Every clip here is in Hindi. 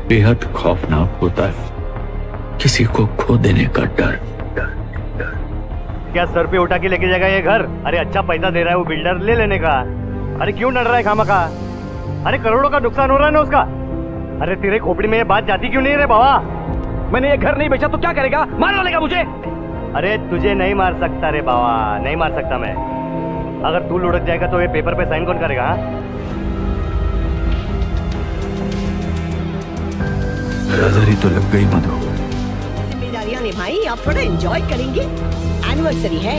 बेहद खौफनाक होता है किसी को खो देने का डर। क्या सर पे उठा के लेके जाएगा ये घर? अरे अच्छा पैसा दे रहा है वो बिल्डर, ले लेने का। अरे क्यों डर रहा है खामखा? अरे करोड़ों का नुकसान हो रहा है ना उसका। अरे तेरे खोपड़ी में ये बात जाती क्यों नहीं रे बाबा? मैंने ये घर नहीं बेचा तो क्या करेगा? मार डालेगा मुझे। अरे तुझे नहीं मार सकता रे बाबा, नहीं मार सकता मैं। अगर तू लुढ़क जाएगा तो ये पेपर पे साइन कौन करेगा? हाँ? नजर तो लग गई मधु। जिम्मेदारियां निभाई, आप थोड़ा एंजॉय करेंगे। एनिवर्सरी है,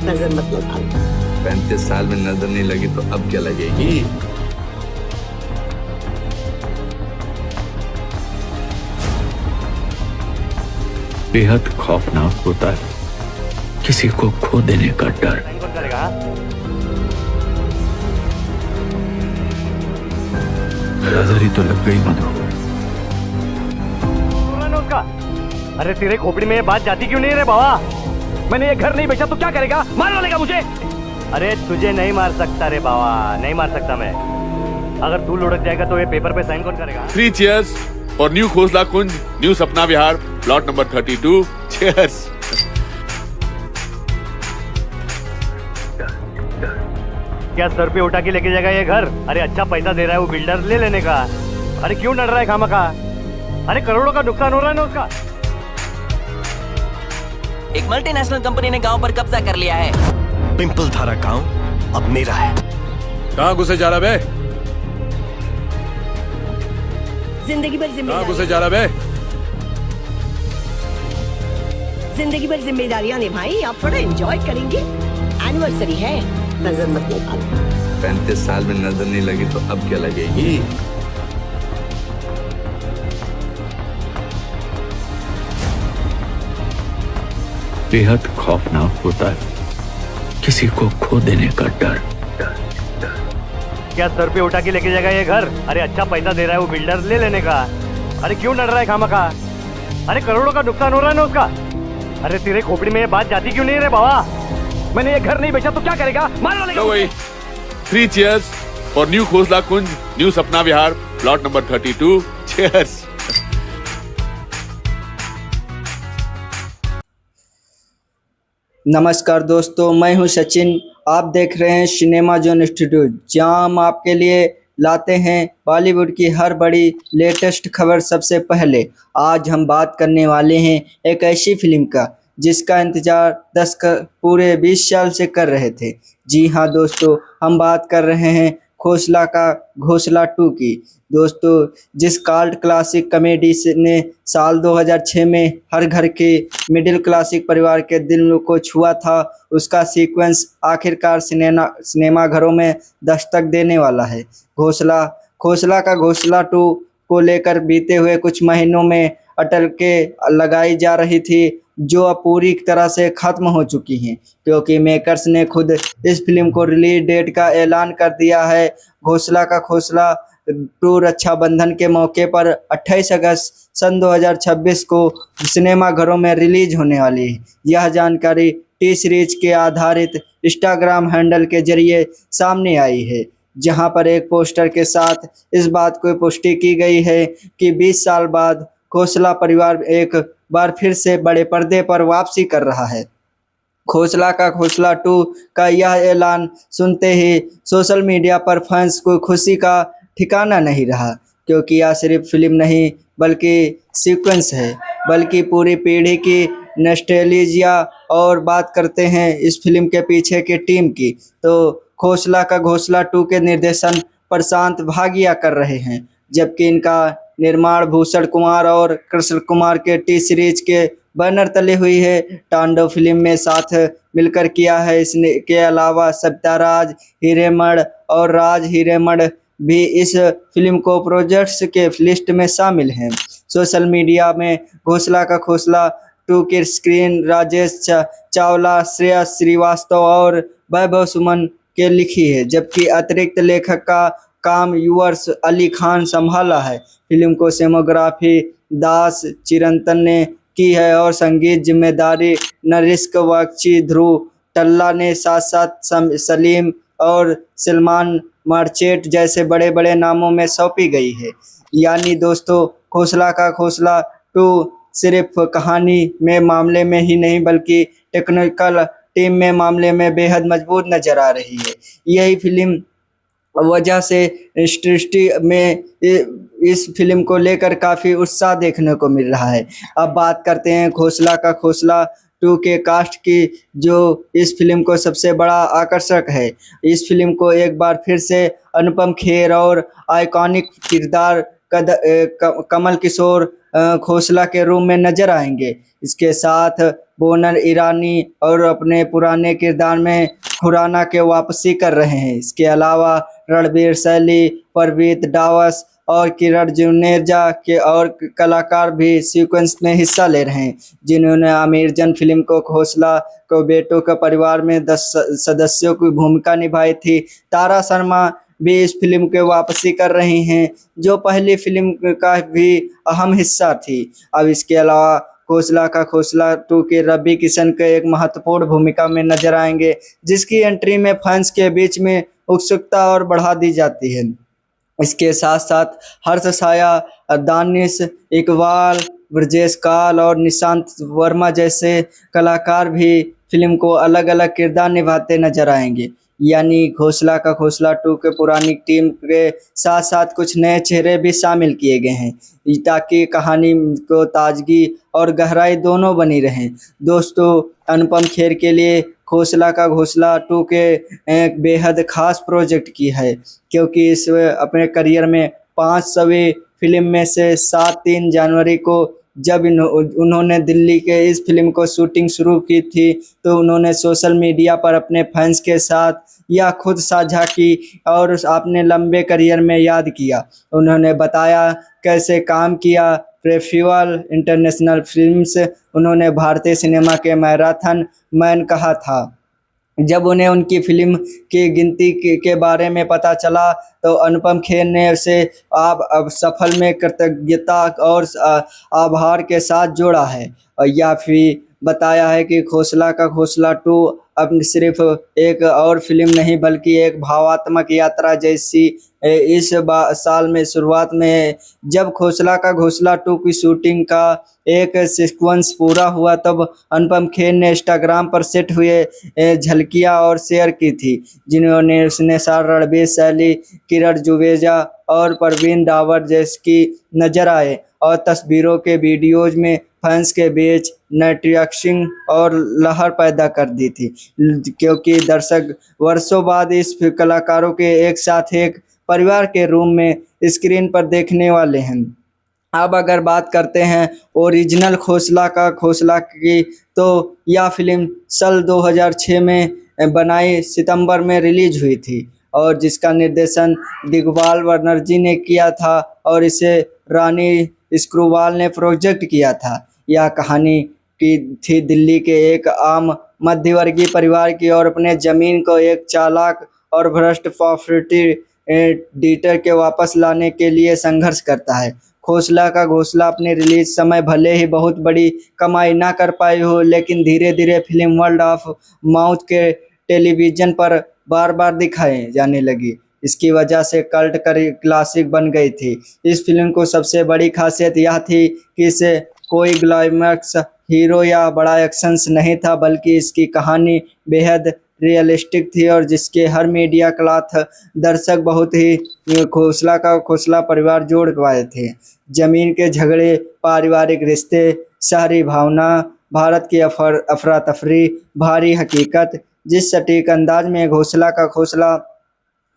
नजर मत लगाओ। 35 साल में नजर नहीं लगी तो अब क्या लगेगी? बेहद खौफनाक होता है किसी को खो देने का डर। साइन कौन करेगा? हाँ? नजर तो लग गई मधु। हो रहा है ना उसका। अरे तेरे खोपड़ी में ये बात जाती क्यों नहीं रे बाबा? मैंने ये घर नहीं बेचा तो क्या करेगा? मार डालेगा मुझे। अरे तुझे नहीं मार सकता रे बाबा, नहीं मार सकता मैं। अगर तू लुढ़क जाएगा तो ये पेपर पे साइन कौन करेगा? 3 cheers for new Khosla Kunj, new सपना विहार, प्लॉट नंबर 32। Cheers! क्या सर पे उठा के लेके जाएगा ये घर? अरे अच्छा पैसा दे रहा है वो बिल्डर, ले लेने का। अरे क्यों डर रहा है खामखा? अरे करोड़ों का नुकसान हो रहा है ना उसका। एक मल्टीनेशनल कंपनी ने गांव पर कब्जा कर लिया है। पिंपल धारा गांव अब मेरा है। कहाँ घुसे जा रहा बे? जिंदगी भर कहाँ जिम्मेदारी, घुसे जा रहा बे? जिंदगी भर जिम्मेदारियां निभाई, आप थोड़ा एंजॉय करेंगे। एनिवर्सरी है, नजर मत लगाओ। 35 साल में नजर नहीं लगी तो अब क्या लगेगी? बेहद खौफनाक होता है किसी को खो देने का डर। क्या सर पे उठा के लेके जाएगा ये घर? अरे अच्छा पैसा दे रहा है वो बिल्डर, ले लेने का। अरे क्यों डर रहा है खामखा? अरे करोड़ों का नुकसान हो रहा है ना उसका। अरे तेरे खोपड़ी में ये बात जाती क्यों नहीं रे बाबा? मैंने ये घर नहीं बेचा तो क्या करेगा? मार डालेगा लो मुझे। भाई, 3 cheers for new Khosla Kunj, new सपना विहार, प्लॉट नंबर 32। Cheers! नमस्कार दोस्तों, मैं हूं सचिन। आप देख रहे हैं सिनेमा जोन स्टूडियो, जहां हम आपके लिए लाते हैं बॉलीवुड की हर बड़ी लेटेस्ट खबर सबसे पहले। आज हम बात करने वाले हैं एक ऐसी फिल्म का जिसका इंतजार पूरे 20 साल से कर रहे थे। जी हाँ दोस्तों, हम बात कर रहे हैं खोसला का घोसला 2 की। दोस्तों, जिस कल्ट क्लासिक कॉमेडी ने साल 2006 में हर घर के मिडिल क्लासिक परिवार के दिल को छुआ था, उसका सीक्वेंस आखिरकार सिनेमा घरों में दस्तक देने वाला है। खोसला का घोसला 2 को लेकर बीते हुए कुछ महीनों में अटल के लगाई जा रही थी, जो अब पूरी तरह से ख़त्म हो चुकी हैं, क्योंकि मेकर्स ने खुद इस फिल्म को रिलीज डेट का ऐलान कर दिया है। घोसला 2 रक्षाबंधन के मौके पर 28 अगस्त सन 2026 को सिनेमा घरों में रिलीज होने वाली है। यह जानकारी टी सीरीज के आधारित इंस्टाग्राम हैंडल के जरिए सामने आई है, जहां पर एक पोस्टर के साथ इस बात को पुष्टि की गई है कि 20 साल बाद खोसला परिवार एक बार फिर से बड़े पर्दे पर वापसी कर रहा है। घोसला 2 का यह ऐलान सुनते ही सोशल मीडिया पर फैंस को खुशी का ठिकाना नहीं रहा, क्योंकि यह सिर्फ फिल्म नहीं बल्कि सीक्वेंस है, बल्कि पूरी पीढ़ी की नॉस्टैल्जिया। और बात करते हैं इस फिल्म के पीछे की टीम की, तो घोसला 2 के निर्देशन प्रशांत भागिया कर रहे हैं, जबकि इनका निर्माण भूषण कुमार और कृष्ण कुमार के टी सीरीज के बैनर तले हुई है। तांडव फिल्म में साथ मिलकर किया है। इसने के अलावा सत्याराज हिरेमठ और राज हिरेमठ भी इस फिल्म को प्रोजेक्ट्स के लिस्ट में शामिल हैं। सोशल मीडिया में घोसला 2 की स्क्रीन राजेश चावला, श्रेया श्रीवास्तव और वैभव सुमन के लिखी है, जबकि अतिरिक्त लेखक का काम युवर्स अली खान संभाला है। फिल्म को सिनेमेटोग्राफी दास चिरंतन ने की है और संगीत जिम्मेदारी नरिश्क बख्शी, ध्रुव टल्ला ने साथ साथ सलीम और सलमान मार्चेट जैसे बड़े बड़े नामों में सौंपी गई है। यानी दोस्तों खोसला का खोसला 2 सिर्फ कहानी में मामले में ही नहीं बल्कि टेक्निकल टीम में मामले में बेहद मजबूत नजर आ रही है। यही फिल्म वजह से इंडस्ट्री में इस फिल्म को लेकर काफ़ी उत्साह देखने को मिल रहा है। अब बात करते हैं खोसला का खोसला 2 के कास्ट की, जो इस फिल्म को सबसे बड़ा आकर्षक है। इस फिल्म को एक बार फिर से अनुपम खेर और आइकॉनिक किरदार कमल किशोर खोसला के रूप में नजर आएंगे। इसके साथ बोनर ईरानी और अपने पुराने किरदार में खुराना के वापसी कर रहे हैं। इसके अलावा रणवीर शैली, परवीत डावस और किरण जुनेजा के और कलाकार भी सीक्वेंस में हिस्सा ले रहे हैं, जिन्होंने आमिर जान फिल्म को खोसला को बेटों के परिवार में 10 सदस्यों की भूमिका निभाई थी। तारा शर्मा भी इस फिल्म के वापसी कर रही हैं, जो पहली फिल्म का भी अहम हिस्सा थी। अब इसके अलावा खोसला का खोसला 2 के रवि किशन के एक महत्वपूर्ण भूमिका में नजर आएंगे, जिसकी एंट्री में फैंस के बीच में उत्सुकता और बढ़ा दी जाती है। इसके साथ साथ हर्ष साया, दानिश इकबाल, ब्रजेश काल और निशांत वर्मा जैसे कलाकार भी फिल्म को अलग अलग किरदार निभाते नजर आएंगे। यानी खोसला का खोसला 2 के पुरानी टीम के साथ साथ कुछ नए चेहरे भी शामिल किए गए हैं, ताकि कहानी को ताजगी और गहराई दोनों बनी रहें। दोस्तों, अनुपम खेर के लिए खोसला का खोसला 2 के एक बेहद खास प्रोजेक्ट की है, क्योंकि इस अपने करियर में 500वीं फिल्म में से 3 जनवरी को जब उन्होंने दिल्ली के इस फिल्म को शूटिंग शुरू की थी, तो उन्होंने सोशल मीडिया पर अपने फैंस के साथ या खुद साझा की और अपने लंबे करियर में याद किया। उन्होंने बताया कैसे काम किया फेस्टिवल इंटरनेशनल फिल्म्स उन्होंने भारतीय सिनेमा के मैराथन मैन कहा था। जब उन्हें उनकी फिल्म की गिनती के बारे में पता चला, तो अनुपम खेर ने उसे अब सफल में कृतज्ञता और आभार के साथ जोड़ा है और या फिर बताया है कि खोसला का खोसला 2 अब सिर्फ एक और फिल्म नहीं बल्कि एक भावात्मक यात्रा जैसी इस साल में शुरुआत में जब खोसला का खोसला 2 की शूटिंग का एक सीक्वेंस पूरा हुआ, तब अनुपम खेर ने इंस्टाग्राम पर सेट हुए झलकियां और शेयर की थी, जिन्होंने उसने सार रणवीर शैली, किरण जुनेजा और परवीन डावर जैसी नजर आए और तस्वीरों के वीडियोज में फैंस के बीच नेटवर्किंग और लहर पैदा कर दी थी, क्योंकि दर्शक वर्षों बाद इस कलाकारों के एक साथ एक परिवार के रूप में स्क्रीन पर देखने वाले हैं। अब अगर बात करते हैं ओरिजिनल खोसला का खोसला की, तो यह फिल्म साल 2006 में बनाई सितंबर में रिलीज हुई थी और जिसका निर्देशन दिग्पाल बनर्जी ने किया था और इसे रानी स्क्रूवाल ने प्रोजेक्ट किया था। यह कहानी की थी दिल्ली के एक आम मध्यवर्गीय परिवार की और अपने ज़मीन को एक चालाक और भ्रष्ट प्रॉपर्टी डीटर के वापस लाने के लिए संघर्ष करता है। खोसला का खोसला अपने रिलीज समय भले ही बहुत बड़ी कमाई ना कर पाई हो, लेकिन धीरे धीरे फिल्म वर्ल्ड ऑफ माउथ के टेलीविज़न पर बार बार दिखाए जाने लगी। इसकी वजह से कल्ट क्लासिक बन गई थी। इस फिल्म को सबसे बड़ी खासियत यह थी कि इसे कोई ग्लैमरस हीरो या बड़ा एक्शंस नहीं था, बल्कि इसकी कहानी बेहद रियलिस्टिक थी और जिसके हर मीडिया क्लॉथ दर्शक बहुत ही खोसला का खोसला परिवार जोड़ पाए थे। जमीन के झगड़े, पारिवारिक रिश्ते, शहरी भावना, भारत की अफरा तफरी, भारी हकीकत, जिस सटीक अंदाज में खोसला का खोसला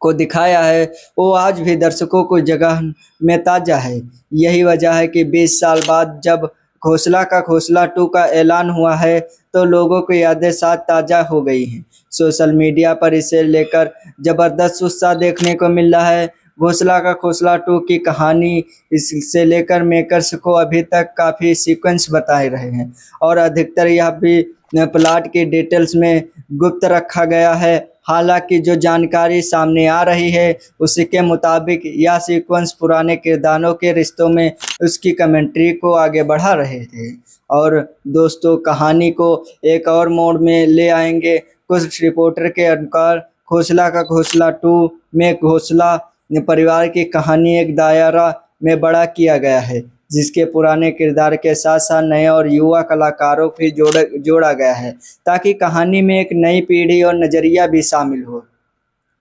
को दिखाया है वो आज भी दर्शकों को जगह में ताज़ा है। यही वजह है कि 20 साल बाद जब खोसला का खोसला 2 का ऐलान हुआ है तो लोगों की यादें साथ ताज़ा हो गई हैं। सोशल मीडिया पर इसे लेकर ज़बरदस्त उत्साह देखने को मिल रहा है। खोसला का खोसला 2 की कहानी इससे लेकर मेकर्स को अभी तक काफ़ी सीक्वेंस बताए रहे हैं और अधिकतर यह भी प्लॉट की डिटेल्स में गुप्त रखा गया है। हालांकि जो जानकारी सामने आ रही है उसी के मुताबिक यह सीक्वेंस पुराने किरदारों के रिश्तों में उसकी कमेंट्री को आगे बढ़ा रहे थे और दोस्तों कहानी को एक और मोड़ में ले आएंगे। कुछ रिपोर्टर के अनुसार खोसला का खोसला 2 में खोसला परिवार की कहानी एक दायरा में बड़ा किया गया है, जिसके पुराने किरदार के साथ साथ नए और युवा कलाकारों को भी जोड़ा गया है ताकि कहानी में एक नई पीढ़ी और नज़रिया भी शामिल हो।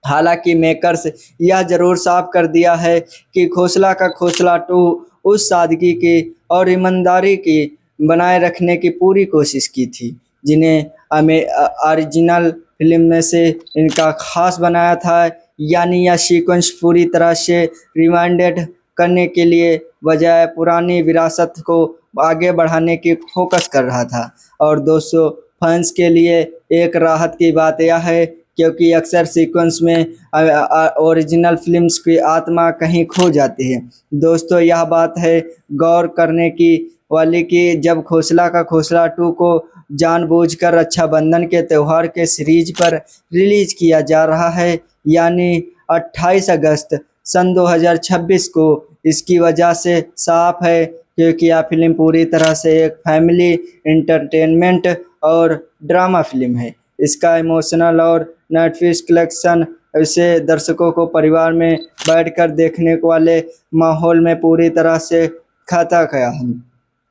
हालांकि मेकर्स यह जरूर साफ कर दिया है कि खोसला का खोसला 2 उस सादगी की और ईमानदारी की बनाए रखने की पूरी कोशिश की थी जिन्हें ओरिजिनल फिल्म में से इनका खास बनाया था। यानी यह सीक्वेंस पूरी तरह से रिमाइंडेड करने के लिए बजाय पुरानी विरासत को आगे बढ़ाने की फोकस कर रहा था। और दोस्तों, फैंस के लिए एक राहत की बात यह है क्योंकि अक्सर सीक्वेंस में ओरिजिनल फिल्म्स की आत्मा कहीं खो जाती है। दोस्तों, यह बात है गौर करने की वाली कि जब खोसला का खोसला 2 को जानबूझकर रक्षाबंधन के त्यौहार के सीरीज पर रिलीज किया जा रहा है, यानी 28 अगस्त सन 2026 को, इसकी वजह से साफ है क्योंकि यह फिल्म पूरी तरह से एक फैमिली एंटरटेनमेंट और ड्रामा फिल्म है। इसका इमोशनल और नेटफ्लिक्स कलेक्शन इसे दर्शकों को परिवार में बैठकर देखने वाले माहौल में पूरी तरह से खाता गया है।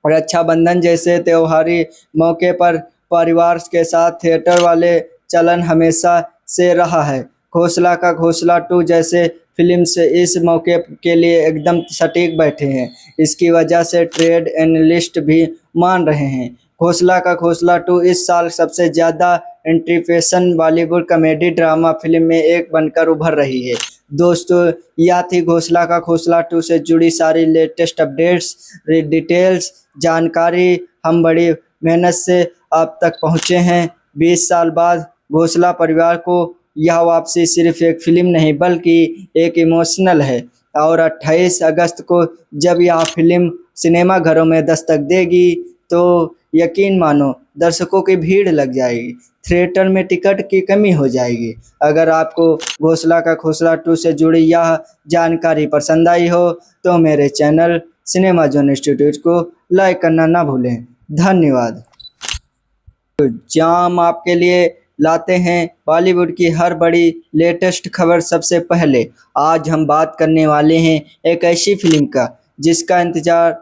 रक्षाबंधन जैसे त्योहारी मौके पर परिवार के साथ थिएटर वाले चलन हमेशा से रहा है। खोसला का खोसला 2 जैसे फिल्म से इस मौके के लिए एकदम सटीक बैठे हैं। इसकी वजह से ट्रेड एनालिस्ट भी मान रहे हैं खोसला का खोसला 2 इस साल सबसे ज़्यादा एंट्रीफेशन बॉलीवुड कॉमेडी ड्रामा फिल्म में एक बनकर उभर रही है। दोस्तों, यह थी खोसला का खोसला 2 से जुड़ी सारी लेटेस्ट अपडेट्स, डिटेल्स, जानकारी हम बड़ी मेहनत से आप तक पहुँचे हैं। 20 साल बाद घोसला परिवार को यह वापसी सिर्फ एक फिल्म नहीं बल्कि एक इमोशनल है। और 28 अगस्त को जब यह फिल्म सिनेमा घरों में दस्तक देगी तो यकीन मानो दर्शकों की भीड़ लग जाएगी, थिएटर में टिकट की कमी हो जाएगी। अगर आपको घोसला का खोसला 2 से जुड़ी यह जानकारी पसंद आई हो तो मेरे चैनल सिनेमा जोन इंस्टीट्यूट को लाइक करना ना भूलें। धन्यवाद। जहां हम आपके लिए लाते हैं बॉलीवुड की हर बड़ी लेटेस्ट खबर सबसे पहले। आज हम बात करने वाले हैं एक ऐसी फिल्म का जिसका इंतजार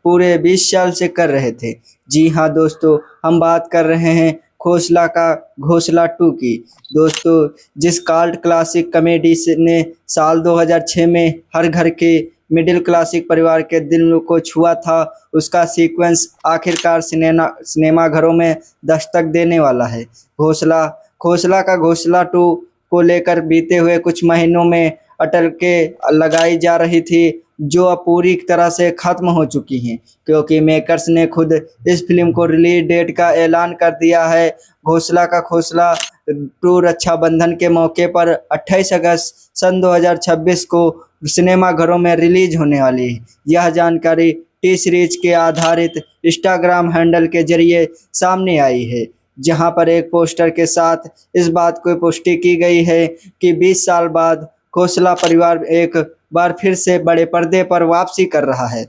पूरे 20 साल से कर रहे थे। जी हाँ दोस्तों, हम बात कर रहे हैं खोसला का घोसला 2 की। दोस्तों, जिस कल्ट क्लासिक कॉमेडी ने साल 2006 में हर घर के मिडिल क्लासिक परिवार के दिल को छुआ था, उसका सीक्वेंस आखिरकार सिनेमा घरों में दस्तक देने वाला है। खोसला का घोसला 2 को लेकर बीते हुए कुछ महीनों में अटल के लगाई जा रही थी जो अब पूरी तरह से ख़त्म हो चुकी हैं क्योंकि मेकर्स ने खुद इस फिल्म को रिलीज डेट का ऐलान कर दिया है। घोसला का घोसला 2 रक्षाबंधन के मौके पर 28 अगस्त सन 2026 को सिनेमा घरों में रिलीज होने वाली है। यह जानकारी टी सीरीज के आधारित इंस्टाग्राम हैंडल के जरिए सामने आई है, जहां पर एक पोस्टर के साथ इस बात को पुष्टि की गई है कि 20 साल बाद खोसला परिवार एक बार फिर से बड़े पर्दे पर वापसी कर रहा है।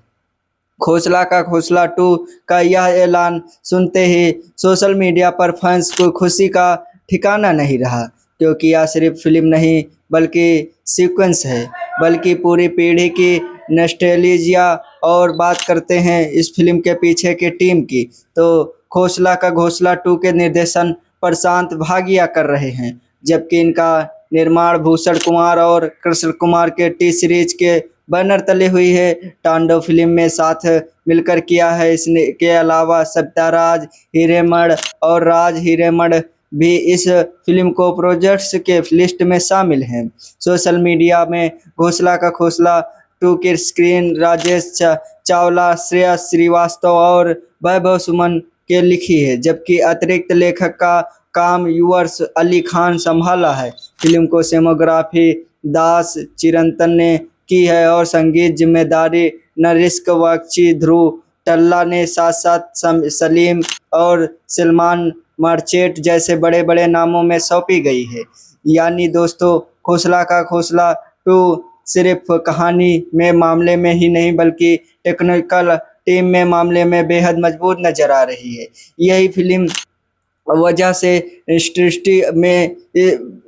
खोसला का खोसला 2 का यह ऐलान सुनते ही सोशल मीडिया पर फैंस को खुशी का ठिकाना नहीं रहा क्योंकि यह सिर्फ फिल्म नहीं बल्कि सीक्वेंस है, बल्कि पूरी पीढ़ी की नॉस्टैल्जिया। और बात करते हैं इस फिल्म के पीछे की टीम की, तो खोसला का घोसला 2 के निर्देशन प्रशांत भागिया कर रहे हैं, जबकि इनका निर्माण भूषण कुमार और कृष्ण कुमार के टी सीरीज के बैनर तले हुई है। तांडव फिल्म में साथ मिलकर किया है। इसके अलावा सत्याराज हिरेमठ और राज हिरेमठ भी इस फिल्म को प्रोजेक्ट्स के लिस्ट में शामिल हैं। सोशल मीडिया में घोसला का घोसला 2 की स्क्रीन राजेश चावला, श्रेया श्रीवास्तव और वैभव सुमन के लिखी है, जबकि अतिरिक्त लेखक का काम युवर्स अली खान संभाला है। फिल्म को सिनेमोग्राफी दास चिरंतन ने की है और संगीत जिम्मेदारी नरिश्क बख्शी, ध्रुव टल्ला ने साथ साथ सलीम और सलमान मर्चेंट जैसे बड़े बड़े नामों में सौंपी गई है। यानी दोस्तों, खोसला का खोसला 2 सिर्फ कहानी में मामले में ही नहीं बल्कि टेक्निकल टीम में मामले में बेहद मजबूत नजर आ रही है। यही फिल्म वजह से दृष्टि में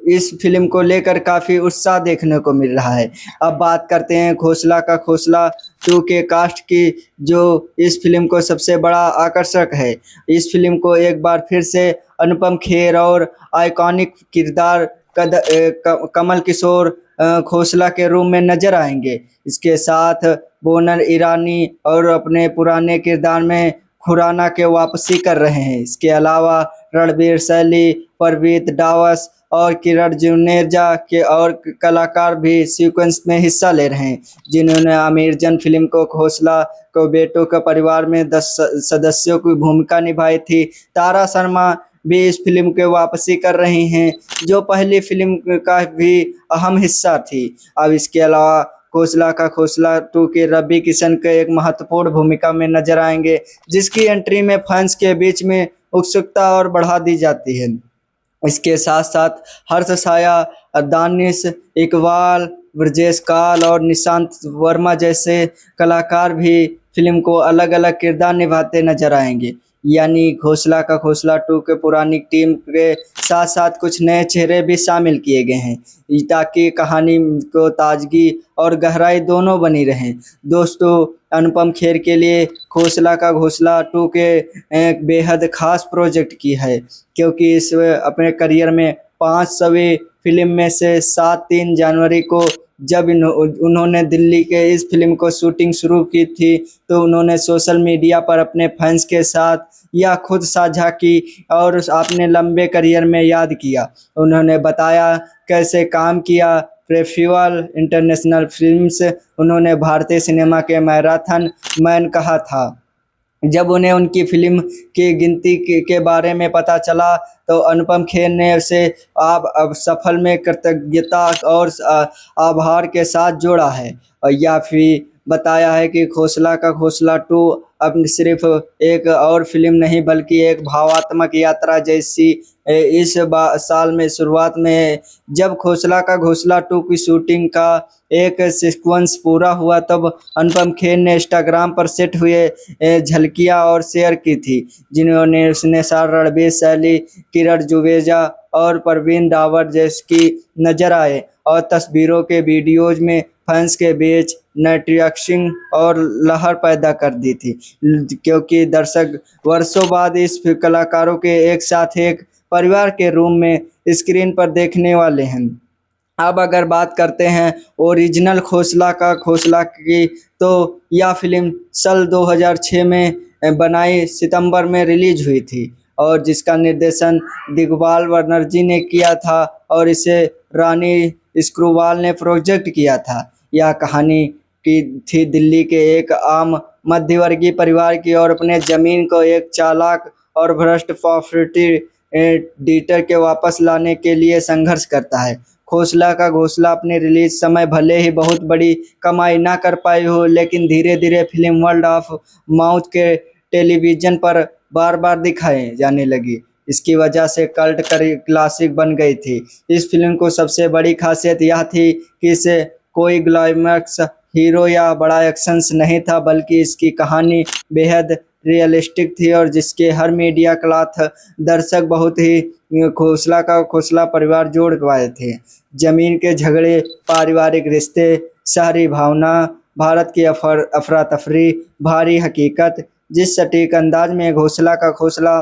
इस फिल्म को लेकर काफ़ी उत्साह देखने को मिल रहा है। अब बात करते हैं खोसला का खोसला 2 के कास्ट की, जो इस फिल्म को सबसे बड़ा आकर्षक है। इस फिल्म को एक बार फिर से अनुपम खेर और आइकॉनिक किरदार कमल किशोर खोसला के रूप में नजर आएंगे। इसके साथ बोनर ईरानी और अपने पुराने किरदार में खुराना के वापसी कर रहे हैं। इसके अलावा रणवीर शैली, परवीत डावस और किरण जुनेजा के और कलाकार भी सीक्वेंस में हिस्सा ले रहे हैं, जिन्होंने आमिर जन फिल्म को खोसला को बेटों के परिवार में 10 सदस्यों की भूमिका निभाई थी। तारा शर्मा भी इस फिल्म के वापसी कर रही हैं, जो पहली फिल्म का भी अहम हिस्सा थी। अब इसके अलावा खोसला का खोसला 2 के रवि किशन के एक महत्वपूर्ण भूमिका में नजर आएंगे, जिसकी एंट्री में फैंस के बीच में उत्सुकता और बढ़ा दी जाती है। इसके साथ साथ हर्ष साया, दानिश इकबाल, ब्रजेश काल और निशांत वर्मा जैसे कलाकार भी फिल्म को अलग अलग किरदार निभाते नजर आएंगे। यानी खोसला का खोसला 2 के पुरानी टीम के साथ साथ कुछ नए चेहरे भी शामिल किए गए हैं, ताकि कहानी को ताजगी और गहराई दोनों बनी रहें। दोस्तों, अनुपम खेर के लिए खोसला का खोसला 2 के एक बेहद खास प्रोजेक्ट की है, क्योंकि इस अपने करियर में 500वीं फिल्म में से 3 जनवरी को जब उन्होंने दिल्ली के इस फिल्म को शूटिंग शुरू की थी, तो उन्होंने सोशल मीडिया पर अपने फैंस के साथ या खुद साझा की और अपने लंबे करियर में याद किया। उन्होंने बताया कैसे काम किया। प्रेफ्यूअल इंटरनेशनल फिल्म्स उन्होंने भारतीय सिनेमा के मैराथन मैन कहा था। जब उन्हें उनकी फिल्म की गिनती के बारे में पता चला, तो अनुपम खेर ने उसे अब सफल में कृतज्ञता और आभार के साथ जोड़ा है, और या फिर बताया है कि खोसला का खोसला 2 अब सिर्फ एक और फिल्म नहीं, बल्कि एक भावात्मक यात्रा जैसी इस साल में शुरुआत में जब खोसला का खोसला 2 की शूटिंग का एक सीक्वेंस पूरा हुआ, तब अनुपम खेर ने इंस्टाग्राम पर सेट हुए झलकियां और शेयर की थी, जिन्होंने उसने सार रणवीर शैली, किरण जुनेजा और परवीन डावर जैसी नजर आए, और तस्वीरों के वीडियोज में फैंस के बीच नेटवर्किंग और लहर पैदा कर दी थी, क्योंकि दर्शक वर्षों बाद इस कलाकारों के एक साथ एक परिवार के रूप में स्क्रीन पर देखने वाले हैं। अब अगर बात करते हैं ओरिजिनल खोसला का खोसला की, तो यह फिल्म साल 2006 में बनाई सितंबर में रिलीज हुई थी, और जिसका निर्देशन दिग्पाल बनर्जी ने किया था, और इसे रानी स्क्रूवाल ने प्रोजेक्ट किया था। यह कहानी की थी दिल्ली के एक आम मध्यवर्गीय परिवार की, और अपने ज़मीन को एक चालाक और भ्रष्ट प्रॉपर्टी डीटर के वापस लाने के लिए संघर्ष करता है। खोसला का खोसला अपने रिलीज समय भले ही बहुत बड़ी कमाई ना कर पाई हो, लेकिन धीरे धीरे फिल्म वर्ल्ड ऑफ माउथ के टेलीविज़न पर बार बार दिखाए जाने लगी। इसकी वजह से कल्ट क्लासिक बन गई थी। इस फिल्म को सबसे बड़ी खासियत यह थी कि इसे कोई ग्लैमरस हीरो या बड़ा एक्शंस नहीं था, बल्कि इसकी कहानी बेहद रियलिस्टिक थी, और जिसके हर मीडिया क्लॉथ दर्शक बहुत ही खोसला का खोसला परिवार जोड़ पाए थे। जमीन के झगड़े, पारिवारिक रिश्ते, शहरी भावना, भारत की अफरा तफरी, भारी हकीकत, जिस सटीक अंदाज में खोसला का खोसला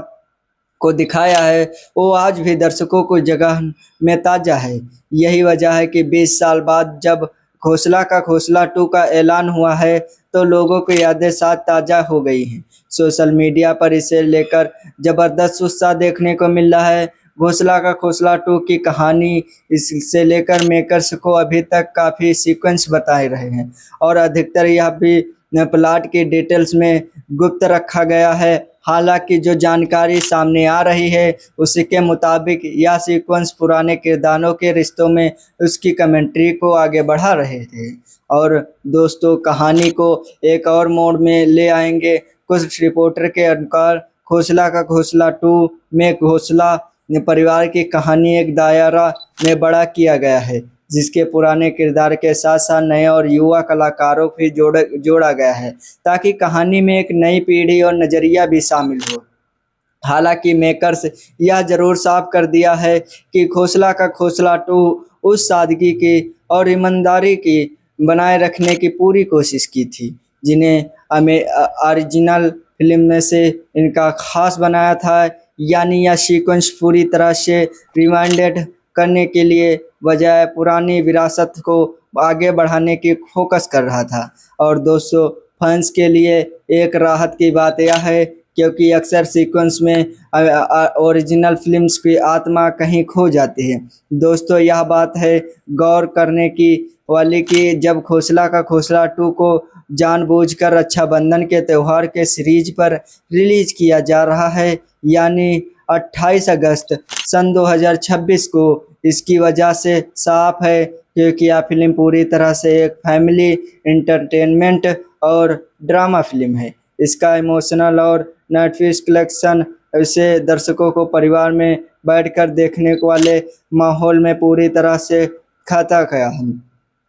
को दिखाया है, वो आज भी दर्शकों को जगह में ताज़ा है। यही वजह है कि 20 साल बाद जब खोसला का खोसला 2 का ऐलान हुआ है, तो लोगों की यादें साथ ताज़ा हो गई हैं। सोशल मीडिया पर इसे लेकर ज़बरदस्त उत्साह देखने को मिल रहा है। खोसला का खोसला 2 की कहानी इससे लेकर मेकर्स को अभी तक काफ़ी सीक्वेंस बताए रहे हैं, और अधिकतर यह भी प्लॉट की डिटेल्स में गुप्त रखा गया है। हालांकि जो जानकारी सामने आ रही है, उसके मुताबिक यह सीक्वेंस पुराने किरदारों के रिश्तों में उसकी कमेंट्री को आगे बढ़ा रहे थे, और दोस्तों कहानी को एक और मोड़ में ले आएंगे। कुछ रिपोर्टर के अनुसार खोसला का खोसला 2 में खोसला परिवार की कहानी एक दायरा में बड़ा किया गया है, जिसके पुराने किरदार के साथ साथ नए और युवा कलाकारों भी जोड़ा गया है, ताकि कहानी में एक नई पीढ़ी और नज़रिया भी शामिल हो। हालांकि मेकर्स यह जरूर साफ कर दिया है कि खोसला का खोसला 2 उस सादगी की और ईमानदारी की बनाए रखने की पूरी कोशिश की थी जिन्हें ओरिजिनल फिल्म में से इनका खास बनाया था। यानी यह सीक्वेंस पूरी तरह से रिवाइंडेड करने के लिए बजाय पुरानी विरासत को आगे बढ़ाने की फोकस कर रहा था। और दोस्तों, फैंस के लिए एक राहत की बात यह है क्योंकि अक्सर सीक्वेंस में ओरिजिनल फिल्म्स की आत्मा कहीं खो जाती है। दोस्तों, यह बात है गौर करने की वाली कि जब खोसला का खोसला 2 को जानबूझकर रक्षाबंधन के त्यौहार के सीरीज पर रिलीज किया जा रहा है यानी 28 अगस्त सन 2026 को, इसकी वजह से साफ है क्योंकि यह फिल्म पूरी तरह से एक फैमिली एंटरटेनमेंट और ड्रामा फिल्म है। इसका इमोशनल और नेटफ्लिक्स कलेक्शन इसे दर्शकों को परिवार में बैठकर देखने वाले माहौल में पूरी तरह से खाता गया है।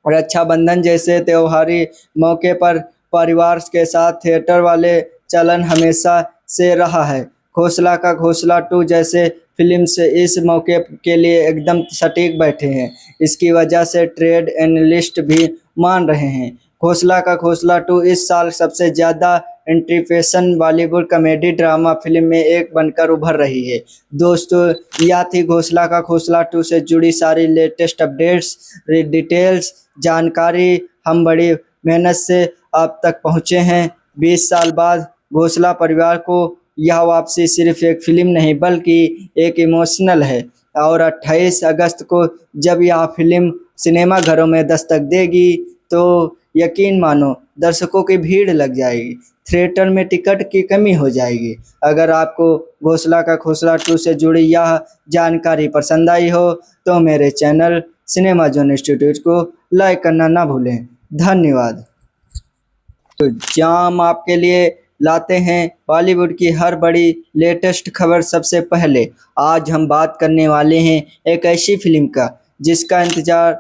रक्षाबंधन जैसे त्योहारी मौके पर परिवार के साथ थिएटर वाले चलन हमेशा से रहा है। खोसला का खोसला 2 जैसे फिल्म से इस मौके के लिए एकदम सटीक बैठे हैं। इसकी वजह से ट्रेड एनालिस्ट भी मान रहे हैं खोसला का खोसला 2 इस साल सबसे ज़्यादा एंटीफेशन बॉलीवुड कॉमेडी ड्रामा फिल्म में एक बनकर उभर रही है। दोस्तों, यह थी खोसला का खोसला 2 से जुड़ी सारी लेटेस्ट अपडेट्स, डिटेल्स, जानकारी हम बड़ी मेहनत से आप तक पहुँचे हैं। 20 साल बाद घोसला परिवार को यह वापसी सिर्फ एक फिल्म नहीं बल्कि एक इमोशनल है। और 28 अगस्त को जब यह फिल्म सिनेमा घरों में दस्तक देगी तो यकीन मानो दर्शकों की भीड़ लग जाएगी, थिएटर में टिकट की कमी हो जाएगी। अगर आपको घोसला का खोसला 2 से जुड़ी यह जानकारी पसंद आई हो तो मेरे चैनल सिनेमा जोन इंस्टीट्यूट को लाइक करना ना भूलें। धन्यवाद। तो जहाँ हम आपके लिए लाते हैं बॉलीवुड की हर बड़ी लेटेस्ट खबर सबसे पहले, आज हम बात करने वाले हैं एक ऐसी फिल्म का जिसका इंतजार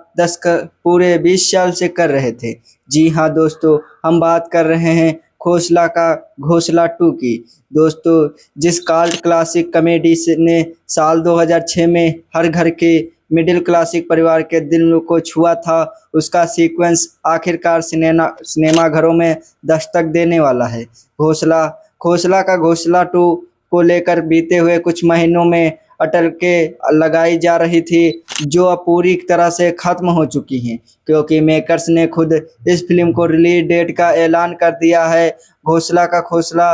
पूरे 20 साल से कर रहे थे। जी हाँ दोस्तों, हम बात कर रहे हैं खोसला का घोसला 2 की। दोस्तों, जिस कल्ट क्लासिक कॉमेडी ने साल 2006 में हर घर के मिडिल क्लासिक परिवार के दिल को छुआ था, उसका सीक्वेंस आखिरकार सिनेमा घरों में दस्तक देने वाला है। खोसला का घोसला 2 को लेकर बीते हुए कुछ महीनों में अटल के लगाई जा रही थी जो अब पूरी तरह से ख़त्म हो चुकी हैं क्योंकि मेकर्स ने खुद इस फिल्म को रिलीज डेट का ऐलान कर दिया है। घोसला का घोसला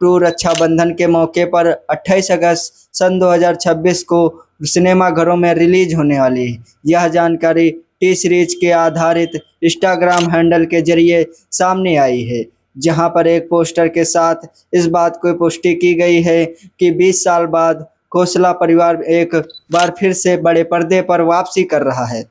2 रक्षाबंधन के मौके पर 28 अगस्त सन 2026 को सिनेमा घरों में रिलीज होने वाली है। यह जानकारी टी सीरीज के आधारित इंस्टाग्राम हैंडल के जरिए सामने आई है, जहां पर एक पोस्टर के साथ इस बात को पुष्टि की गई है कि 20 साल बाद खोसला परिवार एक बार फिर से बड़े पर्दे पर वापसी कर रहा है।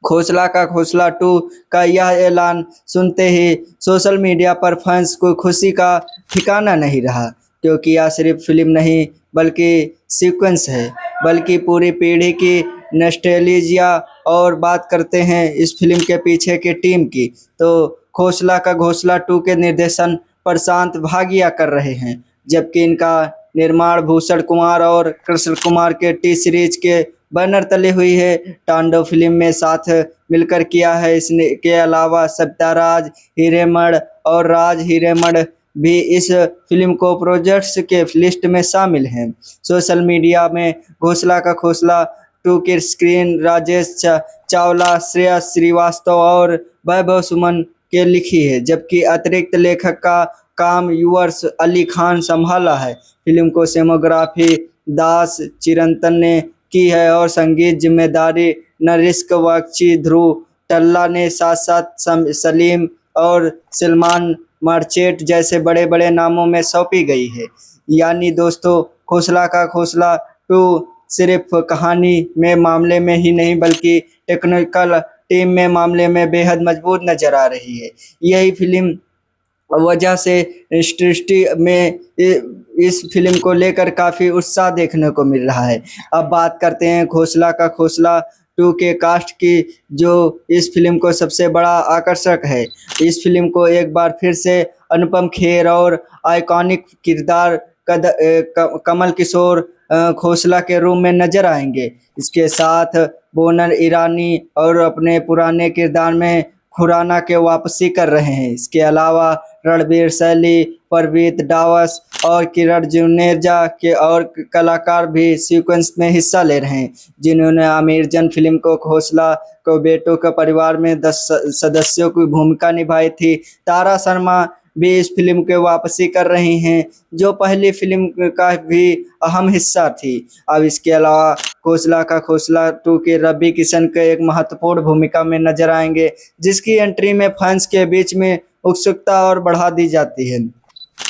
खोसला का खोसला 2 का यह ऐलान सुनते ही सोशल मीडिया पर फैंस को खुशी का ठिकाना नहीं रहा क्योंकि यह सिर्फ फिल्म नहीं बल्कि सीक्वेंस है, बल्कि पूरी पीढ़ी की नॉस्टैल्जिया। और बात करते हैं इस फिल्म के पीछे की टीम की, तो खोसला का घोसला 2 के निर्देशन प्रशांत भागिया कर रहे हैं, जबकि इनका निर्माण भूषण कुमार और कृष्ण कुमार के टी सीरीज के बैनर तले हुई है। तांडव फिल्म में साथ मिलकर किया है। इसने के अलावा सत्याराज हिरेमठ और राज हिरेमठ भी इस फिल्म को प्रोजेक्ट्स के लिस्ट में शामिल हैं। सोशल मीडिया में घोसला का घोसला 2 की स्क्रीन राजेश चावला, श्रेयस श्रीवास्तव और वैभव सुमन के लिखी है, जबकि अतिरिक्त लेखक का काम युवर्स अली खान संभाला है। फिल्म को सिनेमोग्राफी दास चिरंतन ने की है और संगीत जिम्मेदारी नरिश्क बख्शी, ध्रुव टल्ला ने साथ साथ सलीम और सलमान मर्चेंट जैसे बड़े बड़े नामों में सौंपी गई है। यानी दोस्तों, खोसला का खोसला 2 सिर्फ कहानी में मामले में ही नहीं बल्कि टेक्निकल टीम में मामले में बेहद मजबूत नजर आ रही है। यही फिल्म वजह से इंडस्ट्री में इस फिल्म को लेकर काफ़ी उत्साह देखने को मिल रहा है। अब बात करते हैं खोसला का खोसला 2 के कास्ट की, जो इस फिल्म को सबसे बड़ा आकर्षक है। इस फिल्म को एक बार फिर से अनुपम खेर और आइकॉनिक किरदार कमल किशोर खोसला के रूप में नजर आएंगे। इसके साथ बोनर ईरानी और अपने पुराने किरदार में खुराना के वापसी कर रहे हैं। इसके अलावा रणवीर शैली, परवीत डावस और किरण जुनेजा के और कलाकार भी सीक्वेंस में हिस्सा ले रहे हैं, जिन्होंने आमिर जान फिल्म को खोसला को बेटों के परिवार में 10 सदस्यों की भूमिका निभाई थी। तारा शर्मा भी इस फिल्म के वापसी कर रही हैं, जो पहली फिल्म का भी अहम हिस्सा थी। अब इसके अलावा खोसला का खोसला 2 के रवि किशन के एक महत्वपूर्ण भूमिका में नजर आएंगे, जिसकी एंट्री में फैंस के बीच में उत्सुकता और बढ़ा दी जाती है।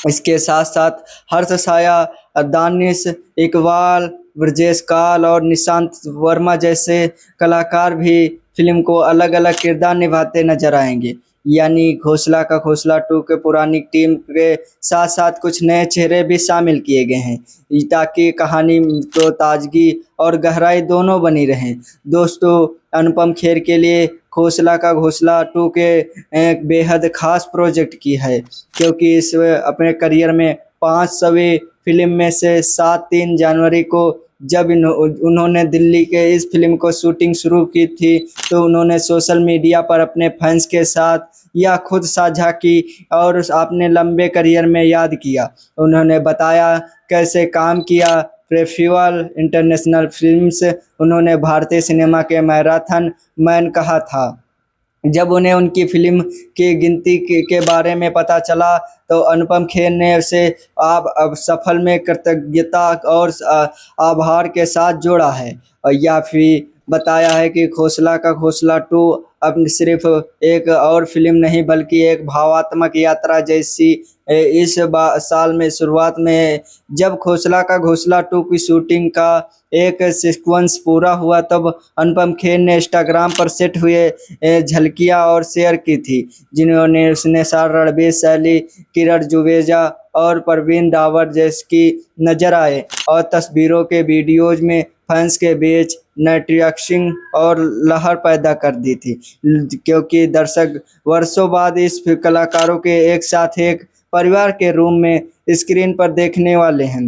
इसके साथ साथ हर्ष साया, दानिश इकबाल, ब्रजेश काल और निशांत वर्मा जैसे कलाकार भी फिल्म को अलग अलग किरदार निभाते नजर आएंगे। यानी खोसला का खोसला 2 के पुरानी टीम के साथ साथ कुछ नए चेहरे भी शामिल किए गए हैं, ताकि कहानी तो ताजगी और गहराई दोनों बनी रहें। दोस्तों, अनुपम खेर के लिए खोसला का खोसला 2 के एक बेहद खास प्रोजेक्ट की है, क्योंकि इस अपने करियर में 500वीं फिल्म में से 3 जनवरी को जब उन्होंने दिल्ली के इस फिल्म को शूटिंग शुरू की थी, तो उन्होंने सोशल मीडिया पर अपने फैंस के साथ या खुद साझा की और अपने लंबे करियर में याद किया। उन्होंने बताया कैसे काम किया। फेस्टिवल इंटरनेशनल फिल्म्स उन्होंने भारतीय सिनेमा के मैराथन मैन कहा था। जब उन्हें उनकी फिल्म की गिनती के बारे में पता चला, तो अनुपम खेर ने उसे अब सफल में कृतज्ञता और आभार के साथ जोड़ा है, और या फिर बताया है कि खोसला का खोसला 2 अब सिर्फ एक और फिल्म नहीं, बल्कि एक भावात्मक यात्रा जैसी। इस साल में शुरुआत में जब खोसला का खोसला 2 की शूटिंग का एक सीक्वेंस पूरा हुआ, तब अनुपम खेर ने इंस्टाग्राम पर सेट हुए झलकियां और शेयर की थी, जिन्होंने उसने रणवीर शैली, किरण जुनेजा और परवीन डावर जैसी नजर आए, और तस्वीरों के वीडियोज में फैंस के बीच नेटवर्किंग और लहर पैदा कर दी थी, क्योंकि दर्शक वर्षों बाद इस कलाकारों के एक साथ एक परिवार के रूप में स्क्रीन पर देखने वाले हैं।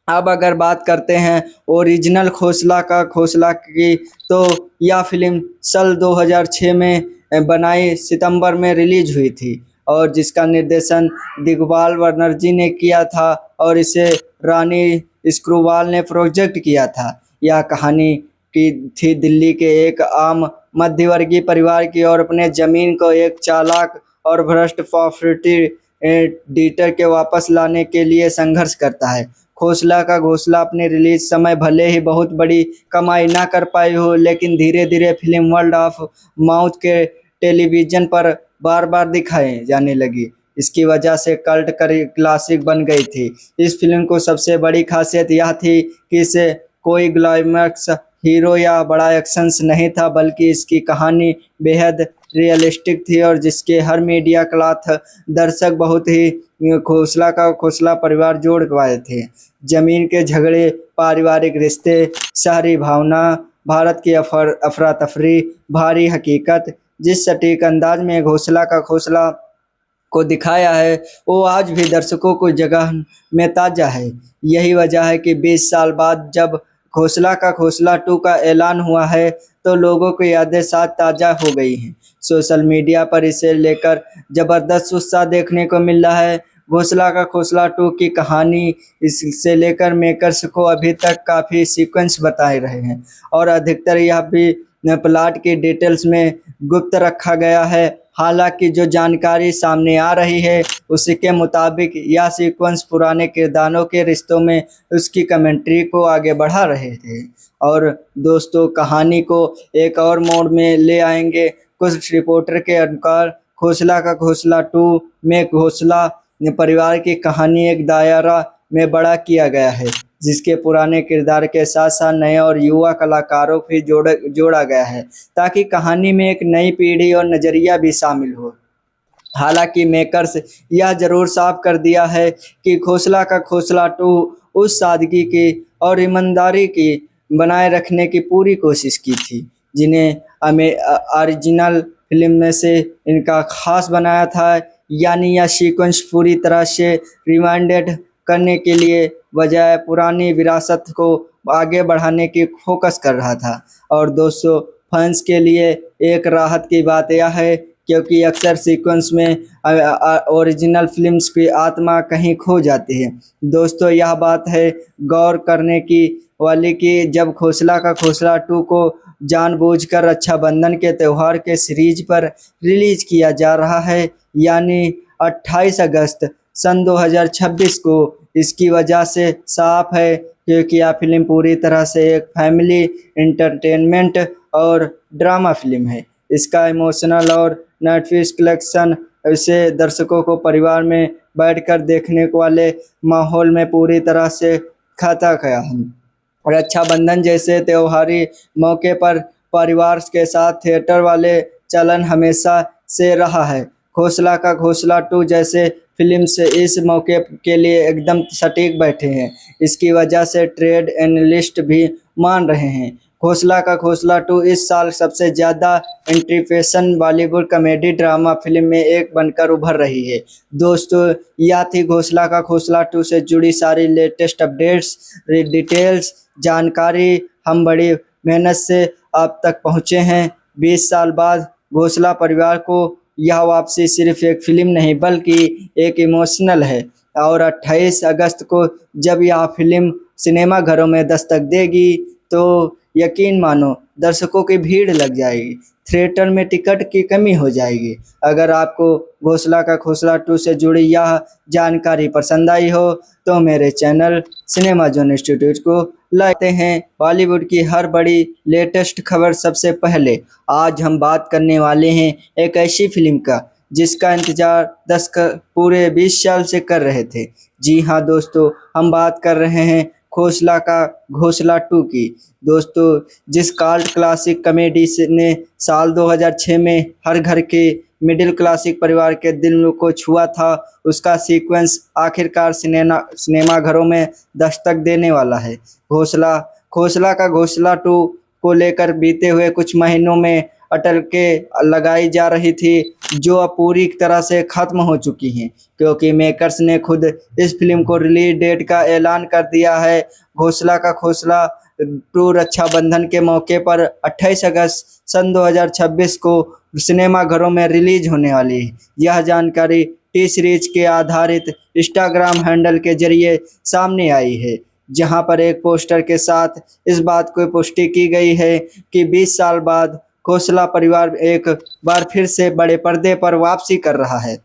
अब अगर बात करते हैं ओरिजिनल खोसला का खोसला की, तो यह फिल्म साल 2006 में बनाई सितंबर में रिलीज हुई थी, और जिसका निर्देशन दिग्पाल बनर्जी ने किया था, और इसे रानी स्क्रूवाल ने प्रोजेक्ट किया था। यह कहानी की थी दिल्ली के एक आम मध्यवर्गीय परिवार की, और अपने ज़मीन को एक चालाक और भ्रष्ट प्रॉपर्टी डीलर के वापस लाने के लिए संघर्ष करता है। खोसला का खोसला अपने रिलीज समय भले ही बहुत बड़ी कमाई ना कर पाई हो, लेकिन धीरे धीरे फिल्म वर्ल्ड ऑफ माउथ के टेलीविज़न पर बार बार दिखाए जाने लगी। इसकी वजह से कल्ट क्लासिक बन गई थी। इस फिल्म को सबसे बड़ी खासियत यह थी कि इसे कोई ग्लैमरस हीरो या बड़ा एक्शंस नहीं था, बल्कि इसकी कहानी बेहद रियलिस्टिक थी, और जिसके हर मीडिया क्लॉथ दर्शक बहुत ही खोसला का खोसला परिवार जोड़ पाए थे। जमीन के झगड़े, पारिवारिक रिश्ते, शहरी भावना, भारत की अफरा तफरी, भारी हकीकत, जिस सटीक अंदाज में खोसला का खोसला को दिखाया है, वो आज भी दर्शकों को जगह में ताज़ा है। यही वजह है कि 20 साल बाद जब खोसला का खोसला 2 का ऐलान हुआ है, तो लोगों की यादें साथ ताज़ा हो गई हैं। सोशल मीडिया पर इसे लेकर ज़बरदस्त उत्साह देखने को मिल रहा है। खोसला का खोसला 2 की कहानी इससे लेकर मेकर्स को अभी तक काफ़ी सीक्वेंस बताए रहे हैं, और अधिकतर यह भी प्लॉट की डिटेल्स में गुप्त रखा गया है। हालांकि जो जानकारी सामने आ रही है, उसके मुताबिक यह सीक्वेंस पुराने किरदारों के रिश्तों में उसकी कमेंट्री को आगे बढ़ा रहे थे, और दोस्तों कहानी को एक और मोड़ में ले आएंगे। कुछ रिपोर्टर के अनुसार खोसला का खोसला 2 में खोसला परिवार की कहानी एक दायरा में बड़ा किया गया है, जिसके पुराने किरदार के साथ साथ नए और युवा कलाकारों भी जोड़ा गया है, ताकि कहानी में एक नई पीढ़ी और नज़रिया भी शामिल हो। हालांकि मेकर्स यह जरूर साफ कर दिया है कि खोसला का खोसला 2 उस सादगी की और ईमानदारी की बनाए रखने की पूरी कोशिश की थी, जिन्हें ओरिजिनल फिल्म में से इनका खास बनाया था। यानी यह सीक्वेंस पूरी तरह से रिवाइंडेड करने के लिए बजाय पुरानी विरासत को आगे बढ़ाने की फोकस कर रहा था। और दोस्तों, फैंस के लिए एक राहत की बात यह है क्योंकि अक्सर सीक्वेंस में ओरिजिनल फिल्म्स की आत्मा कहीं खो जाती है। दोस्तों, यह बात है गौर करने की वाली कि जब खोसला का खोसला 2 को जानबूझकर रक्षाबंधन के त्यौहार के सीरीज पर रिलीज किया जा रहा है, यानी 28 अगस्त सन 2026 को। इसकी वजह से साफ है क्योंकि यह फिल्म पूरी तरह से एक फैमिली एंटरटेनमेंट और ड्रामा फिल्म है। इसका इमोशनल और नेटफ्लिक्स कलेक्शन इसे दर्शकों को परिवार में बैठकर देखने वाले माहौल में पूरी तरह से खाता गया है। रक्षाबंधन जैसे त्योहारी मौके पर परिवार के साथ थिएटर वाले चलन हमेशा से रहा है। खोसला का खोसला 2 जैसे फिल्म से इस मौके के लिए एकदम सटीक बैठे हैं। इसकी वजह से ट्रेड एनालिस्ट भी मान रहे हैं खोसला का खोसला 2 इस साल सबसे ज़्यादा एंटीफेशन बॉलीवुड कॉमेडी ड्रामा फिल्म में एक बनकर उभर रही है। दोस्तों, यह थी खोसला का खोसला 2 से जुड़ी सारी लेटेस्ट अपडेट्स, डिटेल्स, जानकारी हम बड़ी मेहनत से आप तक पहुँचे हैं। 20 साल बाद घोसला परिवार को यह वापसी सिर्फ एक फिल्म नहीं बल्कि एक इमोशनल है। और 28 अगस्त को जब यह फिल्म सिनेमा घरों में दस्तक देगी तो यकीन मानो दर्शकों की भीड़ लग जाएगी, थिएटर में टिकट की कमी हो जाएगी। अगर आपको घोसला का खोसला 2 से जुड़ी यह जानकारी पसंद आई हो तो मेरे चैनल सिनेमा जोन इंस्टीट्यूट को लाते हैं बॉलीवुड की हर बड़ी लेटेस्ट खबर सबसे पहले। आज हम बात करने वाले हैं एक ऐसी फिल्म का जिसका इंतजार पूरे 20 साल से कर रहे थे। जी हाँ दोस्तों, हम बात कर रहे हैं खोसला का घोसला 2 की। दोस्तों, जिस कल्ट क्लासिक कॉमेडी ने साल 2006 में हर घर के मिडिल क्लासिक परिवार के दिल को छुआ था, उसका सीक्वेंस आखिरकार सिनेमा घरों में दस्तक देने वाला है। खोसला का घोसला 2 को लेकर बीते हुए कुछ महीनों में अटल के लगाई जा रही थी, जो अब पूरी तरह से ख़त्म हो चुकी हैं क्योंकि मेकर्स ने खुद इस फिल्म को रिलीज डेट का ऐलान कर दिया है। घोसला का घोसला 2 रक्षाबंधन के मौके पर 28 अगस्त सन 2026 को सिनेमा घरों में रिलीज होने वाली है। यह जानकारी टी सीरीज के आधारित इंस्टाग्राम हैंडल के जरिए सामने आई है, जहां पर एक पोस्टर के साथ इस बात को पुष्टि की गई है कि 20 साल बाद खोसला परिवार एक बार फिर से बड़े पर्दे पर वापसी कर रहा है।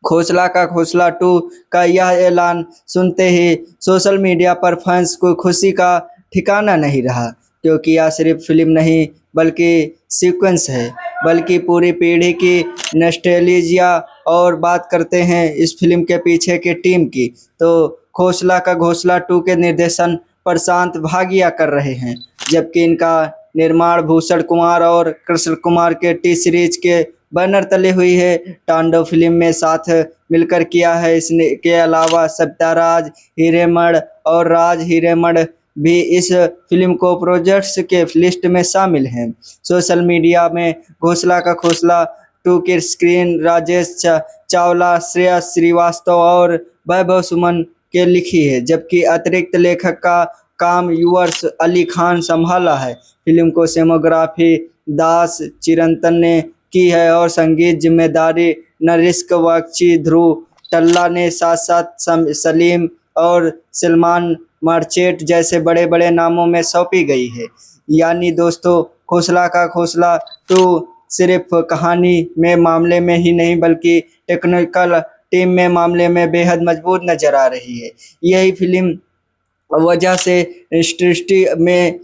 खोसला का खोसला 2 का यह ऐलान सुनते ही सोशल मीडिया पर फैंस को खुशी का ठिकाना नहीं रहा, क्योंकि यह सिर्फ फिल्म नहीं बल्कि सीक्वेंस है, बल्कि पूरी पीढ़ी की नॉस्टैल्जिया। और बात करते हैं इस फिल्म के पीछे की टीम की, तो खोसला का घोसला 2 के निर्देशन प्रशांत भागिया कर रहे हैं, जबकि इनका निर्माण भूषण कुमार और कृष्ण कुमार के टी सीरीज के बैनर तले हुई है। तांडव फिल्म में साथ मिलकर किया है। इसने के अलावा सत्याराज हिरेमठ और राज हिरेमठ भी इस फिल्म को प्रोजेक्ट्स के लिस्ट में शामिल हैं। सोशल मीडिया में घोसला का घोसला 2 की स्क्रीन राजेश चावला, श्रेयस श्रीवास्तव और वैभव सुमन के लिखी है, जबकि अतिरिक्त लेखक का काम युवर्स अली खान संभाला है। फिल्म को सिनेमोग्राफी दास चिरंतन ने की है और संगीत जिम्मेदारी नरिश्क वाक्ची ध्रुव टल्ला ने साथ साथ सलीम और सलमान मार्चेट जैसे बड़े बड़े नामों में सौंपी गई है। यानी दोस्तों, खोसला का खोसला 2 सिर्फ कहानी में मामले में ही नहीं बल्कि टेक्निकल टीम में मामले में बेहद मजबूत नजर आ रही है। यही फिल्म वजह से इंडस्ट्री में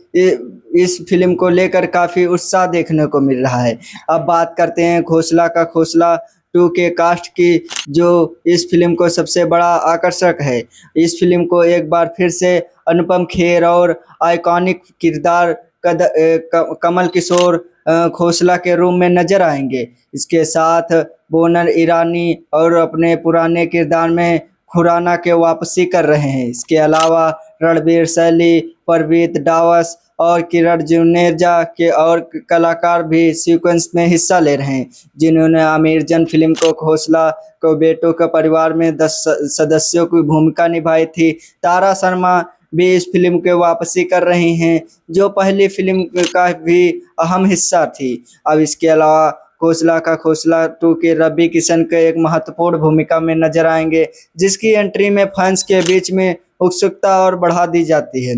इस फिल्म को लेकर काफ़ी उत्साह देखने को मिल रहा है। अब बात करते हैं खोसला का खोसला 2 के कास्ट की, जो इस फिल्म को सबसे बड़ा आकर्षक है। इस फिल्म को एक बार फिर से अनुपम खेर और आइकॉनिक किरदार कमल किशोर खोसला के रूप में नजर आएंगे। इसके साथ बोनर ईरानी और अपने पुराने किरदार में खुराना के वापसी कर रहे हैं। इसके अलावा रणवीर शैली, परवीत डावस और किरण जुनेजा के और कलाकार भी सीक्वेंस में हिस्सा ले रहे हैं, जिन्होंने आमिर जान फिल्म को घोषला को बेटों के परिवार में 10 सदस्यों की भूमिका निभाई थी। तारा शर्मा भी इस फिल्म के वापसी कर रही हैं, जो पहली फिल्म का भी अहम हिस्सा थी। अब इसके अलावा घोषला का घोषला 2 के रवि किशन के एक महत्वपूर्ण भूमिका में नजर आएंगे, जिसकी एंट्री में फैंस के बीच में उत्सुकता और बढ़ा दी जाती है।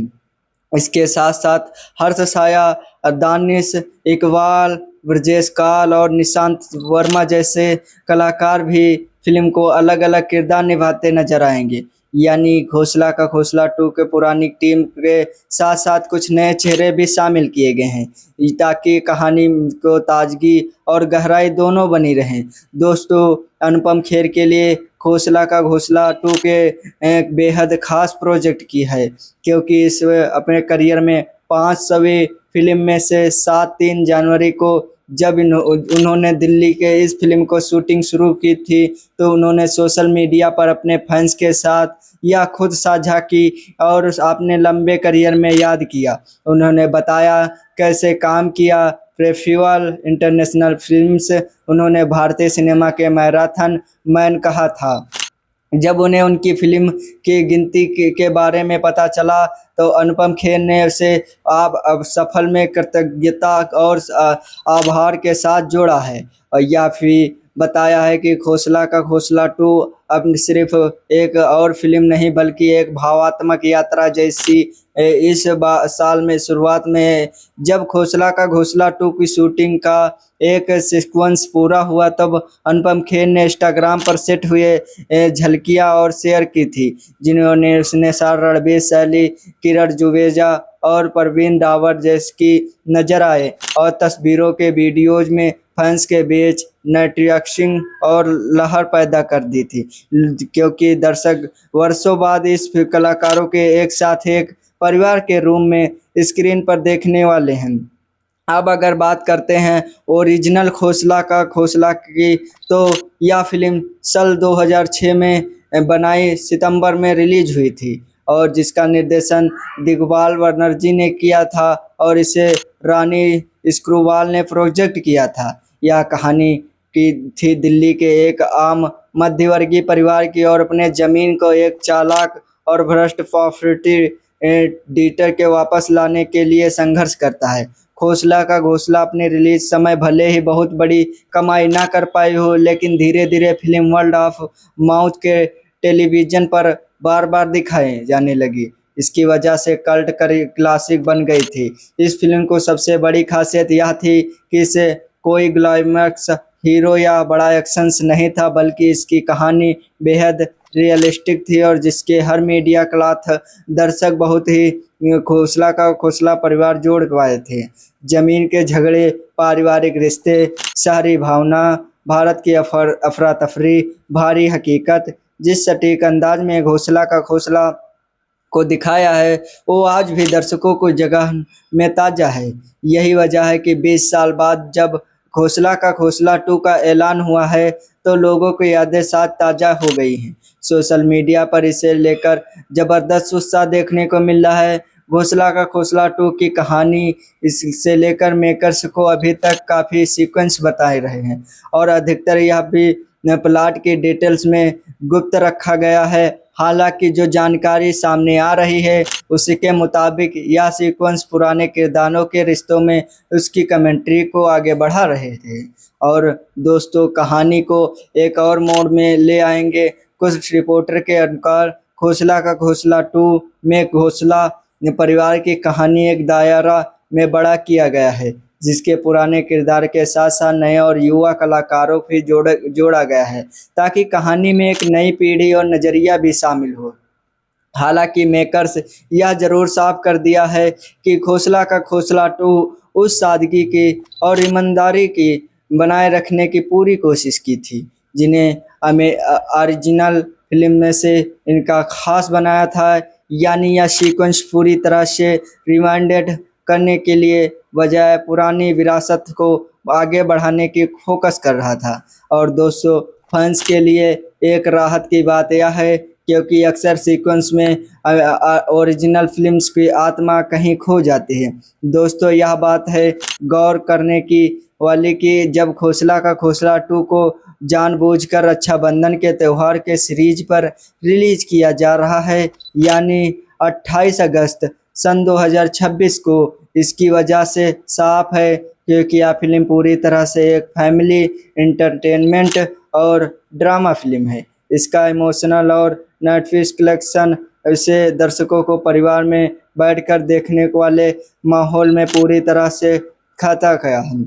इसके साथ साथ हर्ष साया, दानिश इकबाल, ब्रजेश काल और निशांत वर्मा जैसे कलाकार भी फिल्म को अलग अलग किरदार निभाते नजर आएंगे। यानी घोषला का घोषला 2 के पुरानी टीम के साथ साथ कुछ नए चेहरे भी शामिल किए गए हैं, ताकि कहानी को ताजगी और गहराई दोनों बनी रहें। दोस्तों, अनुपम खेर के लिए घोषला का घोषला 2 के एक बेहद खास प्रोजेक्ट की है, क्योंकि इस अपने करियर में 500वीं फिल्म में से 3 जनवरी को जब उन्होंने दिल्ली के इस फिल्म को शूटिंग शुरू की थी, तो उन्होंने सोशल मीडिया पर अपने फैंस के साथ या खुद साझा की और अपने लंबे करियर में याद किया। उन्होंने बताया कैसे काम किया। फेस्टिवल इंटरनेशनल फिल्म्स उन्होंने भारतीय सिनेमा के मैराथन मैन कहा था। जब उन्हें उनकी फिल्म की गिनती के बारे में पता चला, तो अनुपम खेर ने उसे अब सफल में कृतज्ञता और आभार के साथ जोड़ा है, और या फिर बताया है कि घोषला का घोषला 2 अब सिर्फ एक और फिल्म नहीं, बल्कि एक भावात्मक यात्रा जैसी इस साल में शुरुआत में जब घोषला का घोषला 2 की शूटिंग का एक सीक्वेंस पूरा हुआ, तब अनुपम खेर ने इंस्टाग्राम पर सेट हुए झलकियां और शेयर की थी, जिन्होंने उसने रणबीर शैली, किरण जुनेजा और प्रवीण रावत जैसी नजर आए, और तस्वीरों के वीडियोज में फैंस के बीच नेटवर्किंग और लहर पैदा कर दी थी, क्योंकि दर्शक वर्षों बाद इस कलाकारों के एक साथ एक परिवार के रूम में स्क्रीन पर देखने वाले हैं। अब अगर बात करते हैं ओरिजिनल घोषला का घोषला की, तो यह फिल्म साल 2006 में बनाई सितंबर में रिलीज हुई थी, और जिसका निर्देशन दिग्पाल बनर्जी ने किया था, और इसे रानी स्क्रूवाल ने प्रोजेक्ट किया था। यह कहानी की थी दिल्ली के एक आम मध्यवर्गीय परिवार की, और अपने ज़मीन को एक चालाक और भ्रष्ट प्रॉपर्टी डीटर के वापस लाने के लिए संघर्ष करता है। घोषला का घोषला अपने रिलीज समय भले ही बहुत बड़ी कमाई ना कर पाई हो, लेकिन धीरे धीरे फिल्म वर्ल्ड ऑफ माउथ के टेलीविज़न पर बार बार दिखाए जाने लगी। इसकी वजह से कल्ट क्लासिक बन गई थी। इस फिल्म को सबसे बड़ी खासियत यह थी कि इसे कोई ग्लैमरस हीरो या बड़ा एक्शंस नहीं था, बल्कि इसकी कहानी बेहद रियलिस्टिक थी, और जिसके हर मीडिया क्लॉथ दर्शक बहुत ही घोषला का घोषला परिवार जोड़ पाए थे। जमीन के झगड़े, पारिवारिक रिश्ते, शहरी भावना, भारत की अफरा तफरी, भारी हकीकत, जिस सटीक अंदाज में घोषला का घोषला को दिखाया है, वो आज भी दर्शकों को जगह में ताज़ा है। यही वजह है कि 20 साल बाद जब घोषला का घोषला 2 का ऐलान हुआ है, तो लोगों की यादें साथ ताज़ा हो गई हैं। सोशल मीडिया पर इसे लेकर ज़बरदस्त उत्साह देखने को मिल रहा है। घोषला का घोषला 2 की कहानी इससे लेकर मेकर्स को अभी तक काफ़ी सीक्वेंस बताए रहे हैं, और अधिकतर यह भी प्लॉट की डिटेल्स में गुप्त रखा गया है। हालांकि जो जानकारी सामने आ रही है, उसके मुताबिक यह सीक्वेंस पुराने किरदारों के रिश्तों में उसकी कमेंट्री को आगे बढ़ा रहे थे, और दोस्तों कहानी को एक और मोड़ में ले आएंगे। कुछ रिपोर्टर के अनुसार घोषला का घोषला 2 में घोषला परिवार की कहानी एक दायरा में बड़ा किया गया है, जिसके पुराने किरदार के साथ साथ नए और युवा कलाकारों भी जोड़ा गया है, ताकि कहानी में एक नई पीढ़ी और नज़रिया भी शामिल हो। हालांकि मेकर्स यह जरूर साफ कर दिया है कि घोषला का घोषला 2 उस सादगी की और ईमानदारी की बनाए रखने की पूरी कोशिश की थी, जिन्हें हमें ओरिजिनल फिल्म में से इनका खास बनाया था। यानी यह सीक्वेंस पूरी तरह से रिवाइंडेड करने के लिए बजाय पुरानी विरासत को आगे बढ़ाने की फोकस कर रहा था। और दोस्तों, फैंस के लिए एक राहत की बात यह है क्योंकि अक्सर सीक्वेंस में ओरिजिनल फिल्म्स की आत्मा कहीं खो जाती है। दोस्तों, यह बात है गौर करने की वाली कि जब खोसला का खोसला 2 को जानबूझकर रक्षाबंधन के त्यौहार के सीरीज पर रिलीज किया जा रहा है, यानी 28 अगस्त सन 2026 को। इसकी वजह से साफ है क्योंकि यह फिल्म पूरी तरह से एक फैमिली एंटरटेनमेंट और ड्रामा फिल्म है। इसका इमोशनल और नेटफ्लिक्स कलेक्शन इसे दर्शकों को परिवार में बैठकर देखने वाले माहौल में पूरी तरह से खाता गया है।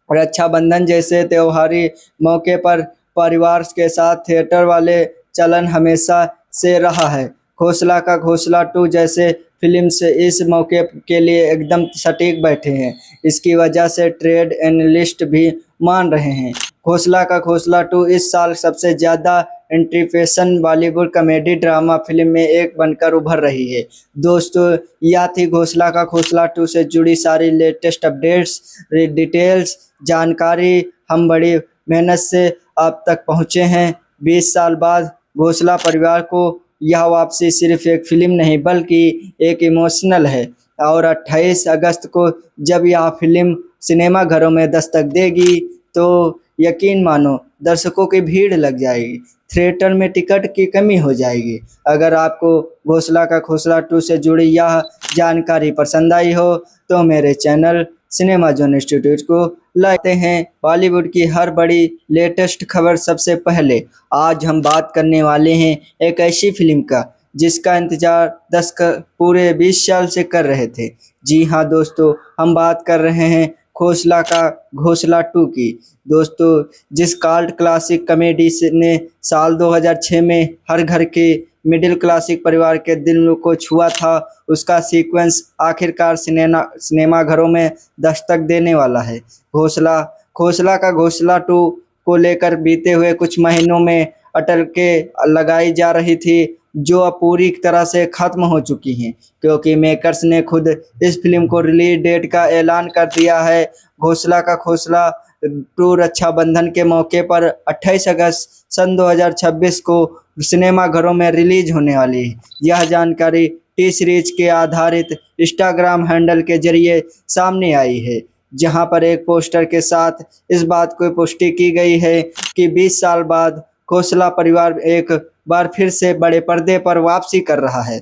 रक्षाबंधन जैसे त्योहारी मौके पर परिवार के साथ थिएटर वाले चलन हमेशा से रहा है। खोसला का खोसला 2 जैसे फिल्म से इस मौके के लिए एकदम सटीक बैठे हैं। इसकी वजह से ट्रेड एनालिस्ट भी मान रहे हैं खोसला का खोसला 2 इस साल सबसे ज़्यादा एंटीफेशन बॉलीवुड कॉमेडी ड्रामा फिल्म में एक बनकर उभर रही है। दोस्तों, यह थी खोसला का खोसला 2 से जुड़ी सारी लेटेस्ट अपडेट्स, डिटेल्स, जानकारी हम बड़ी मेहनत से आप तक पहुँचे हैं। 20 साल बाद घोसला परिवार को यह वापसी सिर्फ एक फिल्म नहीं बल्कि एक इमोशनल है और 28 अगस्त को जब यह फिल्म सिनेमा घरों में दस्तक देगी तो यकीन मानो दर्शकों की भीड़ लग जाएगी, थिएटर में टिकट की कमी हो जाएगी। अगर आपको घोसला का खोसला 2 से जुड़ी यह जानकारी पसंद आई हो तो मेरे चैनल सिनेमा जोन इंस्टीट्यूट को लाते हैं बॉलीवुड की हर बड़ी लेटेस्ट खबर सबसे पहले। आज हम बात करने वाले हैं एक ऐसी फिल्म का जिसका इंतजार पूरे 20 साल से कर रहे थे। जी हाँ दोस्तों, हम बात कर रहे हैं खोसला का घोसला 2 की। दोस्तों, जिस काल्ट क्लासिक कॉमेडी ने साल 2006 में हर घर के मिडिल क्लासिक परिवार के दिल को छुआ था, उसका सीक्वेंस आखिरकार सिनेमा घरों में दस्तक देने वाला है। खोसला का घोसला 2 को लेकर बीते हुए कुछ महीनों में अटल के लगाई जा रही थी, जो अब पूरी तरह से ख़त्म हो चुकी हैं क्योंकि मेकर्स ने खुद इस फिल्म को रिलीज डेट का ऐलान कर दिया है। घोसला का घोसला 2 रक्षाबंधन के मौके पर 28 अगस्त सन 2026 को सिनेमा घरों में रिलीज होने वाली है। यह जानकारी टी सीरीज के आधारित इंस्टाग्राम हैंडल के जरिए सामने आई है, जहां पर एक पोस्टर के साथ इस बात को पुष्टि की गई है कि 20 साल बाद खोसला परिवार एक बार फिर से बड़े पर्दे पर वापसी कर रहा है।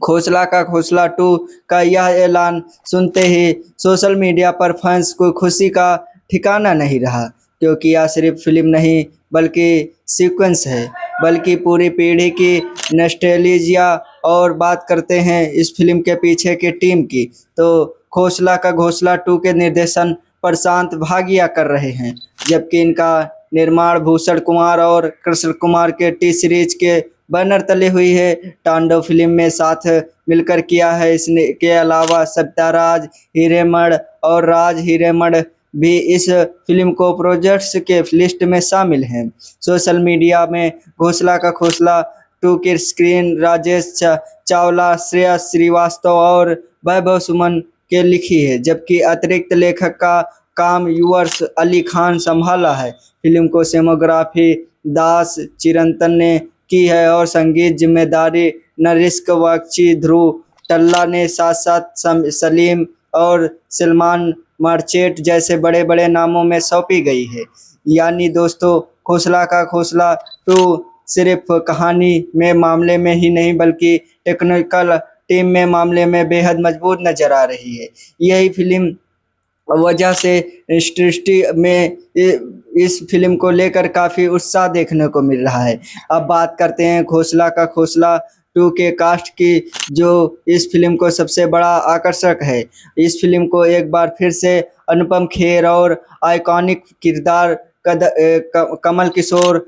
खोसला का खोसला 2 का यह ऐलान सुनते ही सोशल मीडिया पर फैंस को खुशी का ठिकाना नहीं रहा, क्योंकि यह सिर्फ फिल्म नहीं बल्कि सीक्वेंस है, बल्कि पूरी पीढ़ी की नॉस्टैल्जिया। और बात करते हैं इस फिल्म के पीछे की टीम की, तो खोसला का घोसला 2 के निर्देशन प्रशांत भागिया कर रहे हैं, जबकि इनका निर्माण भूषण कुमार और कृष्ण कुमार के टी सीरीज के बैनर तले हुई है। तांडव फिल्म में साथ मिलकर किया है। इसने के अलावा सत्याराज हिरेमठ और राज हिरेमठ भी इस फिल्म को प्रोजेक्ट्स के लिस्ट में शामिल हैं। सोशल मीडिया में घोसला का घोसला 2 की स्क्रीन राजेश चावला, श्रेयस श्रीवास्तव और वैभव सुमन के लिखी है, जबकि अतिरिक्त लेखक का काम युवर्स अली खान संभाला है। फिल्म को सिनेमोग्राफी दास चिरंतन ने की है और संगीत जिम्मेदारी नरिश्क वाक्ची ध्रुव टल्ला ने साथ साथ सलीम और सलमान मर्चेंट जैसे बड़े बड़े नामों में सौंपी गई है। यानी दोस्तों, खोसला का खोसला 2 सिर्फ कहानी में मामले में ही नहीं बल्कि टेक्निकल टीम में मामले में बेहद मजबूत नजर आ रही है। यही फिल्म वजह से इंडस्ट्री में इस फिल्म को लेकर काफ़ी उत्साह देखने को मिल रहा है। अब बात करते हैं खोसला का खोसला 2 के कास्ट की, जो इस फिल्म को सबसे बड़ा आकर्षक है। इस फिल्म को एक बार फिर से अनुपम खेर और आइकॉनिक किरदार कमल किशोर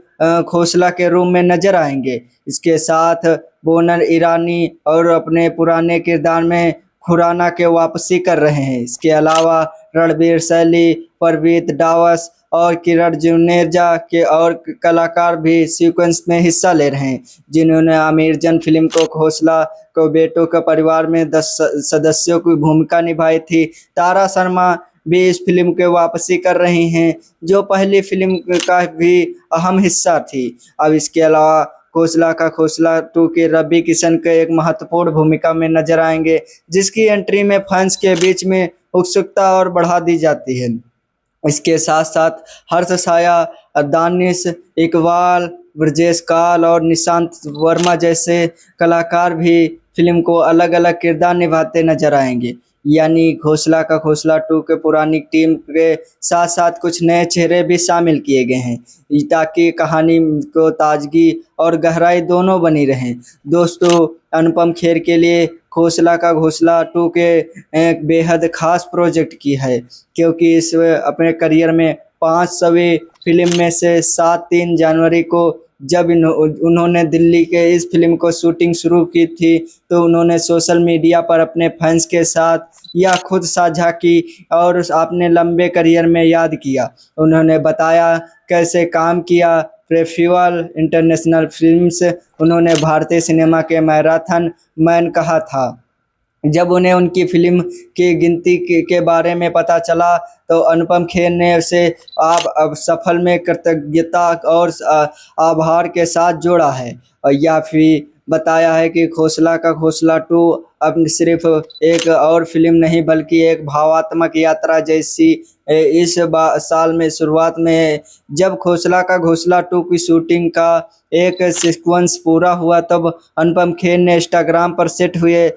खोसला के रूप में नजर आएंगे। इसके साथ बोनर ईरानी और अपने पुराने किरदार में खुराना के वापसी कर रहे हैं। इसके अलावा रणवीर शैली, परवीत डावस और किरण जुनेजा के और कलाकार भी सीक्वेंस में हिस्सा ले रहे हैं, जिन्होंने आमिर जन फिल्म को घोसला को बेटों के परिवार में 10 सदस्यों की भूमिका निभाई थी। तारा शर्मा भी इस फिल्म के वापसी कर रही हैं, जो पहली फिल्म का भी अहम हिस्सा थी। अब इसके अलावा खोसला का खोसला 2 के रवि किशन के एक महत्वपूर्ण भूमिका में नजर आएंगे, जिसकी एंट्री में फैंस के बीच में उत्सुकता और बढ़ा दी जाती है। इसके साथ साथ हर्ष साया, दानिश इकबाल, ब्रजेश काल और निशांत वर्मा जैसे कलाकार भी फिल्म को अलग अलग किरदार निभाते नजर आएंगे। यानी खोसला का खोसला 2 के पुरानी टीम के साथ साथ कुछ नए चेहरे भी शामिल किए गए हैं, ताकि कहानी को ताजगी और गहराई दोनों बनी रहें। दोस्तों, अनुपम खेर के लिए खोसला का खोसला 2 के एक बेहद खास प्रोजेक्ट की है, क्योंकि इस अपने करियर में 500वीं फिल्म में से 3 जनवरी को जब उन्होंने दिल्ली के इस फिल्म को शूटिंग शुरू की थी, तो उन्होंने सोशल मीडिया पर अपने फैंस के साथ या खुद साझा की और अपने लंबे करियर में याद किया। उन्होंने बताया कैसे काम किया। फेस्टिवल इंटरनेशनल फिल्म्स उन्होंने भारतीय सिनेमा के मैराथन मैन कहा था। जब उन्हें उनकी फिल्म की गिनती के बारे में पता चला, तो अनुपम खेर ने उसे अब सफल में कृतज्ञता और आभार के साथ जोड़ा है, और यह भी बताया है कि खोसला का खोसला 2 अब सिर्फ एक और फिल्म नहीं बल्कि एक भावात्मक यात्रा जैसी इस साल में शुरुआत में है। जब खोसला का खोसला 2 की शूटिंग का एक सीक्वेंस पूरा हुआ, तब अनुपम खेर ने इंस्टाग्राम पर सेट हुए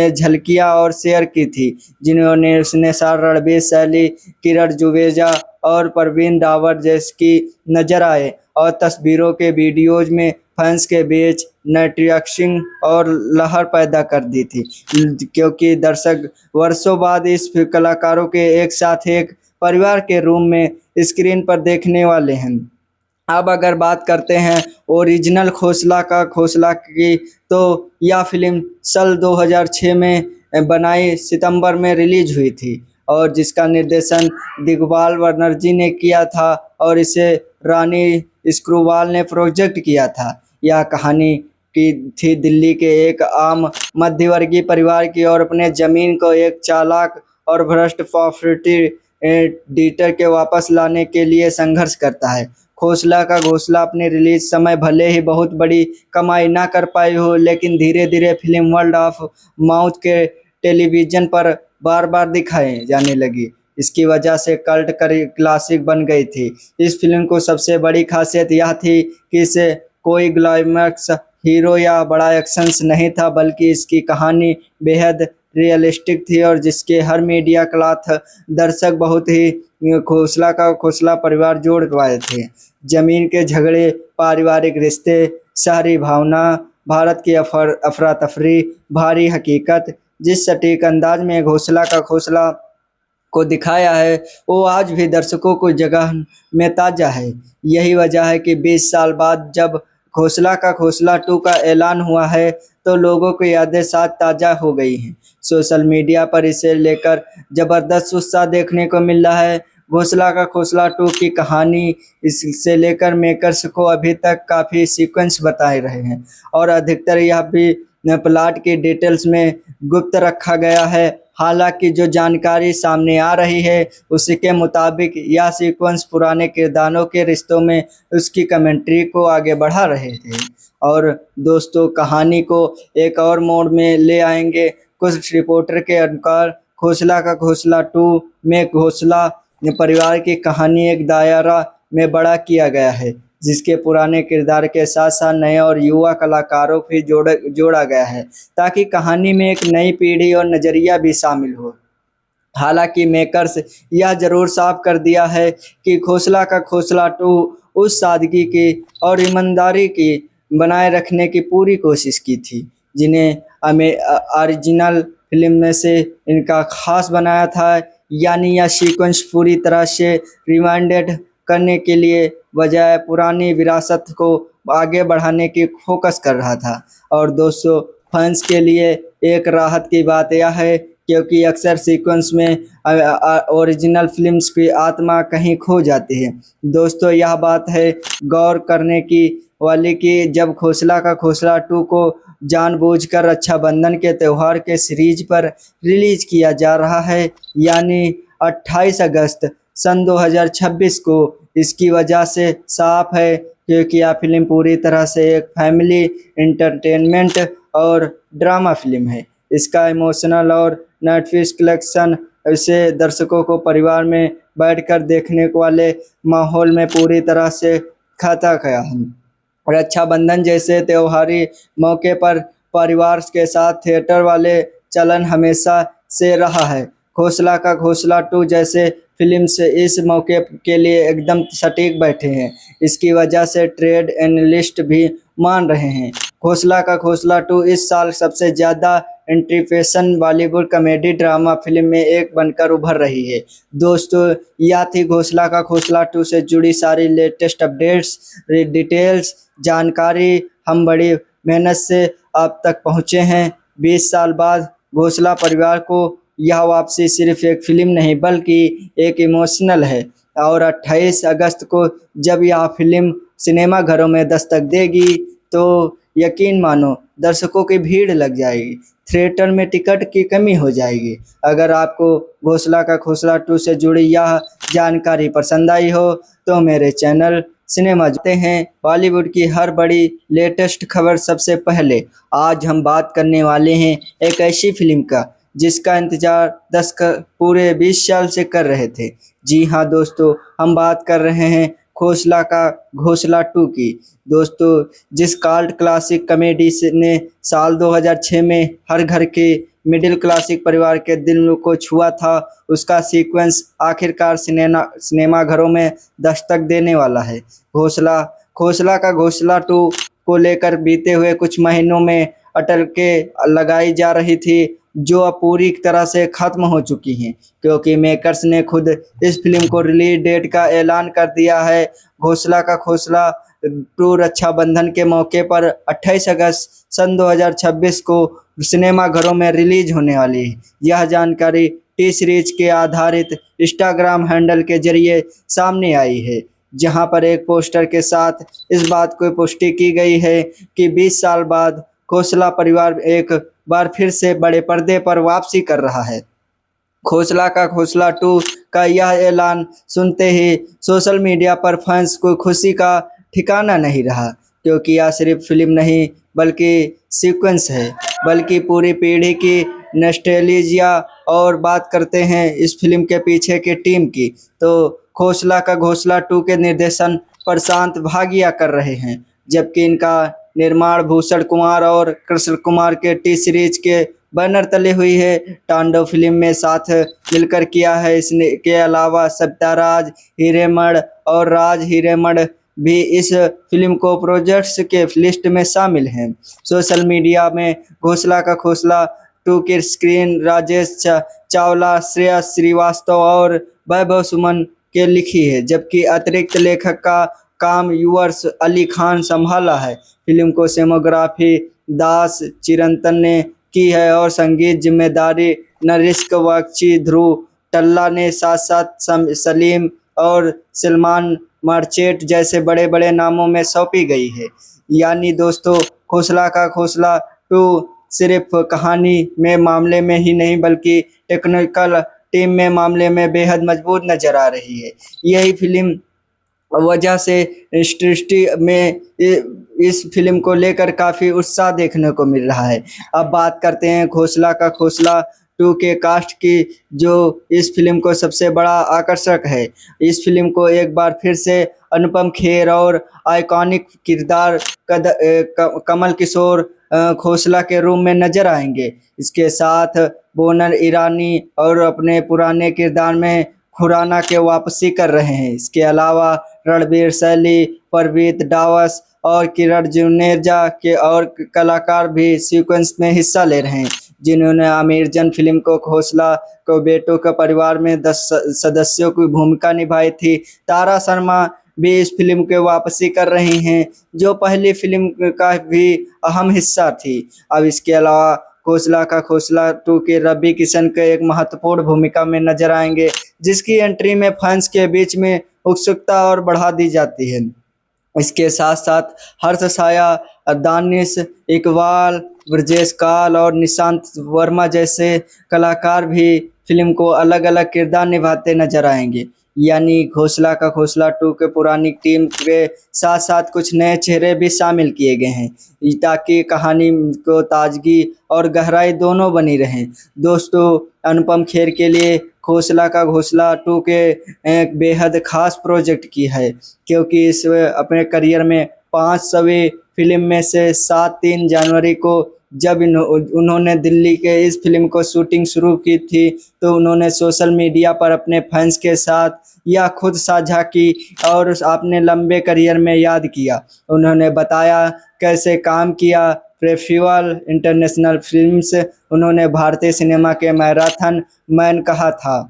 झलकियां और शेयर की थी, जिन्होंने उसने रणबीर शैली, किरण जुवेजा और प्रवीण रावत जैसी नजर आए, और तस्वीरों के वीडियोज में फैंस के बीच नेटवर्किंग और लहर पैदा कर दी थी, क्योंकि दर्शक वर्षों बाद इस कलाकारों के एक साथ एक परिवार के रूम में स्क्रीन पर देखने वाले हैं। अब अगर बात करते हैं ओरिजिनल खोसला का खोसला की, तो यह फिल्म साल 2006 में बनाई सितंबर में रिलीज हुई थी, और जिसका निर्देशन दिग्पाल बनर्जी ने किया था और इसे रानी स्क्रूवाल ने प्रोजेक्ट किया था। यह कहानी की थी दिल्ली के एक आम मध्यवर्गीय परिवार की, और अपने ज़मीन को एक चालाक और भ्रष्ट प्रॉपर्टी डीटर के वापस लाने के लिए संघर्ष करता है। खोसला का खोसला अपने रिलीज समय भले ही बहुत बड़ी कमाई ना कर पाई हो, लेकिन धीरे धीरे फिल्म वर्ल्ड ऑफ माउथ के टेलीविज़न पर बार बार दिखाए जाने लगी। इसकी वजह से कल्ट क्लासिक बन गई थी। इस फिल्म को सबसे बड़ी खासियत यह थी कि इसे कोई ग्लैमरस हीरो या बड़ा एक्शंस नहीं था, बल्कि इसकी कहानी बेहद रियलिस्टिक थी, और जिसके हर मीडिया क्लॉथ दर्शक बहुत ही खोसला का खोसला परिवार जोड़ पाए थे। जमीन के झगड़े, पारिवारिक रिश्ते, शहरी भावना, भारत की अफरा तफरी, भारी हकीकत, जिस सटीक अंदाज में खोसला का खोसला को दिखाया है, वो आज भी दर्शकों को जगह में ताज़ा है। यही वजह है कि 20 साल बाद जब खोसला का खोसला 2 का ऐलान हुआ है, तो लोगों की यादें साथ ताज़ा हो गई हैं। सोशल मीडिया पर इसे लेकर ज़बरदस्त उत्साह देखने को मिल रहा है। खोसला का खोसला 2 की कहानी इससे लेकर मेकर्स को अभी तक काफ़ी सीक्वेंस बताए रहे हैं, और अधिकतर यह भी प्लॉट की डिटेल्स में गुप्त रखा गया है। हालांकि जो जानकारी सामने आ रही है, उसके मुताबिक यह सीक्वेंस पुराने किरदारों के रिश्तों में उसकी कमेंट्री को आगे बढ़ा रहे थे, और दोस्तों कहानी को एक और मोड़ में ले आएंगे। कुछ रिपोर्टर के अनुसार खोसला का खोसला 2 में खोसला परिवार की कहानी एक दायरा में बड़ा किया गया है, जिसके पुराने किरदार के साथ साथ नए और युवा कलाकारों भी जोड़ा गया है, ताकि कहानी में एक नई पीढ़ी और नज़रिया भी शामिल हो। हालांकि मेकर्स यह जरूर साफ कर दिया है कि खोसला का खोसला 2 उस सादगी की और ईमानदारी की बनाए रखने की पूरी कोशिश की थी, जिन्हें ओरिजिनल फिल्म में से इनका खास बनाया था। यानी यह सीक्वेंस पूरी तरह से रिवाइंडेड करने के लिए बजाय पुरानी विरासत को आगे बढ़ाने की फोकस कर रहा था। और दोस्तों फैंस के लिए एक राहत की बात यह है, क्योंकि अक्सर सीक्वेंस में ओरिजिनल फिल्म्स की आत्मा कहीं खो जाती है। दोस्तों यह बात है गौर करने की वाली कि जब खोसला का खोसला 2 को जानबूझकर रक्षाबंधन के त्यौहार के सीरीज पर रिलीज किया जा रहा है, यानी 28 अगस्त सन 2026 को, इसकी वजह से साफ है क्योंकि यह फिल्म पूरी तरह से एक फैमिली एंटरटेनमेंट और ड्रामा फिल्म है। इसका इमोशनल और नेटफ्लिक्स कलेक्शन इसे दर्शकों को परिवार में बैठकर देखने वाले माहौल में पूरी तरह से खाता गया है। रक्षाबंधन जैसे त्योहारी मौके पर परिवार के साथ थिएटर वाले चलन हमेशा से रहा है। घोसला का घोसला 2 जैसे फिल्म से इस मौके के लिए एकदम सटीक बैठे हैं। इसकी वजह से ट्रेड एनालिस्ट भी मान रहे हैं घोसला का घोसला 2 इस साल सबसे ज़्यादा एंटीफेशन बॉलीवुड कॉमेडी ड्रामा फिल्म में एक बनकर उभर रही है। दोस्तों, यह थी घोसला का घोसला 2 से जुड़ी सारी लेटेस्ट अपडेट्स, डिटेल्स, जानकारी हम बड़ी मेहनत से आप तक पहुँचे हैं। 20 साल बाद घोसला परिवार को यह वापसी सिर्फ एक फिल्म नहीं बल्कि एक इमोशनल है और 28 अगस्त को जब यह फिल्म सिनेमा घरों में दस्तक देगी तो यकीन मानो दर्शकों की भीड़ लग जाएगी। थिएटर में टिकट की कमी हो जाएगी। अगर आपको घोसला का घोसला 2 से जुड़ी यह जानकारी पसंद आई हो तो मेरे चैनल सिनेमा जाते हैं बॉलीवुड की हर बड़ी लेटेस्ट खबर सबसे पहले। आज हम बात करने वाले हैं एक ऐसी फिल्म का जिसका इंतजार पूरे 20 साल से कर रहे थे। जी हाँ दोस्तों, हम बात कर रहे हैं घोसला का घोसला 2 की। दोस्तों, जिस कल्ट क्लासिक कॉमेडी ने साल 2006 में हर घर के मिडिल क्लासिक परिवार के दिल को छुआ था, उसका सीक्वेंस आखिरकार सिनेमा घरों में दस्तक देने वाला है। घोसला का घोसला 2 को लेकर बीते हुए कुछ महीनों में अटल के लगाई जा रही थी जो अब पूरी तरह से ख़त्म हो चुकी हैं क्योंकि मेकर्स ने खुद इस फिल्म को रिलीज डेट का ऐलान कर दिया है। घोसला का घोसला 2 रक्षाबंधन के मौके पर 28 अगस्त सन 2026 को सिनेमा घरों में रिलीज होने वाली है। यह जानकारी टी सीरीज के आधारित इंस्टाग्राम हैंडल के जरिए सामने आई है, जहां पर एक पोस्टर के साथ इस बात को पुष्टि की गई है कि 20 साल बाद घोसला परिवार एक बार फिर से बड़े पर्दे पर वापसी कर रहा है। घोसला का घोसला 2 का यह ऐलान सुनते ही सोशल मीडिया पर फैंस को खुशी का ठिकाना नहीं रहा क्योंकि यह सिर्फ फिल्म नहीं बल्कि सीक्वेंस है, बल्कि पूरी पीढ़ी की नॉस्टैल्जिया। और बात करते हैं इस फिल्म के पीछे की टीम की, तो घोसला का घोसला 2 के निर्देशन प्रशांत भागिया कर रहे हैं, जबकि इनका निर्माण भूषण कुमार और कृष्ण कुमार के टी सीरीज के बैनर तले हुई है। तांडव फिल्म में साथ मिलकर किया है। इसने के अलावा सत्याराज हिरेमठ और राज हिरेमठ भी इस फिल्म को प्रोजेक्ट्स के लिस्ट में शामिल हैं। सोशल मीडिया में घोसला का घोसला 2 की स्क्रीन राजेश चावला, श्रेया श्रीवास्तव और वैभव सुमन के लिखी है, जबकि अतिरिक्त लेखक का काम युवर्स अली खान संभाला है। फिल्म को सिनेमोग्राफी दास चिरंतन ने की है और संगीत जिम्मेदारी नरिश्क बख्शी, ध्रुव टल्ला ने साथ साथ सलीम और सलमान मर्चेंट जैसे बड़े बड़े नामों में सौंपी गई है। यानी दोस्तों, घोसला का घोसला 2 सिर्फ कहानी में मामले में ही नहीं बल्कि टेक्निकल टीम में मामले में बेहद मजबूत नजर आ रही है। यही फिल्म वजह से इंडस्ट्री में इस फिल्म को लेकर काफ़ी उत्साह देखने को मिल रहा है। अब बात करते हैं घोसला का घोसला 2 के कास्ट की, जो इस फिल्म को सबसे बड़ा आकर्षक है। इस फिल्म को एक बार फिर से अनुपम खेर और आइकॉनिक किरदार कमल किशोर घोसला के रूप में नजर आएंगे। इसके साथ बोनर ईरानी और अपने पुराने किरदार में खुराना के वापसी कर रहे हैं। इसके अलावा रणवीर शैली, परवीत डावस और किरण जुनेजा के और कलाकार भी सीक्वेंस में हिस्सा ले रहे हैं, जिन्होंने आमिर जन फिल्म को घोसला को बेटों के परिवार में 10 सदस्यों की भूमिका निभाई थी। तारा शर्मा भी इस फिल्म के वापसी कर रही हैं, जो पहली फिल्म का भी अहम हिस्सा थी। अब इसके अलावा घोसला का घोसला 2 के रवि किशन के एक महत्वपूर्ण भूमिका में नजर आएंगे, जिसकी एंट्री में फैंस के बीच में उत्सुकता और बढ़ा दी जाती है। इसके साथ साथ हर्ष साया, दानिश इकबाल, ब्रजेश काल और निशांत वर्मा जैसे कलाकार भी फिल्म को अलग अलग किरदार निभाते नजर आएंगे। यानी घोसला का घोसला 2 के पुरानी टीम के साथ साथ कुछ नए चेहरे भी शामिल किए गए हैं ताकि कहानी को ताजगी और गहराई दोनों बनी रहें। दोस्तों, अनुपम खेर के लिए घोसला का घोसला 2 के एक बेहद खास प्रोजेक्ट की है, क्योंकि इस अपने करियर में 500वीं फिल्म में से 3 जनवरी को जब उन्होंने दिल्ली के इस फिल्म को शूटिंग शुरू की थी तो उन्होंने सोशल मीडिया पर अपने फैंस के साथ यह खुद साझा की और अपने लंबे करियर में याद किया। उन्होंने बताया कैसे काम किया। फेस्टिवल इंटरनेशनल फिल्म्स उन्होंने भारतीय सिनेमा के मैराथन मैन कहा था।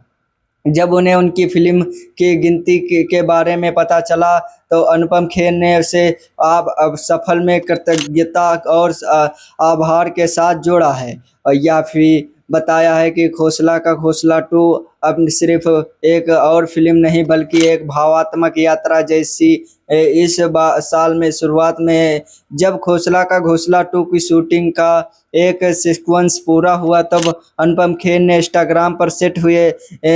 जब उन्हें उनकी फिल्म की गिनती के बारे में पता चला तो अनुपम खेर ने उसे अब सफल में कृतज्ञता और आभार के साथ जोड़ा है और या फिर बताया है कि घोसला का घोसला 2 अब सिर्फ एक और फिल्म नहीं बल्कि एक भावात्मक यात्रा जैसी इस साल में शुरुआत में जब घोसला का घोसला 2 की शूटिंग का एक सीक्वेंस पूरा हुआ तब अनुपम खेर ने इंस्टाग्राम पर सेट हुए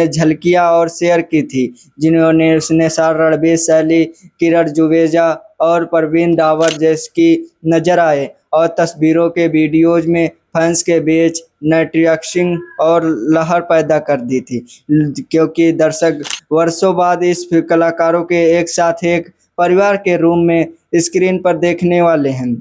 झलकियां और शेयर की थी, जिन्होंने उसने रणबीर शैली, किरण जुवेजा और परवीन डावर जैसी नजर आए और तस्वीरों के वीडियोज में फैंस के बीच नेटवर्किंग और लहर पैदा कर दी थी, क्योंकि दर्शक वर्षों बाद इस कलाकारों के एक साथ एक परिवार के रूम में स्क्रीन पर देखने वाले हैं।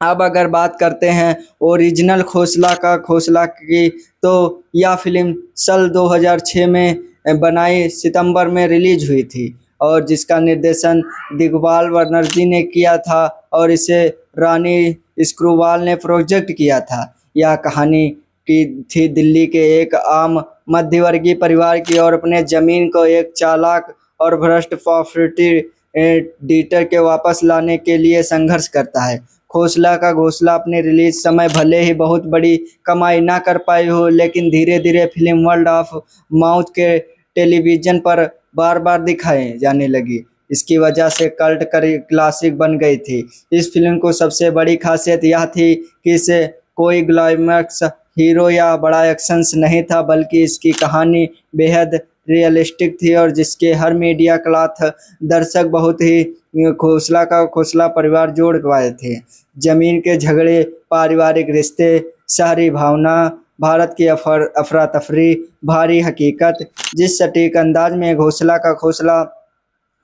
अब अगर बात करते हैं ओरिजिनल घोसला का घोसला की तो यह फिल्म साल 2006 में बनाई सितंबर में रिलीज हुई थी और जिसका निर्देशन दिग्पाल बनर्जी ने किया था और इसे रानी स्क्रूवाल ने प्रोजेक्ट किया था। यह कहानी की थी दिल्ली के एक आम मध्यवर्गीय परिवार की और अपने ज़मीन को एक चालाक और भ्रष्ट प्रॉपर्टी डीटर के वापस लाने के लिए संघर्ष करता है। घोसला का घोसला अपने रिलीज समय भले ही बहुत बड़ी कमाई ना कर पाई हो, लेकिन धीरे धीरे फिल्म वर्ल्ड ऑफ माउथ के टेलीविज़न पर बार बार दिखाए जाने लगी। इसकी वजह से कल्ट क्लासिक बन गई थी। इस फिल्म को सबसे बड़ी खासियत यह थी कि इसे कोई ग्लैमरस हीरो या बड़ा एक्शंस नहीं था, बल्कि इसकी कहानी बेहद रियलिस्टिक थी और जिसके हर मीडिया क्लॉथ दर्शक बहुत ही घोसला का घोसला परिवार जोड़ पाए थे। जमीन के झगड़े, पारिवारिक रिश्ते, शहरी भावना, भारत की अफरा तफरी, भारी हकीकत, जिस सटीक अंदाज में घोसला का घोसला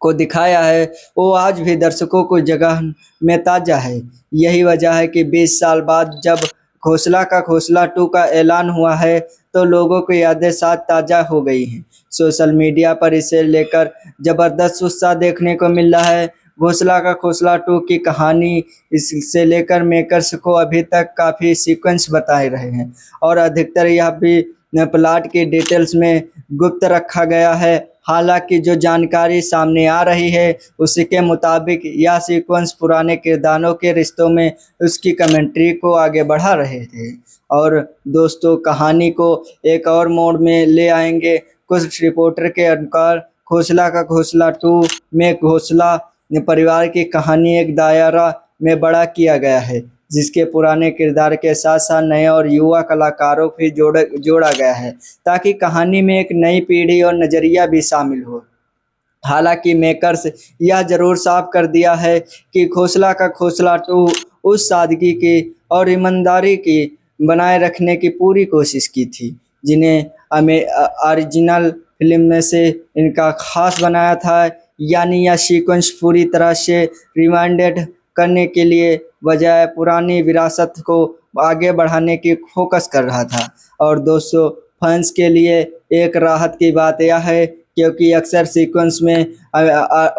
को दिखाया है वो आज भी दर्शकों को जगह में ताज़ा है। यही वजह है कि 20 साल बाद जब घोसला का घोसला 2 का ऐलान हुआ है तो लोगों की यादें साथ ताज़ा हो गई हैं। सोशल मीडिया पर इसे लेकर ज़बरदस्त उत्साह देखने को मिल रहा है। घोसला का घोसला 2 की कहानी इससे लेकर मेकर्स को अभी तक काफ़ी सीक्वेंस बताए रहे हैं और अधिकतर यह भी प्लॉट की डिटेल्स में गुप्त रखा गया है। हालांकि जो जानकारी सामने आ रही है उसके मुताबिक यह सीक्वेंस पुराने किरदारों के रिश्तों में उसकी कमेंट्री को आगे बढ़ा रहे थे और दोस्तों कहानी को एक और मोड़ में ले आएंगे। कुछ रिपोर्टर के अनुसार घोसला का घोसला 2 में घोसला परिवार की कहानी एक दायरा में बड़ा किया गया है, जिसके पुराने किरदार के साथ साथ नए और युवा कलाकारों भी जोड़ा गया है ताकि कहानी में एक नई पीढ़ी और नज़रिया भी शामिल हो। हालांकि मेकर्स यह जरूर साफ कर दिया है कि घोसला का घोसला 2 उस सादगी की और ईमानदारी की बनाए रखने की पूरी कोशिश की थी जिन्हें ओरिजिनल फिल्म में से इनका खास बनाया था, यानी यह सीक्वेंस पूरी तरह से रिमाइंडेड करने के लिए बजाय पुरानी विरासत को आगे बढ़ाने की फोकस कर रहा था। और दोस्तों फैंस के लिए एक राहत की बात यह है क्योंकि अक्सर सीक्वेंस में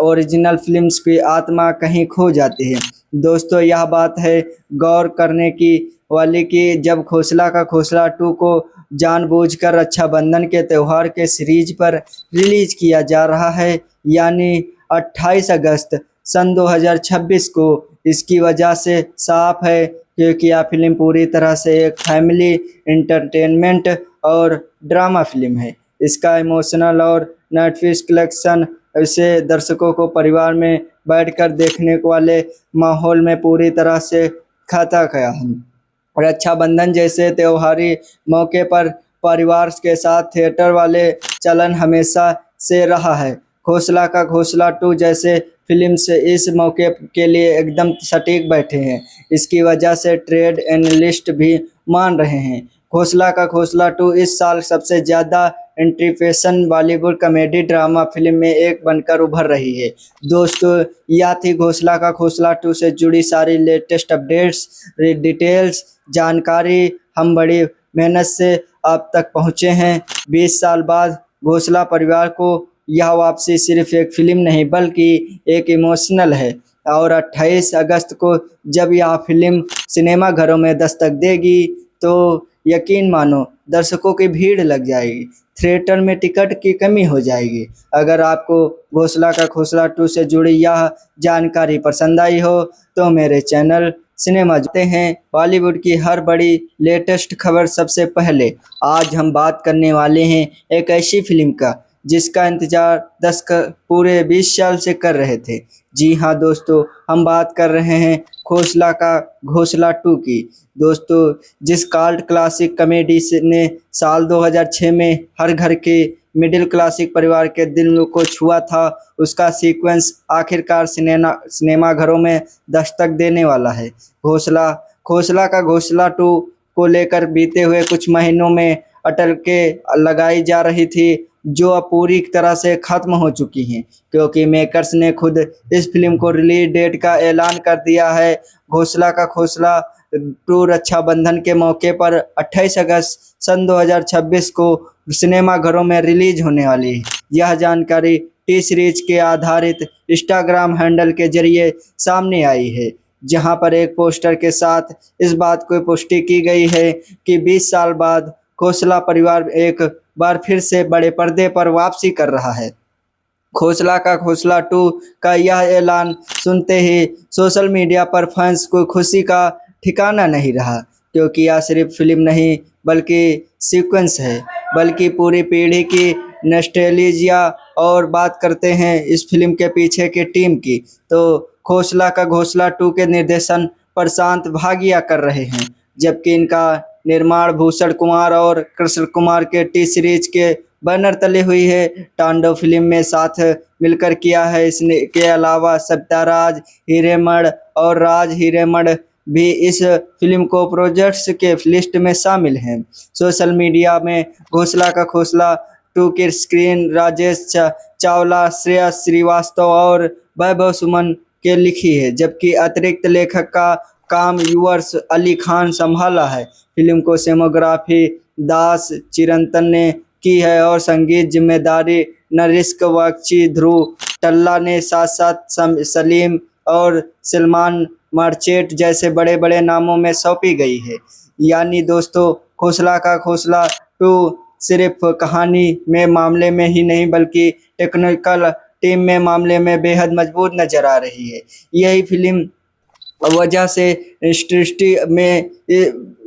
ओरिजिनल फिल्म्स की आत्मा कहीं खो जाती है। दोस्तों यह बात है गौर करने की वाली कि जब घोसला का घोसला 2 को जानबूझकर रक्षाबंधन के त्यौहार के सीरीज पर रिलीज किया जा रहा है, यानी 28 अगस्त सन 2026 को, इसकी वजह से साफ है क्योंकि यह फिल्म पूरी तरह से एक फैमिली एंटरटेनमेंट और ड्रामा फिल्म है। इसका इमोशनल और नेटफ्लिक्स कलेक्शन इसे दर्शकों को परिवार में बैठकर देखने वाले माहौल में पूरी तरह से खाता गया है। रक्षाबंधन जैसे त्योहारी मौके पर परिवार के साथ थिएटर वाले चलन हमेशा से रहा है। घोसला का घोसला 2 जैसे फिल्म से इस मौके के लिए एकदम सटीक बैठे हैं। इसकी वजह से ट्रेड एनालिस्ट भी मान रहे हैं। घोसला का घोसला 2 इस साल सबसे ज़्यादा एंटीफेशन बॉलीवुड कॉमेडी ड्रामा फिल्म में एक बनकर उभर रही है। दोस्तों, यह थी घोसला का घोसला 2 से जुड़ी सारी लेटेस्ट अपडेट्स, डिटेल्स, जानकारी हम बड़ी मेहनत से आप तक पहुँचे हैं। 20 साल बाद घोसला परिवार को यह वापसी सिर्फ एक फिल्म नहीं बल्कि एक इमोशनल है और 28 अगस्त को जब यह फिल्म सिनेमाघरों में दस्तक देगी तो यकीन मानो दर्शकों की भीड़ लग जाएगी। थिएटर में टिकट की कमी हो जाएगी। अगर आपको घोसला का घोसला 2 से जुड़ी यह जानकारी पसंद आई हो तो मेरे चैनल सिनेमा जाते हैं बॉलीवुड की हर बड़ी लेटेस्ट खबर सबसे पहले। आज हम बात करने वाले हैं एक ऐसी फिल्म का जिसका इंतजार पूरे 20 साल से कर रहे थे। जी हाँ दोस्तों, हम बात कर रहे हैं घोसला का घोसला 2 की। दोस्तों, जिस कल्ट क्लासिक कॉमेडी ने साल 2006 में हर घर के मिडिल क्लासिक परिवार के दिल को छुआ था, उसका सीक्वेंस आखिरकार सिनेमाघरों में दस्तक देने वाला है। घोसला का घोसला 2 को लेकर बीते हुए कुछ महीनों में अटल के लगाई जा रही थी जो अब पूरी तरह से ख़त्म हो चुकी हैं, क्योंकि मेकर्स ने खुद इस फिल्म को रिलीज डेट का ऐलान कर दिया है। घोसला का घोसला 2 रक्षाबंधन के मौके पर 28 अगस्त सन 2026 को सिनेमाघरों में रिलीज होने वाली है। यह जानकारी टी सीरीज के आधारित इंस्टाग्राम हैंडल के जरिए सामने आई है, जहां पर एक पोस्टर के साथ इस बात को पुष्टि की गई है कि 20 साल बाद घोसला परिवार एक बार फिर से बड़े पर्दे पर वापसी कर रहा है। घोसला का घोसला 2 का यह ऐलान सुनते ही सोशल मीडिया पर फैंस को खुशी का ठिकाना नहीं रहा, क्योंकि यह सिर्फ फिल्म नहीं बल्कि सीक्वेंस है, बल्कि पूरी पीढ़ी की नॉस्टैल्जिया। और बात करते हैं इस फिल्म के पीछे की टीम की, तो घोसला का घोसला 2 के निर्देशन प्रशांत भागिया कर रहे हैं, जबकि इनका निर्माण भूषण कुमार और कृष्ण कुमार के टी सीरीज के बैनर तले हुई है। तांडव फिल्म में साथ मिलकर किया है। इसने के अलावा सत्याराज हिरेमठ और राज हिरेमठ भी इस फिल्म को प्रोजेक्ट्स के लिस्ट में शामिल हैं। सोशल मीडिया में घोसला का घोसला 2 की स्क्रीन राजेश चावला, श्रेया श्रीवास्तव और वैभव सुमन के लिखी है, जबकि अतिरिक्त लेखक का काम युवर्स अली खान संभाला है। फिल्म को सिनेमेटोग्राफी दास चिरंतन ने की है और संगीत जिम्मेदारी नरिश्क बख्शी, ध्रुव टल्ला ने साथ साथ सलीम और सलमान मर्चेंट जैसे बड़े बड़े नामों में सौंपी गई है। यानी दोस्तों, घोसला का घोसला 2 सिर्फ कहानी में मामले में ही नहीं बल्कि टेक्निकल टीम में मामले में बेहद मजबूत नजर आ रही है। यही फिल्म वजह से इंडस्ट्री में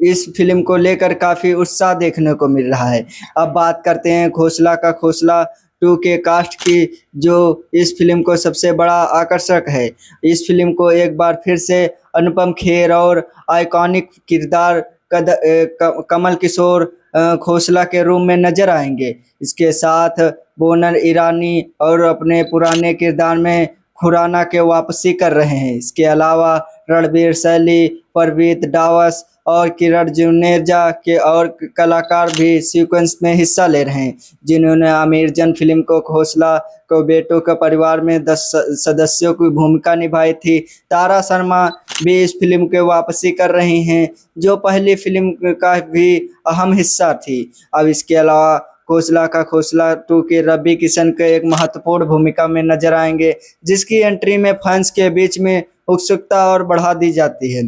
इस फिल्म को लेकर काफ़ी उत्साह देखने को मिल रहा है। अब बात करते हैं घोसला का घोसला 2 के कास्ट की, जो इस फिल्म को सबसे बड़ा आकर्षक है। इस फिल्म को एक बार फिर से अनुपम खेर और आइकॉनिक किरदार कमल किशोर घोसला के रूप में नजर आएंगे। इसके साथ बोनर ईरानी और अपने पुराने किरदार में खुराना के वापसी कर रहे हैं। इसके अलावा रणवीर शैली, परवीत डावस और किरण जुनेजा के और कलाकार भी सीक्वेंस में हिस्सा ले रहे हैं, जिन्होंने आमिर जन फिल्म को घोसला को बेटों के परिवार में 10 सदस्यों की भूमिका निभाई थी। तारा शर्मा भी इस फिल्म के वापसी कर रही हैं, जो पहली फिल्म का भी अहम हिस्सा थी। अब इसके अलावा घोसला का घोसला 2 के रवि किशन के एक महत्वपूर्ण भूमिका में नजर आएंगे, जिसकी एंट्री में फैंस के बीच में उत्सुकता और बढ़ा दी जाती है।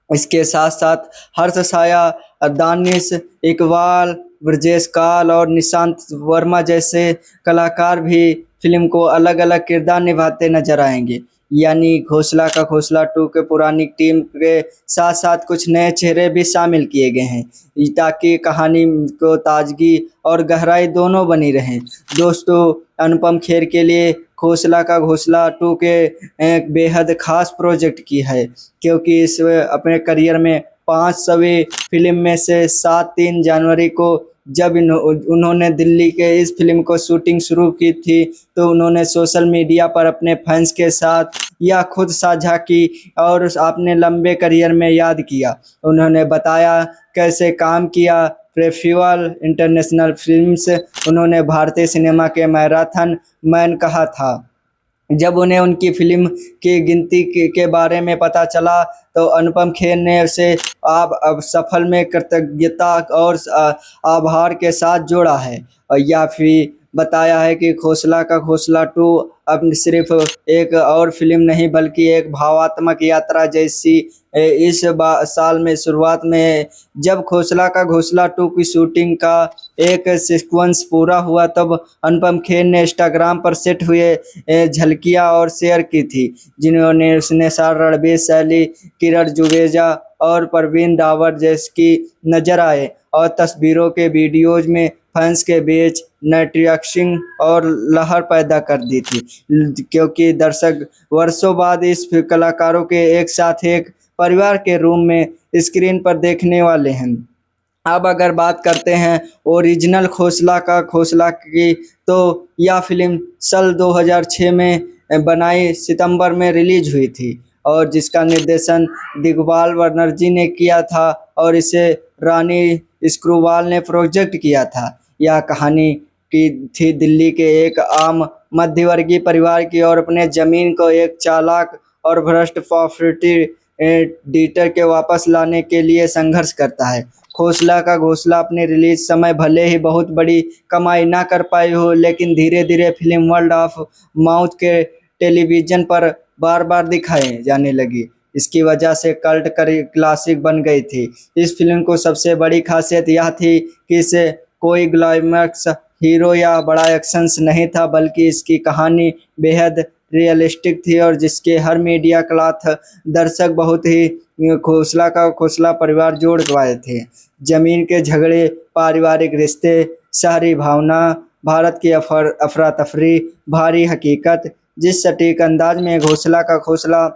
इसके साथ साथ हर्ष साया, दानिश इकबाल, ब्रजेश काल और निशांत वर्मा जैसे कलाकार भी फिल्म को अलग अलग किरदार निभाते नजर आएंगे। यानी घोसला का घोसला 2 के पुरानी टीम के साथ साथ कुछ नए चेहरे भी शामिल किए गए हैं, ताकि कहानी को ताजगी और गहराई दोनों बनी रहें। दोस्तों, अनुपम खेर के लिए घोसला का घोसला 2 के एक बेहद खास प्रोजेक्ट की है, क्योंकि इस अपने करियर में 500वीं फिल्म में से 3 जनवरी को जब उन्होंने दिल्ली के इस फिल्म को शूटिंग शुरू की थी तो उन्होंने सोशल मीडिया पर अपने फैंस के साथ यह खुद साझा की और अपने लंबे करियर में याद किया। उन्होंने बताया कैसे काम किया फेस्टिवल इंटरनेशनल फिल्म्स उन्होंने भारतीय सिनेमा के मैराथन मैन कहा था। जब उन्हें उनकी फिल्म की गिनती के बारे में पता चला तो अनुपम खेर ने उसे अब सफल में कृतज्ञता और आभार के साथ जोड़ा है और या फिर बताया है कि खोसला का खोसला 2 अब सिर्फ एक और फिल्म नहीं बल्कि एक भावात्मक यात्रा जैसी इस साल में शुरुआत में जब खोसला का घोसला 2 की शूटिंग का एक सीक्वेंस पूरा हुआ तब अनुपम खेर ने इंस्टाग्राम पर सेट हुए झलकियां और शेयर की थी जिन्होंने उसने रणबीर शैली, किरण जुवेजा और परवीन रावत जैसी नजर आए और तस्वीरों के वीडियोज में फैंस के बीच नेटवर्किंग और लहर पैदा कर दी थी क्योंकि दर्शक वर्षों बाद इस कलाकारों के एक साथ एक परिवार के रूम में स्क्रीन पर देखने वाले हैं। अब अगर बात करते हैं ओरिजिनल खोसला का खोसला की तो यह फिल्म साल 2006 में बनाई सितंबर में रिलीज हुई थी और जिसका निर्देशन दिग्पाल बनर्जी ने किया था और इसे रानी स्क्रूवाल ने प्रोजेक्ट किया था। यह कहानी की थी दिल्ली के एक आम मध्यवर्गीय परिवार की और अपने ज़मीन को एक चालाक और भ्रष्ट प्रॉपर्टी डीटर के वापस लाने के लिए संघर्ष करता है। खोसला का घोसला अपने रिलीज समय भले ही बहुत बड़ी कमाई ना कर पाई हो लेकिन धीरे धीरे फिल्म वर्ल्ड ऑफ माउथ के टेलीविज़न पर बार बार दिखाए जाने लगी। इसकी वजह से कल्ट क्लासिक बन गई थी। इस फिल्म को सबसे बड़ी खासियत यह थी कि इसे कोई ग्लैमरस हीरो या बड़ा एक्शंस नहीं था बल्कि इसकी कहानी बेहद रियलिस्टिक थी और जिसके हर मीडिया क्लॉथ दर्शक बहुत ही खोसला का खोसला परिवार जोड़ पाए थे। जमीन के झगड़े, पारिवारिक रिश्ते, शहरी भावना, भारत की अफरा तफरी, भारी हकीकत, जिस सटीक अंदाज में घोसला का खोसला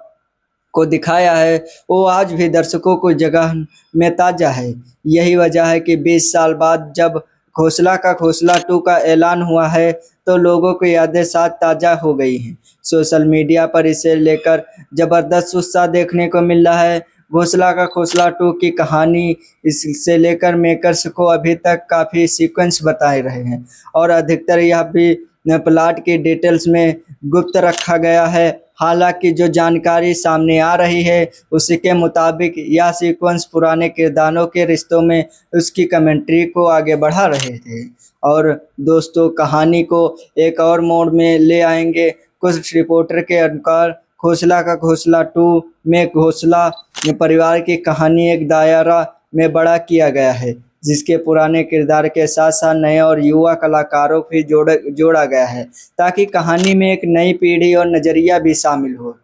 को दिखाया है वो आज भी दर्शकों को जगह में ताज़ा है। यही वजह है कि 20 साल बाद जब खोसला का खोसला 2 का ऐलान हुआ है तो लोगों की यादें साथ ताज़ा हो गई हैं। सोशल मीडिया पर इसे लेकर ज़बरदस्त उत्साह देखने को मिल रहा है। घोसला का खोसला 2 की कहानी इससे लेकर मेकर्स को अभी तक काफ़ी सीक्वेंस बताए रहे हैं और अधिकतर यह भी प्लॉट की डिटेल्स में गुप्त रखा गया है। हालांकि जो जानकारी सामने आ रही है उसी के मुताबिक यह सीक्वेंस पुराने किरदारों के रिश्तों में उसकी कमेंट्री को आगे बढ़ा रहे थे और दोस्तों कहानी को एक और मोड़ में ले आएंगे। कुछ रिपोर्टर के अनुसार खोसला का खोसला 2 में घोसला परिवार की कहानी एक दायरा में बड़ा किया गया है जिसके पुराने किरदार के साथ साथ नए और युवा कलाकारों भी जोड़ा गया है ताकि कहानी में एक नई पीढ़ी और नज़रिया भी शामिल हो।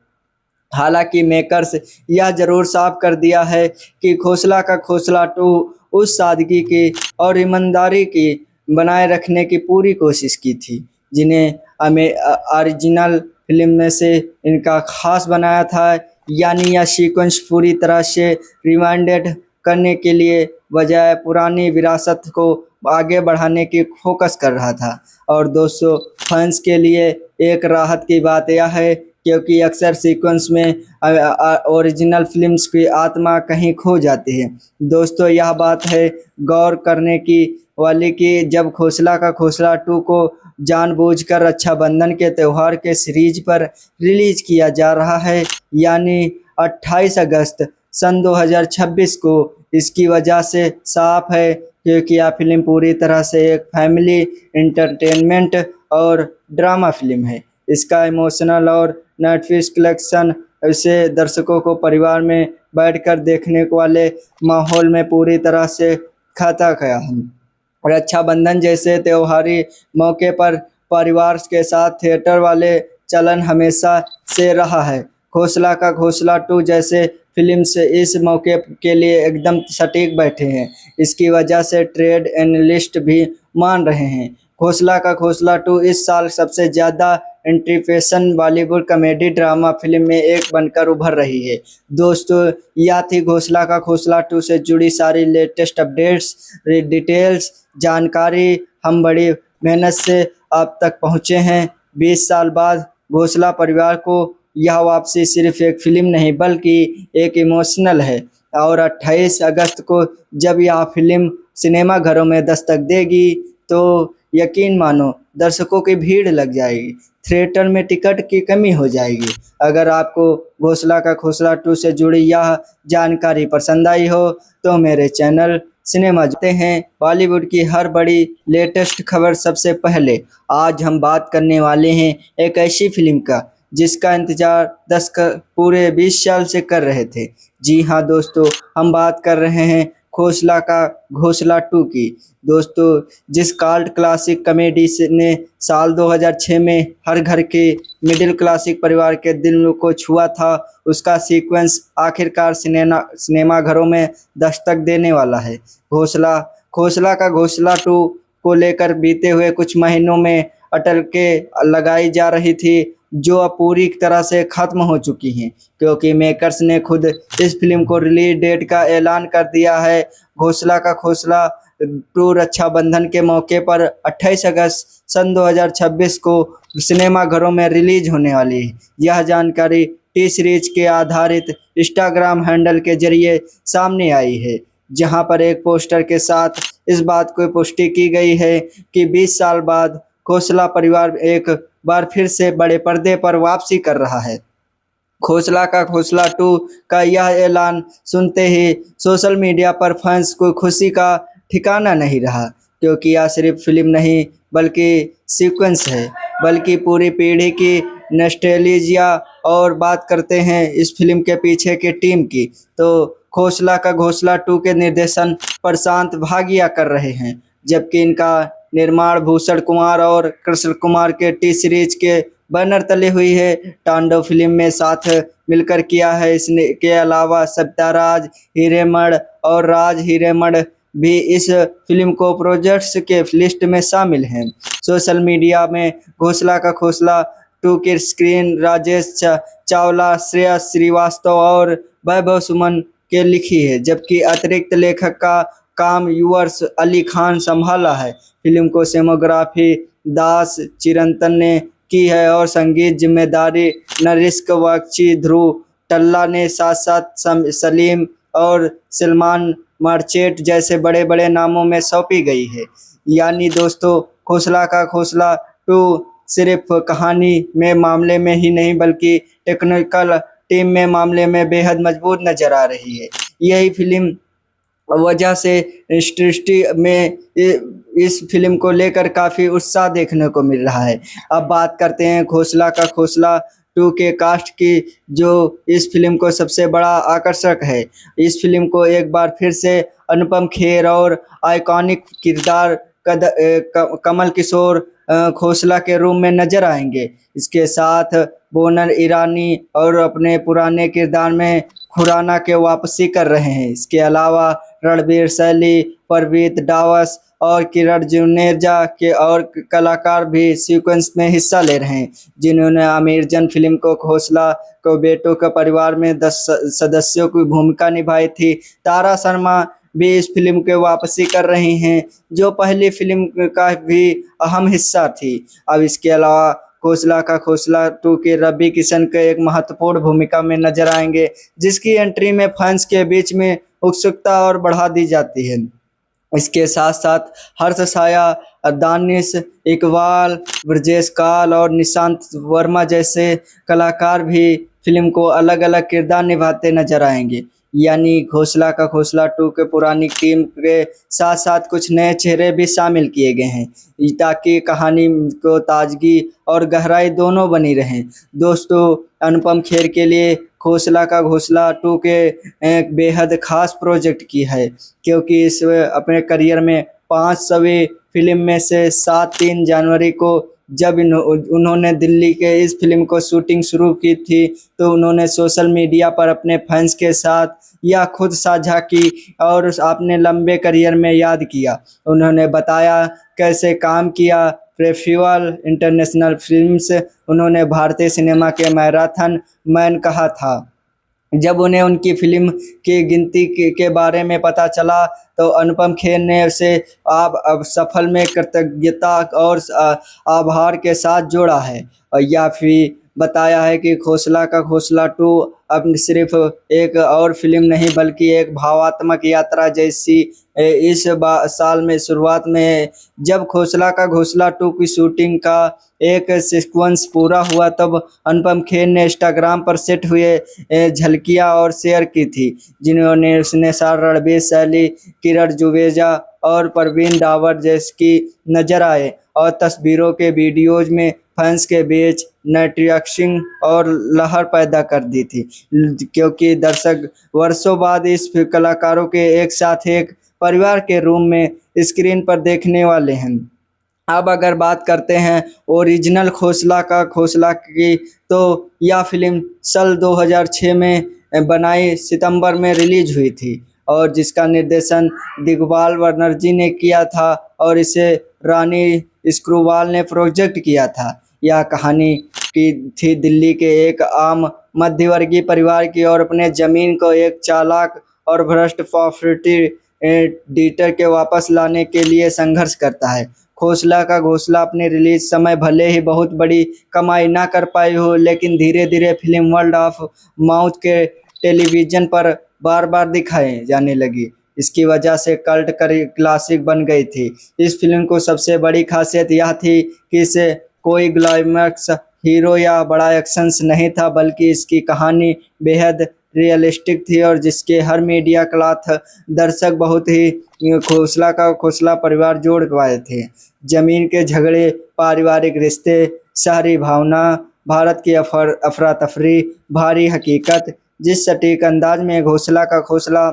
हालांकि मेकर्स यह जरूर साफ कर दिया है कि खोसला का खोसला 2 उस सादगी की और ईमानदारी की बनाए रखने की पूरी कोशिश की थी जिन्हें ओरिजिनल फिल्म में से इनका खास बनाया था। यानी यह सीक्वेंस पूरी तरह से रिवाइंडेड करने के लिए बजाय पुरानी विरासत को आगे बढ़ाने की फोकस कर रहा था। और दोस्तों फैंस के लिए एक राहत की बात यह है क्योंकि अक्सर सीक्वेंस में ओरिजिनल फिल्म्स की आत्मा कहीं खो जाती है। दोस्तों यह बात है गौर करने की वाली कि जब खोसला का खोसला 2 को जानबूझकर रक्षाबंधन के त्यौहार के सीरीज पर रिलीज किया जा रहा है यानी 28 अगस्त सन 2026 को, इसकी वजह से साफ है क्योंकि यह फिल्म पूरी तरह से एक फैमिली एंटरटेनमेंट और ड्रामा फिल्म है। इसका इमोशनल और नेटफ्लिक्स कलेक्शन इसे दर्शकों को परिवार में बैठकर देखने वाले माहौल में पूरी तरह से खाता गया है। रक्षाबंधन जैसे त्योहारी मौके पर परिवार के साथ थिएटर वाले चलन हमेशा से रहा है। खोसला का खोसला 2 जैसे फिल्म से इस मौके के लिए एकदम सटीक बैठे हैं। इसकी वजह से ट्रेड एनालिस्ट भी मान रहे हैं खोसला का खोसला 2 इस साल सबसे ज़्यादा interpretation Bollywood comedy drama film में एक बनकर उभर रही है। दोस्तों, यह थी घोसला का घोसला 2 से जुड़ी सारी लेटेस्ट अपडेट्स, डिटेल्स, जानकारी हम बड़ी मेहनत से आप तक पहुँचे हैं। 20 साल बाद घोसला परिवार को यह वापसी सिर्फ एक फिल्म नहीं बल्कि एक इमोशनल है और 28 अगस्त को जब यह फिल्म सिनेमा घरों में दस्तक देगी तो यकीन मानो दर्शकों की भीड़ लग जाएगी, थिएटर में टिकट की कमी हो जाएगी। अगर आपको घोसला का घोसला 2 से जुड़ी यह जानकारी पसंद आई हो तो मेरे चैनल सिनेमा जाते हैं बॉलीवुड की हर बड़ी लेटेस्ट खबर सबसे पहले। आज हम बात करने वाले हैं एक ऐसी फिल्म का जिसका इंतजार पूरे 20 साल से कर रहे थे। जी हाँ दोस्तों, हम बात कर रहे हैं घोसला का घोसला 2 की। दोस्तों, जिस कल्ट क्लासिक कॉमेडी ने साल 2006 में हर घर के मिडिल क्लासिक परिवार के दिल को छुआ था, उसका सीक्वेंस आखिरकार सिनेमा घरों में दस्तक देने वाला है। घोसला का घोसला 2 को लेकर बीते हुए कुछ महीनों में अटल के लगाई जा रही थी जो अब पूरी तरह से खत्म हो चुकी हैं, क्योंकि मेकर्स ने खुद इस फिल्म को रिलीज डेट का ऐलान कर दिया है। घोसला का घोसला 2 रक्षाबंधन के मौके पर 28 अगस्त सन 2026 को सिनेमा घरों में रिलीज होने वाली है। यह जानकारी टी सीरीज के आधारित इंस्टाग्राम हैंडल के जरिए सामने आई है, जहां पर एक पोस्टर के साथ इस बात को पुष्टि की गई है कि 20 साल बाद घोसला परिवार एक बार फिर से बड़े पर्दे पर वापसी कर रहा है। घोसला का घोसला 2 का यह ऐलान सुनते ही सोशल मीडिया पर फैंस को खुशी का ठिकाना नहीं रहा, क्योंकि यह सिर्फ फिल्म नहीं बल्कि सीक्वेंस है, बल्कि पूरी पीढ़ी की नॉस्टैल्जिया। और बात करते हैं इस फिल्म के पीछे की टीम की, तो घोसला का घोसला 2 के निर्देशन प्रशांत भागिया कर रहे हैं, जबकि इनका निर्माण भूषण कुमार और कृष्ण कुमार के टी सीरीज के बैनर तले हुई है। तांडव फिल्म में साथ मिलकर किया है। इसने के अलावा सत्याराज हिरेमठ और राज हिरेमठ भी इस फिल्म को प्रोजेक्ट्स के लिस्ट में शामिल हैं। सोशल मीडिया में घोसला का घोसला 2 के स्क्रीन राजेश चावला, श्रेया श्रीवास्तव और वैभव सुमन के लिखी है, जबकि अतिरिक्त लेखक का काम युवर्स अली खान संभाला है। फिल्म को सिनेमेटोग्राफी दास चिरंतन ने की है और संगीत जिम्मेदारी नरिश्क बख्शी, ध्रुव टल्ला ने साथ साथ सलीम और सलमान मार्चेट जैसे बड़े बड़े नामों में सौंपी गई है। यानी दोस्तों, घोसला का घोसला 2 सिर्फ कहानी में मामले में ही नहीं बल्कि टेक्निकल टीम में मामले में बेहद मजबूत नजर आ रही है। यही फिल्म वजह से इंडस्ट्री में इस फिल्म को लेकर काफ़ी उत्साह देखने को मिल रहा है। अब बात करते हैं घोसला का घोसला 2 के कास्ट की, जो इस फिल्म को सबसे बड़ा आकर्षक है। इस फिल्म को एक बार फिर से अनुपम खेर और आइकॉनिक किरदार कमल किशोर घोसला के रूप में नजर आएंगे। इसके साथ बोनर ईरानी और अपने पुराने किरदार में खुराना के वापसी कर रहे हैं। इसके अलावा रणवीर शैली, परवीत डावस और किरण जुनेजा के और कलाकार भी सीक्वेंस में हिस्सा ले रहे हैं, जिन्होंने आमिर जन फिल्म को घोसला को बेटों के परिवार में 10 सदस्यों की भूमिका निभाई थी। तारा शर्मा भी इस फिल्म के वापसी कर रही हैं, जो पहली फिल्म का भी अहम हिस्सा थी। अब इसके अलावा घोसला का घोसला 2 के रवि किशन के एक महत्वपूर्ण भूमिका में नजर आएंगे, जिसकी एंट्री में फैंस के बीच में उत्सुकता और बढ़ा दी जाती है। इसके साथ साथ हर्ष साया, दानिश इकबाल, ब्रजेश काल और निशांत वर्मा जैसे कलाकार भी फिल्म को अलग अलग किरदार निभाते नजर आएंगे। यानी घोसला का घोसला 2 के पुरानी टीम के साथ साथ कुछ नए चेहरे भी शामिल किए गए हैं, ताकि कहानी को ताजगी और गहराई दोनों बनी रहें। दोस्तों, अनुपम खेर के लिए घोसला का घोसला 2 के एक बेहद खास प्रोजेक्ट की है, क्योंकि इस अपने करियर में 500वीं फिल्म में से 3 जनवरी को जब उन्होंने दिल्ली के इस फिल्म को शूटिंग शुरू की थी, तो उन्होंने सोशल मीडिया पर अपने फैंस के साथ यह खुद साझा की और अपने लंबे करियर में याद किया। उन्होंने बताया कैसे काम किया फेस्टिवल इंटरनेशनल फिल्म्स उन्होंने भारतीय सिनेमा के मैराथन मैन कहा था। जब उन्हें उनकी फिल्म की गिनती के बारे में पता चला तो अनुपम खेर ने उसे अब सफल में कृतज्ञता और आभार के साथ जोड़ा है और या फिर बताया है कि खोसला का खोसला 2 अब सिर्फ एक और फिल्म नहीं बल्कि एक भावात्मक यात्रा जैसी इस साल में शुरुआत में जब खोसला का घोसला 2 की शूटिंग का एक सीक्वेंस पूरा हुआ तब अनुपम खेर ने इंस्टाग्राम पर सेट हुए झलकियां और शेयर की थी, जिन्होंने उसने रणबीर शैली, किरण जुवेजा और प्रवीण डावर जैसी नजर आए और तस्वीरों के वीडियोज में फैंस के बीच नेटवर्किंग और लहर पैदा कर दी थी, क्योंकि दर्शक वर्षों बाद इस कलाकारों के एक साथ एक परिवार के रूम में स्क्रीन पर देखने वाले हैं। अब अगर बात करते हैं ओरिजिनल खोसला का खोसला की, तो यह फिल्म साल 2006 में बनाई सितंबर में रिलीज हुई थी और जिसका निर्देशन दिग्पाल बनर्जी ने किया था और इसे रानी स्क्रूवाल ने प्रोजेक्ट किया था। यह कहानी की थी दिल्ली के एक आम मध्यवर्गीय परिवार की और अपने ज़मीन को एक चालाक और भ्रष्ट प्रॉपर्टी डीटर के वापस लाने के लिए संघर्ष करता है। खोसला का घोसला अपने रिलीज समय भले ही बहुत बड़ी कमाई ना कर पाई हो, लेकिन धीरे धीरे फिल्म वर्ल्ड ऑफ माउथ के टेलीविज़न पर बार बार दिखाए जाने लगी। इसकी वजह से कल्ट क्लासिक बन गई थी। इस फिल्म को सबसे बड़ी खासियत यह थी कि इसे कोई ग्लैमरस हीरो या बड़ा एक्शंस नहीं था, बल्कि इसकी कहानी बेहद रियलिस्टिक थी और जिसके हर मीडिया क्लॉथ दर्शक बहुत ही खोसला का खोसला परिवार जोड़ पाए थे। जमीन के झगड़े, पारिवारिक रिश्ते, शहरी भावना, भारत की अफरा तफरी, भारी हकीकत, जिस सटीक अंदाज में घोसला का खोसला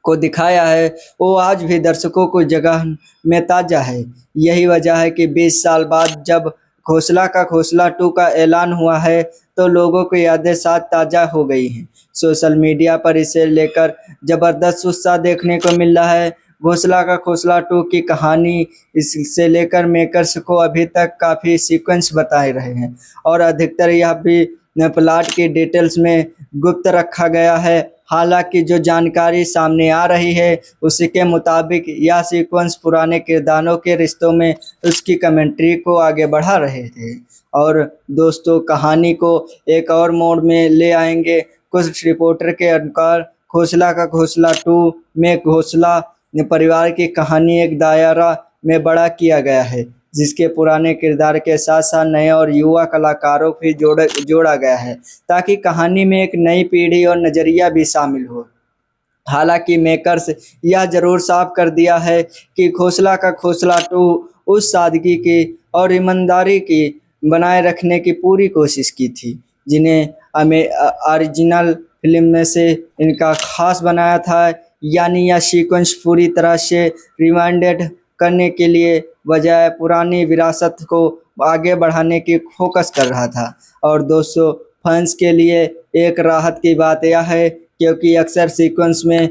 को दिखाया है वो आज भी दर्शकों को जगह में ताज़ा है। यही वजह है कि 20 साल बाद जब खोसला का खोसला 2 का ऐलान हुआ है तो लोगों की यादें साथ ताज़ा हो गई हैं। सोशल मीडिया पर इसे लेकर ज़बरदस्त उत्साह देखने को मिल रहा है। घोसला का खोसला 2 की कहानी इससे लेकर मेकर्स को अभी तक काफ़ी सीक्वेंस बताए रहे हैं और अधिकतर यह भी प्लॉट की डिटेल्स में गुप्त रखा गया है। हालांकि जो जानकारी सामने आ रही है उसी के मुताबिक यह सीक्वेंस पुराने किरदारों के रिश्तों में उसकी कमेंट्री को आगे बढ़ा रहे थे और दोस्तों कहानी को एक और मोड़ में ले आएंगे। कुछ रिपोर्टर के अनुसार खोसला का खोसला 2 में घोसला परिवार की कहानी एक दायरा में बड़ा किया गया है, जिसके पुराने किरदार के साथ साथ नए और युवा कलाकारों भी जोड़ा गया है ताकि कहानी में एक नई पीढ़ी और नज़रिया भी शामिल हो। हालांकि मेकर्स यह जरूर साफ कर दिया है कि खोसला का खोसला 2 उस सादगी की और ईमानदारी की बनाए रखने की पूरी कोशिश की थी जिन्हें ओरिजिनल फिल्म में से इनका खास बनाया था, यानी यह सीक्वेंस पूरी तरह से रिवाइंडेड करने के लिए बजाय पुरानी विरासत को आगे बढ़ाने की फोकस कर रहा था। और दोस्तों फैंस के लिए एक राहत की बात यह है क्योंकि अक्सर सीक्वेंस में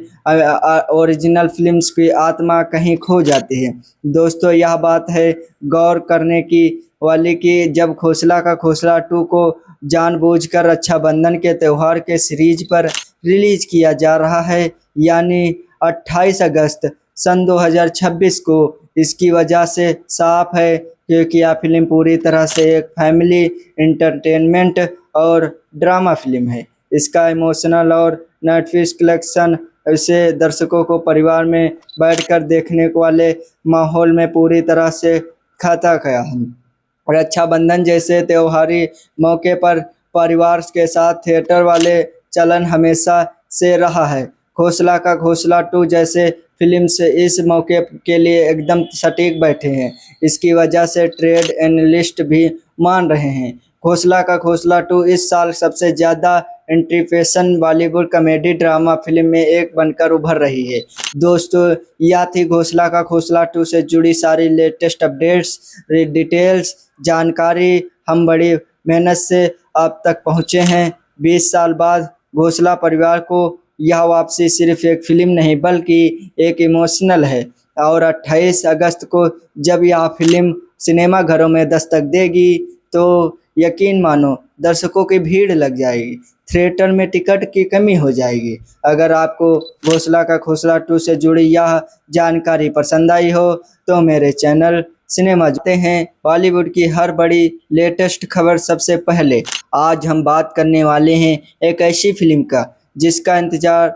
ओरिजिनल फिल्म्स की आत्मा कहीं खो जाती है। दोस्तों यह बात है गौर करने की वाली कि जब खोसला का खोसला 2 को जानबूझकर रक्षाबंधन के त्यौहार के सीरीज पर रिलीज किया जा रहा है, यानी 28 अगस्त सन 2026 को, इसकी वजह से साफ है क्योंकि यह फिल्म पूरी तरह से एक फैमिली एंटरटेनमेंट और ड्रामा फिल्म है। इसका इमोशनल और नेटफ्लिक्स कलेक्शन इसे दर्शकों को परिवार में बैठकर देखने वाले माहौल में पूरी तरह से खाता गया है। रक्षाबंधन जैसे त्योहारी मौके पर परिवार के साथ थिएटर वाले चलन हमेशा से रहा है। खोसला का खोसला 2 जैसे फिल्म से इस मौके के लिए एकदम सटीक बैठे हैं। इसकी वजह से ट्रेड एनालिस्ट भी मान रहे हैं खोसला का खोसला 2 इस साल सबसे ज़्यादा एंटीफेशन बॉलीवुड कॉमेडी ड्रामा फिल्म में एक बनकर उभर रही है। दोस्तों यह थी घोसला का खोसला 2 से जुड़ी सारी लेटेस्ट अपडेट्स, डिटेल्स, जानकारी हम बड़ी मेहनत से आप तक पहुँचे हैं। 20 साल बाद घोसला परिवार को यह वापसी सिर्फ एक फिल्म नहीं बल्कि एक इमोशनल है और 28 अगस्त को जब यह फिल्म सिनेमा घरों में दस्तक देगी तो यकीन मानो दर्शकों की भीड़ लग जाएगी, थिएटर में टिकट की कमी हो जाएगी। अगर आपको घोसला का खोसला 2 से जुड़ी यह जानकारी पसंद आई हो तो मेरे चैनल सिनेमा जाते हैं बॉलीवुड की हर बड़ी लेटेस्ट खबर सबसे पहले। आज हम बात करने वाले हैं एक ऐसी फिल्म का जिसका इंतजार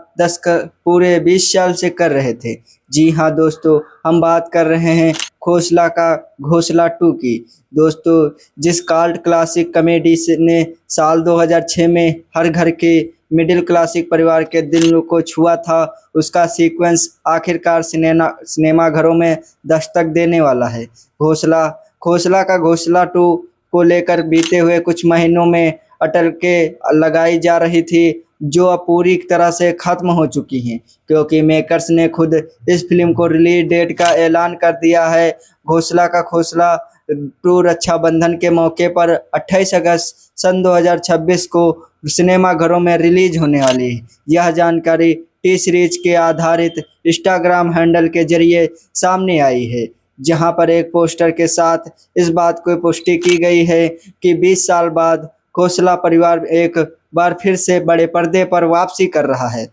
पूरे 20 साल से कर रहे थे। जी हाँ दोस्तों, हम बात कर रहे हैं खोसला का घोसला 2 की। दोस्तों, जिस काल्ट क्लासिक कॉमेडी ने साल 2006 में हर घर के मिडिल क्लासिक परिवार के दिल को छुआ था, उसका सीक्वेंस आखिरकार सिनेमा घरों में दस्तक देने वाला है। खोसला का घोसला 2 को लेकर बीते हुए कुछ महीनों में अटल के लगाई जा रही थी, जो अब पूरी तरह से खत्म हो चुकी हैं, क्योंकि मेकर्स ने खुद इस फिल्म को रिलीज डेट का ऐलान कर दिया है। घोसला का खोसला 2 रक्षाबंधन के मौके पर 28 अगस्त सन 2026 को सिनेमा घरों में रिलीज होने वाली है। यह जानकारी टी सीरीज के आधारित इंस्टाग्राम हैंडल के जरिए सामने आई है, जहां पर एक पोस्टर के साथ इस बात को पुष्टि की गई है कि 20 साल बाद खोसला परिवार एक बार फिर से बड़े पर्दे पर वापसी कर रहा है।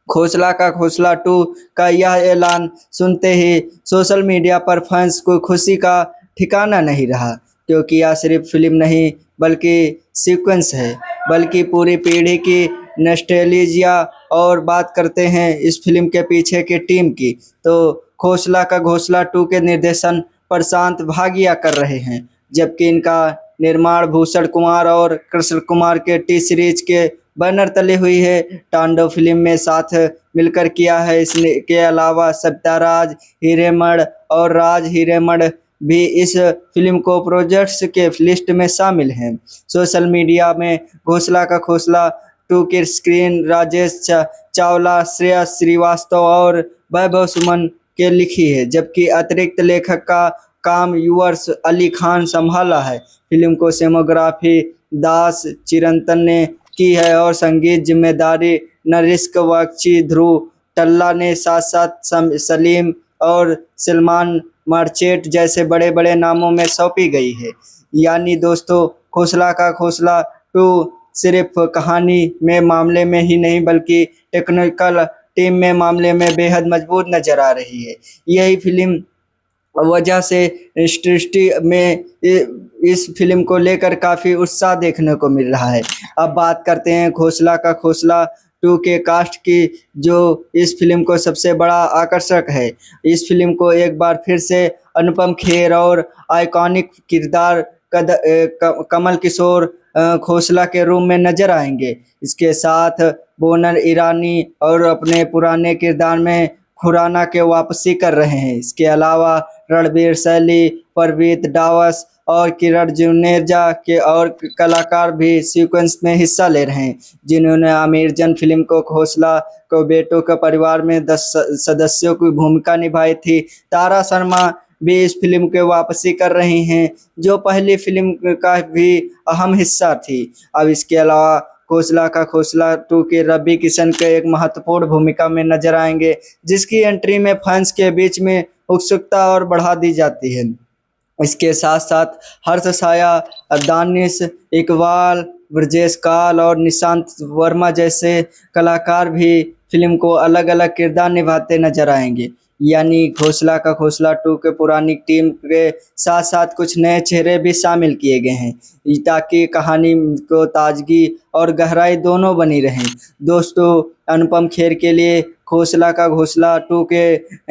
खोसला का खोसला 2 का यह ऐलान सुनते ही सोशल मीडिया पर फैंस को खुशी का ठिकाना नहीं रहा, क्योंकि यह सिर्फ फिल्म नहीं बल्कि सीक्वेंस है, बल्कि पूरी पीढ़ी की नॉस्टैल्जिया। और बात करते हैं इस फिल्म के पीछे की टीम की, तो खोसला का घोसला 2 के निर्देशन प्रशांत भागिया कर रहे हैं, जबकि इनका निर्माण भूषण कुमार और कृष्ण कुमार के टी सीरीज के बैनर तले हुई है। तांडव फिल्म में साथ मिलकर किया है। इसके अलावा सत्याराज हिरेमठ और राज हिरेमठ भी इस फिल्म को प्रोजेक्ट्स के लिस्ट में शामिल हैं। सोशल मीडिया में घोसला का खोसला 2 की स्क्रीन राजेश चावला, श्रेयस श्रीवास्तव और वैभव सुमन के लिखी है, जबकि अतिरिक्त लेखक का काम युवर्स अली खान संभाला है। फिल्म को सिनेमोग्राफी दास चिरंतन ने की है और संगीत जिम्मेदारी नरिश्क बख्शी, ध्रुव टल्ला ने साथ साथ सलीम और सलमान मर्चेंट जैसे बड़े बड़े नामों में सौंपी गई है। यानी दोस्तों, खोसला का खोसला 2 सिर्फ कहानी में मामले में ही नहीं बल्कि टेक्निकल टीम में मामले में बेहद मजबूत नजर आ रही है। यही फिल्म वजह से इंडस्ट्री में इस फिल्म को लेकर काफ़ी उत्साह देखने को मिल रहा है। अब बात करते हैं खोसला का खोसला 2 के कास्ट की, जो इस फिल्म को सबसे बड़ा आकर्षक है। इस फिल्म को एक बार फिर से अनुपम खेर और आइकॉनिक किरदार कमल किशोर खोसला के रूप में नजर आएंगे। इसके साथ बोनर ईरानी और अपने पुराने किरदार में खुराना के वापसी कर रहे हैं। इसके अलावा रणबीर सैली, परवीत डावस और किरण जुनेजा के और कलाकार भी सीक्वेंस में हिस्सा ले रहे हैं, जिन्होंने आमिर जन फिल्म को खोसला को बेटों के परिवार में 10 सदस्यों की भूमिका निभाई थी। तारा शर्मा भी इस फिल्म के वापसी कर रही हैं, जो पहली फिल्म का भी अहम हिस्सा थी। अब इसके अलावा खोसला का खोसला 2 के रवि किशन के एक महत्वपूर्ण भूमिका में नजर आएंगे, जिसकी एंट्री में फैंस के बीच में उत्सुकता और बढ़ा दी जाती है। इसके साथ साथ हर्ष साया, दानिश इकबाल, ब्रजेश काल और निशांत वर्मा जैसे कलाकार भी फिल्म को अलग अलग किरदार निभाते नजर आएंगे। यानी घोसला का घोसला 2 के पुरानी टीम के साथ साथ कुछ नए चेहरे भी शामिल किए गए हैं, ताकि कहानी को ताजगी और गहराई दोनों बनी रहें। दोस्तों, अनुपम खेर के लिए घोसला का घोसला 2 के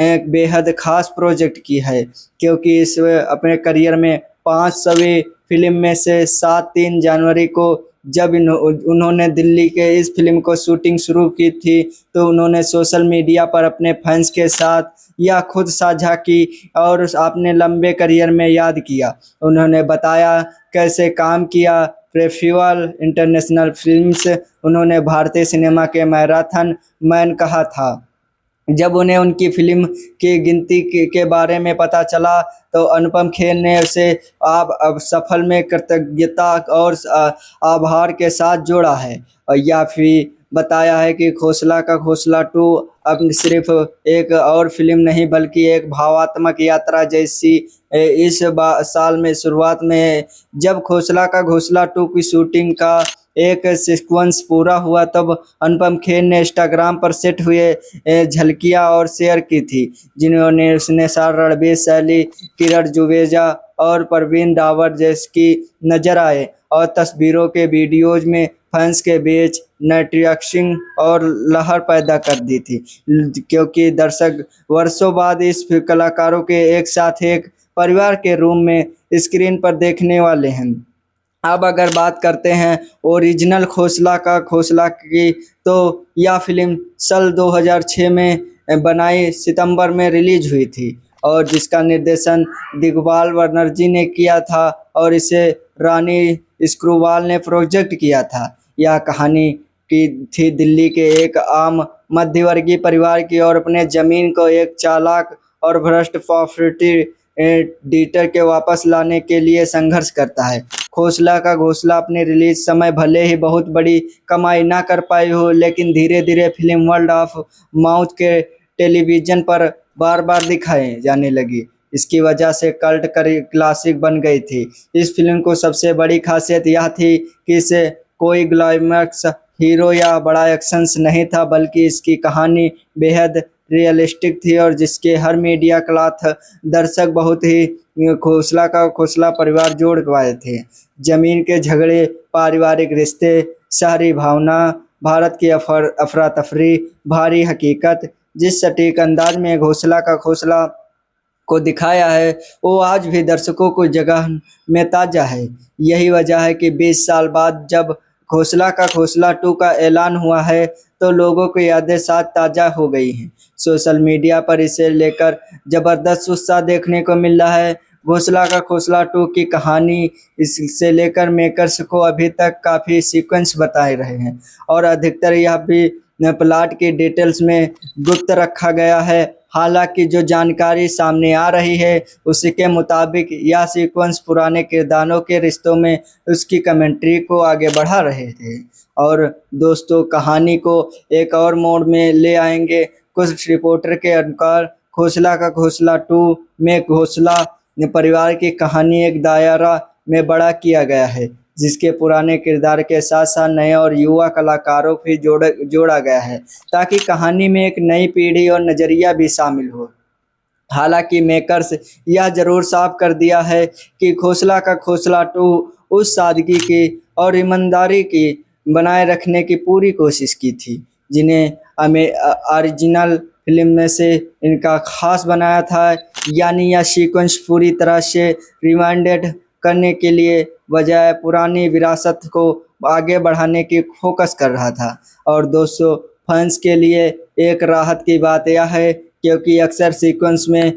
एक बेहद खास प्रोजेक्ट की है, क्योंकि इस अपने करियर में 500वीं फिल्म में से 3 जनवरी को जब उन्होंने दिल्ली के इस फिल्म को शूटिंग शुरू की थी, तो उन्होंने सोशल मीडिया पर अपने फैंस के साथ यह खुद साझा की और अपने लंबे करियर में याद किया। उन्होंने बताया कैसे काम किया फेस्टिवल इंटरनेशनल फिल्म्स उन्होंने भारतीय सिनेमा के मैराथन मैन कहा था। जब उन्हें उनकी फिल्म की गिनती के बारे में पता चला, तो अनुपम खेर ने उसे अब सफल में कृतज्ञता और आभार के साथ जोड़ा है। और या फिर बताया है कि खोसला का खोसला 2 अब सिर्फ एक और फिल्म नहीं बल्कि एक भावात्मक यात्रा जैसी इस साल में शुरुआत में है। जब खोसला का घोसला 2 की शूटिंग का एक सीक्वेंस पूरा हुआ तब अनुपम खेर ने इंस्टाग्राम पर सेट हुए झलकियां और शेयर की थी, जिन्होंने निसार रणबीर, शैली, किरण जुवेजा और प्रवीण रावत जैसी नजर आए और तस्वीरों के वीडियोज में फैंस के बीच नेटरिएक्शन और लहर पैदा कर दी थी, क्योंकि दर्शक वर्षों बाद इस कलाकारों के एक साथ एक परिवार के रूम में स्क्रीन पर देखने वाले हैं। अब अगर बात करते हैं ओरिजिनल खोसला का खोसला की, तो यह फिल्म साल 2006 में बनाई सितंबर में रिलीज हुई थी और जिसका निर्देशन दिग्पाल बनर्जी ने किया था और इसे रानी स्क्रूवाल ने प्रोजेक्ट किया था। यह कहानी की थी दिल्ली के एक आम मध्यवर्गीय परिवार की और अपने ज़मीन को एक चालाक और भ्रष्ट प्रॉपर्टी डीटर के वापस लाने के लिए संघर्ष करता है। खोसला का घोसला अपने रिलीज समय भले ही बहुत बड़ी कमाई ना कर पाई हो, लेकिन धीरे धीरे फिल्म वर्ल्ड ऑफ माउथ के टेलीविज़न पर बार बार दिखाए जाने लगी। इसकी वजह से कल्ट क्लासिक बन गई थी। इस फिल्म को सबसे बड़ी खासियत यह थी कि इसे कोई ग्लैमरस हीरो या बड़ा एक्शंस नहीं था, बल्कि इसकी कहानी बेहद रियलिस्टिक थी और जिसके हर मीडिया क्लॉथ दर्शक बहुत ही खोसला का खोसला परिवार जोड़ पाए थे। जमीन के झगड़े, पारिवारिक रिश्ते, शहरी भावना, भारत की अफरा तफरी, भारी हकीकत, जिस सटीक अंदाज में घोसला का खोसला को दिखाया है वो आज भी दर्शकों को जगह में ताज़ा है। यही वजह है कि 20 साल बाद जब खोसला का खोसला 2 का ऐलान हुआ है तो लोगों की यादें साथ ताज़ा हो गई हैं। सोशल मीडिया पर इसे लेकर ज़बरदस्त उत्साह देखने को मिल रहा है। घोसला का खोसला 2 की कहानी इससे लेकर मेकर्स को अभी तक काफ़ी सीक्वेंस बताए रहे हैं और अधिकतर यह भी प्लॉट की डिटेल्स में गुप्त रखा गया है। हालांकि जो जानकारी सामने आ रही है उसके मुताबिक यह सीक्वेंस पुराने किरदारों के रिश्तों में उसकी कमेंट्री को आगे बढ़ा रहे थे और दोस्तों कहानी को एक और मोड़ में ले आएंगे। कुछ रिपोर्टर के अनुसार खोसला का खोसला 2 में घोसला परिवार की कहानी एक दायरा में बड़ा किया गया है, जिसके पुराने किरदार के साथ साथ नए और युवा कलाकारों भी जोड़ा गया है ताकि कहानी में एक नई पीढ़ी और नज़रिया भी शामिल हो। हालांकि मेकर्स यह ज़रूर साफ कर दिया है कि खोसला का खोसला 2 उस सादगी की और ईमानदारी की बनाए रखने की पूरी कोशिश की थी जिन्हें ओरिजिनल फिल्म में से इनका खास बनाया था, यानी यह सीक्वेंस पूरी तरह से रिवाइंडेड करने के लिए बजाय पुरानी विरासत को आगे बढ़ाने की फोकस कर रहा था। और दोस्तों फैंस के लिए एक राहत की बात यह है क्योंकि अक्सर सीक्वेंस में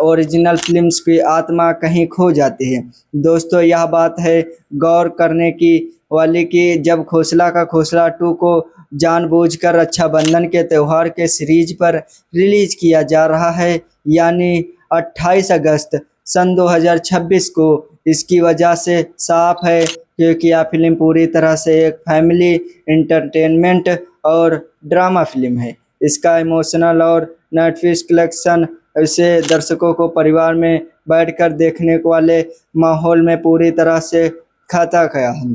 ओरिजिनल फिल्म्स की आत्मा कहीं खो जाती है। दोस्तों यह बात है गौर करने की वाली कि जब खोसला का खोसला 2 को जानबूझकर रक्षाबंधन के त्यौहार के सीरीज पर रिलीज किया जा रहा है, यानी 28 अगस्त सन 2026 को, इसकी वजह से साफ है क्योंकि यह फिल्म पूरी तरह से एक फैमिली एंटरटेनमेंट और ड्रामा फिल्म है। इसका इमोशनल और नेटफ्लिक्स कलेक्शन इसे दर्शकों को परिवार में बैठकर देखने वाले माहौल में पूरी तरह से खाता गया है।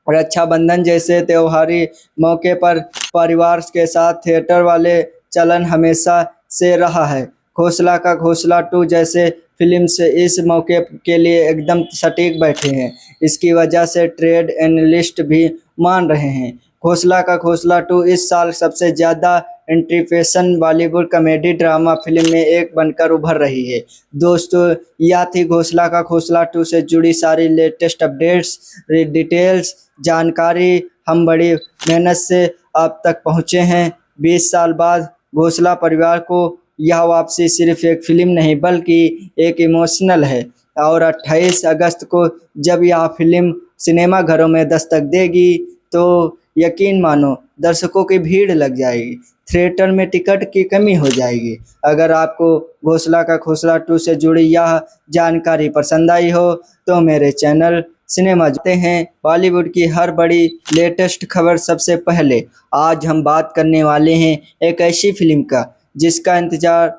रक्षाबंधन जैसे त्योहारी मौके पर परिवार के साथ थिएटर वाले चलन हमेशा से रहा है। खोसला का खोसला 2 जैसे फिल्म से इस मौके के लिए एकदम सटीक बैठे हैं। इसकी वजह से ट्रेड एनालिस्ट भी मान रहे हैं खोसला का खोसला 2 इस साल सबसे ज़्यादा एंटीफेशन बॉलीवुड कॉमेडी ड्रामा फिल्म में एक बनकर उभर रही है। दोस्तों यह थी खोसला का खोसला 2 से जुड़ी सारी लेटेस्ट अपडेट्स, डिटेल्स, जानकारी हम बड़ी मेहनत से आप तक पहुँचे हैं। 20 साल बाद घोसला परिवार को यह वापसी सिर्फ एक फिल्म नहीं बल्कि एक इमोशनल है और 28 अगस्त को जब यह फिल्म सिनेमा घरों में दस्तक देगी तो यकीन मानो दर्शकों की भीड़ लग जाएगी, थिएटर में टिकट की कमी हो जाएगी। अगर आपको घोसला का खोसला 2 से जुड़ी यह जानकारी पसंद आई हो तो मेरे चैनल सिनेमा जाते हैं बॉलीवुड की हर बड़ी लेटेस्ट खबर सबसे पहले। आज हम बात करने वाले हैं एक ऐसी फिल्म का जिसका इंतजार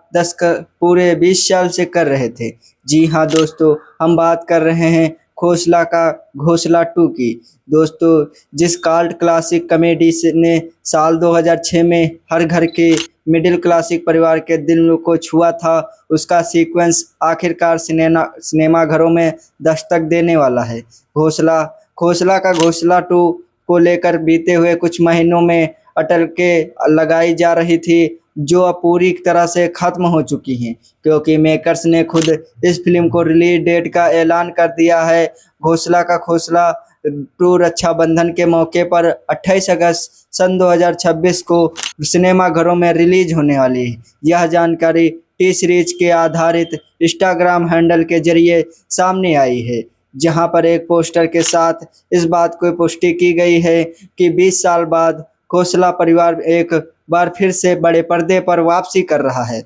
पूरे 20 साल से कर रहे थे। जी हाँ दोस्तों, हम बात कर रहे हैं खोसला का घोसला 2 की। दोस्तों, जिस काल्ट क्लासिक कॉमेडी ने साल 2006 में हर घर के मिडिल क्लासिक परिवार के दिल को छुआ था, उसका सीक्वेंस आखिरकार सिनेमा घरों में दस्तक देने वाला है। खोसला का घोसला 2 को लेकर बीते हुए कुछ महीनों में अटल के लगाई जा रही थी, जो अब पूरी तरह से खत्म हो चुकी हैं, क्योंकि मेकर्स ने खुद इस फिल्म को रिलीज डेट का ऐलान कर दिया है। घोसला का घोसला 2 रक्षाबंधन के मौके पर 28 अगस्त सन 2026 को सिनेमा घरों में रिलीज होने वाली है। यह जानकारी टी सीरीज के आधारित इंस्टाग्राम हैंडल के जरिए सामने आई है, जहां पर एक पोस्टर के साथ इस बात को पुष्टि की गई है कि 20 साल बाद खोसला परिवार एक बार फिर से बड़े पर्दे पर वापसी कर रहा है।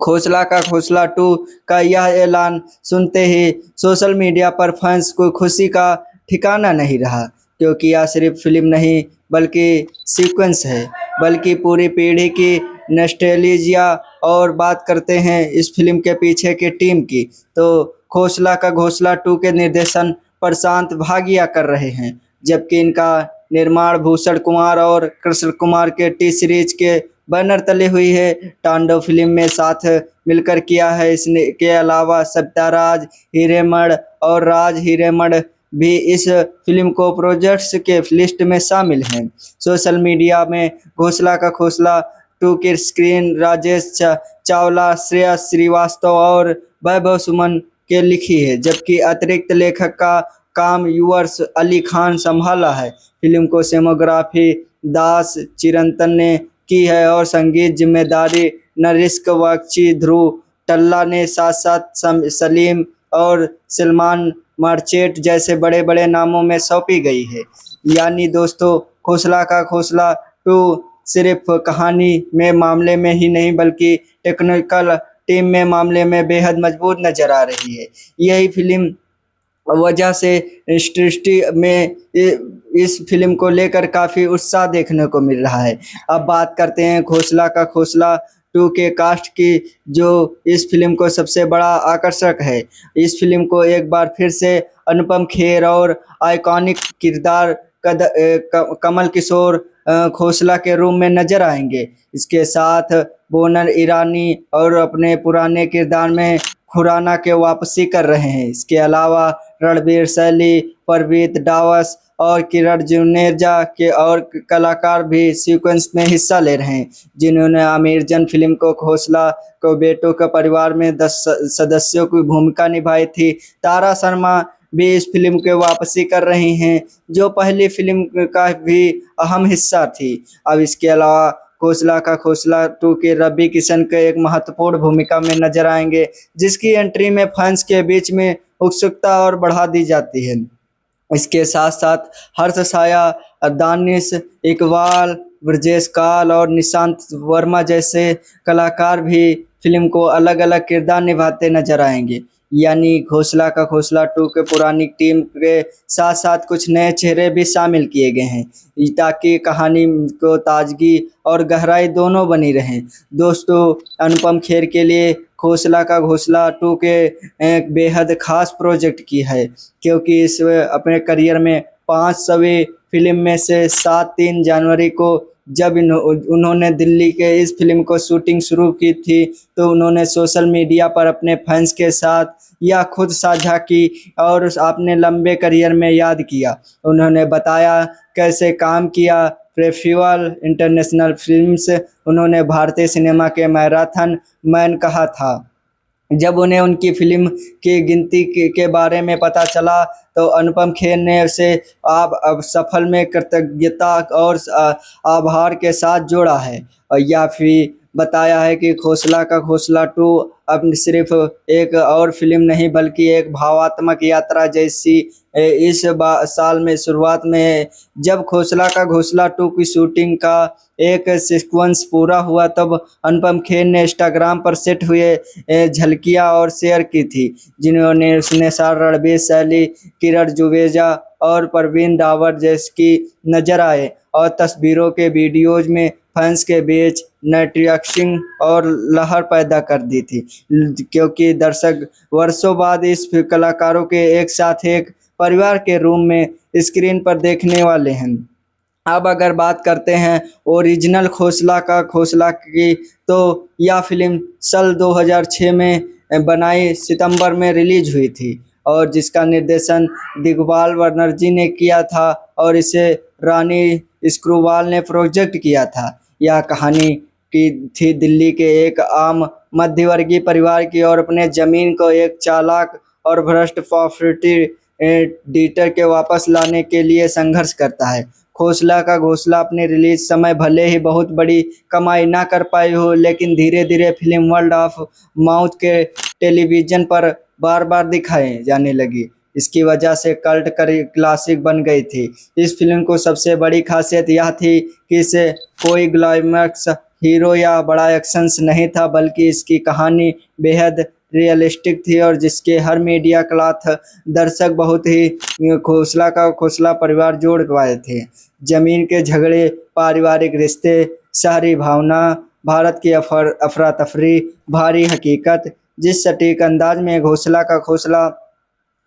खोसला का घोसला 2 का यह ऐलान सुनते ही सोशल मीडिया पर फैंस को खुशी का ठिकाना नहीं रहा, क्योंकि यह सिर्फ फिल्म नहीं बल्कि सीक्वेंस है, बल्कि पूरी पीढ़ी की नॉस्टैल्जिया। और बात करते हैं इस फिल्म के पीछे की टीम की, तो खोसला का घोसला 2 के निर्देशन प्रशांत भागिया कर रहे हैं, जबकि इनका निर्माण भूषण कुमार और कृष्ण कुमार के टी सीरीज के बैनर तले हुई है। तांडव फिल्म में साथ मिलकर किया है। इसने के अलावा सत्याराज हिरेमठ और राज हिरेमठ भी इस फिल्म को प्रोजेक्ट्स के लिस्ट में शामिल हैं। सोशल मीडिया में घोसला का घोसला 2 की स्क्रीन राजेश चावला, श्रेया श्रीवास्तव और वैभव सुमन के लिखी है, जबकि अतिरिक्त लेखक का काम युवर्स अली खान संभाला है। फिल्म को सिनेमोग्राफी दास चिरंतन ने की है और संगीत जिम्मेदारी नरिश्क बख्शी, ध्रुव टल्ला ने साथ साथ सलीम और सलमान मर्चेंट जैसे बड़े बड़े नामों में सौंपी गई है। यानी दोस्तों, खोसला का घोसला 2 सिर्फ कहानी में मामले में ही नहीं बल्कि टेक्निकल टीम में मामले में बेहद मजबूत नजर आ रही है। यही फिल्म वजह से इंडस्ट्री में इस फिल्म को लेकर काफ़ी उत्साह देखने को मिल रहा है। अब बात करते हैं घोसला का घोसला 2 के कास्ट की, जो इस फिल्म को सबसे बड़ा आकर्षक है। इस फिल्म को एक बार फिर से अनुपम खेर और आइकॉनिक किरदार कमल किशोर घोसला के रूप में नजर आएंगे। इसके साथ बोनर ईरानी और अपने पुराने किरदार में खुराना के वापसी कर रहे हैं। इसके अलावा रणवीर शैली, परवीत डावस और किरण जुनेजा के और कलाकार भी सीक्वेंस में हिस्सा ले रहे हैं, जिन्होंने आमिर जन फिल्म को घोसला को बेटों के परिवार में 10 सदस्यों की भूमिका निभाई थी। तारा शर्मा भी इस फिल्म के वापसी कर रही हैं, जो पहली फिल्म का भी अहम हिस्सा थी। अब इसके अलावा घोसला का घोसला 2 के रवि किशन के एक महत्वपूर्ण भूमिका में नजर आएंगे, जिसकी एंट्री में फैंस के बीच में उत्सुकता और बढ़ा दी जाती है। इसके साथ साथ हर्ष साया, दानिश इकबाल, ब्रजेश काल और निशांत वर्मा जैसे कलाकार भी फिल्म को अलग अलग किरदार निभाते नजर आएंगे। यानी घोसला का घोसला 2 के पुरानी टीम के साथ साथ कुछ नए चेहरे भी शामिल किए गए हैं, ताकि कहानी को ताजगी और गहराई दोनों बनी रहें। दोस्तों, अनुपम खेर के लिए घोसला का घोसला 2 के एक बेहद खास प्रोजेक्ट की है, क्योंकि इस अपने करियर में 500वीं फिल्म में से 3 जनवरी को जब उन्होंने दिल्ली के इस फिल्म को शूटिंग शुरू की थी, तो उन्होंने सोशल मीडिया पर अपने फैंस के साथ या खुद साझा की और अपने लंबे करियर में याद किया। उन्होंने बताया कैसे काम किया। फेस्टिवल इंटरनेशनल फिल्म्स उन्होंने भारतीय सिनेमा के मैराथन मैन कहा था। जब उन्हें उनकी फिल्म की गिनती के बारे में पता चला, तो अनुपम खेर ने उसे अब सफल में कृतज्ञता और आभार के साथ जोड़ा है। और या फिर बताया है कि खोसला का खोसला 2 अब सिर्फ एक और फिल्म नहीं बल्कि एक भावात्मक यात्रा जैसी इस साल में शुरुआत में है। जब खोसला का घोसला 2 की शूटिंग का एक सीक्वेंस पूरा हुआ तब अनुपम खेर ने इंस्टाग्राम पर सेट हुए झलकियां और शेयर की थी, जिन्होंने उसने सार रणबीर शैली, किरण जुवेजा और प्रवीण रावत जैसे नजर आए और तस्वीरों के वीडियोज में फैंस के बीच नेटवर्किंग और लहर पैदा कर दी थी, क्योंकि दर्शक वर्षों बाद इस कलाकारों के एक साथ एक परिवार के रूम में स्क्रीन पर देखने वाले हैं। अब अगर बात करते हैं ओरिजिनल खोसला का खोसला की, तो यह फिल्म साल 2006 में बनाई सितंबर में रिलीज हुई थी और जिसका निर्देशन दिग्पाल बनर्जी ने किया था और इसे रानी स्क्रूवाल ने प्रोजेक्ट किया था। यह कहानी की थी दिल्ली के एक आम मध्यवर्गीय परिवार की और अपने ज़मीन को एक चालाक और भ्रष्ट प्रॉपर्टी डीटर के वापस लाने के लिए संघर्ष करता है। खोसला का घोसला अपने रिलीज समय भले ही बहुत बड़ी कमाई ना कर पाई हो, लेकिन धीरे धीरे फिल्म वर्ल्ड ऑफ माउथ के टेलीविज़न पर बार बार दिखाए जाने लगी। इसकी वजह से कल्ट क्लासिक बन गई थी। इस फिल्म को सबसे बड़ी खासियत यह थी कि इसे कोई ग्लैमरस हीरो या बड़ा एक्शंस नहीं था, बल्कि इसकी कहानी बेहद रियलिस्टिक थी और जिसके हर मीडिया क्लॉथ दर्शक बहुत ही खोसला का खोसला परिवार जोड़ पाए थे। जमीन के झगड़े, पारिवारिक रिश्ते, शहरी भावना, भारत की अफरा तफरी, भारी हकीकत, जिस सटीक अंदाज में घोसला का खोसला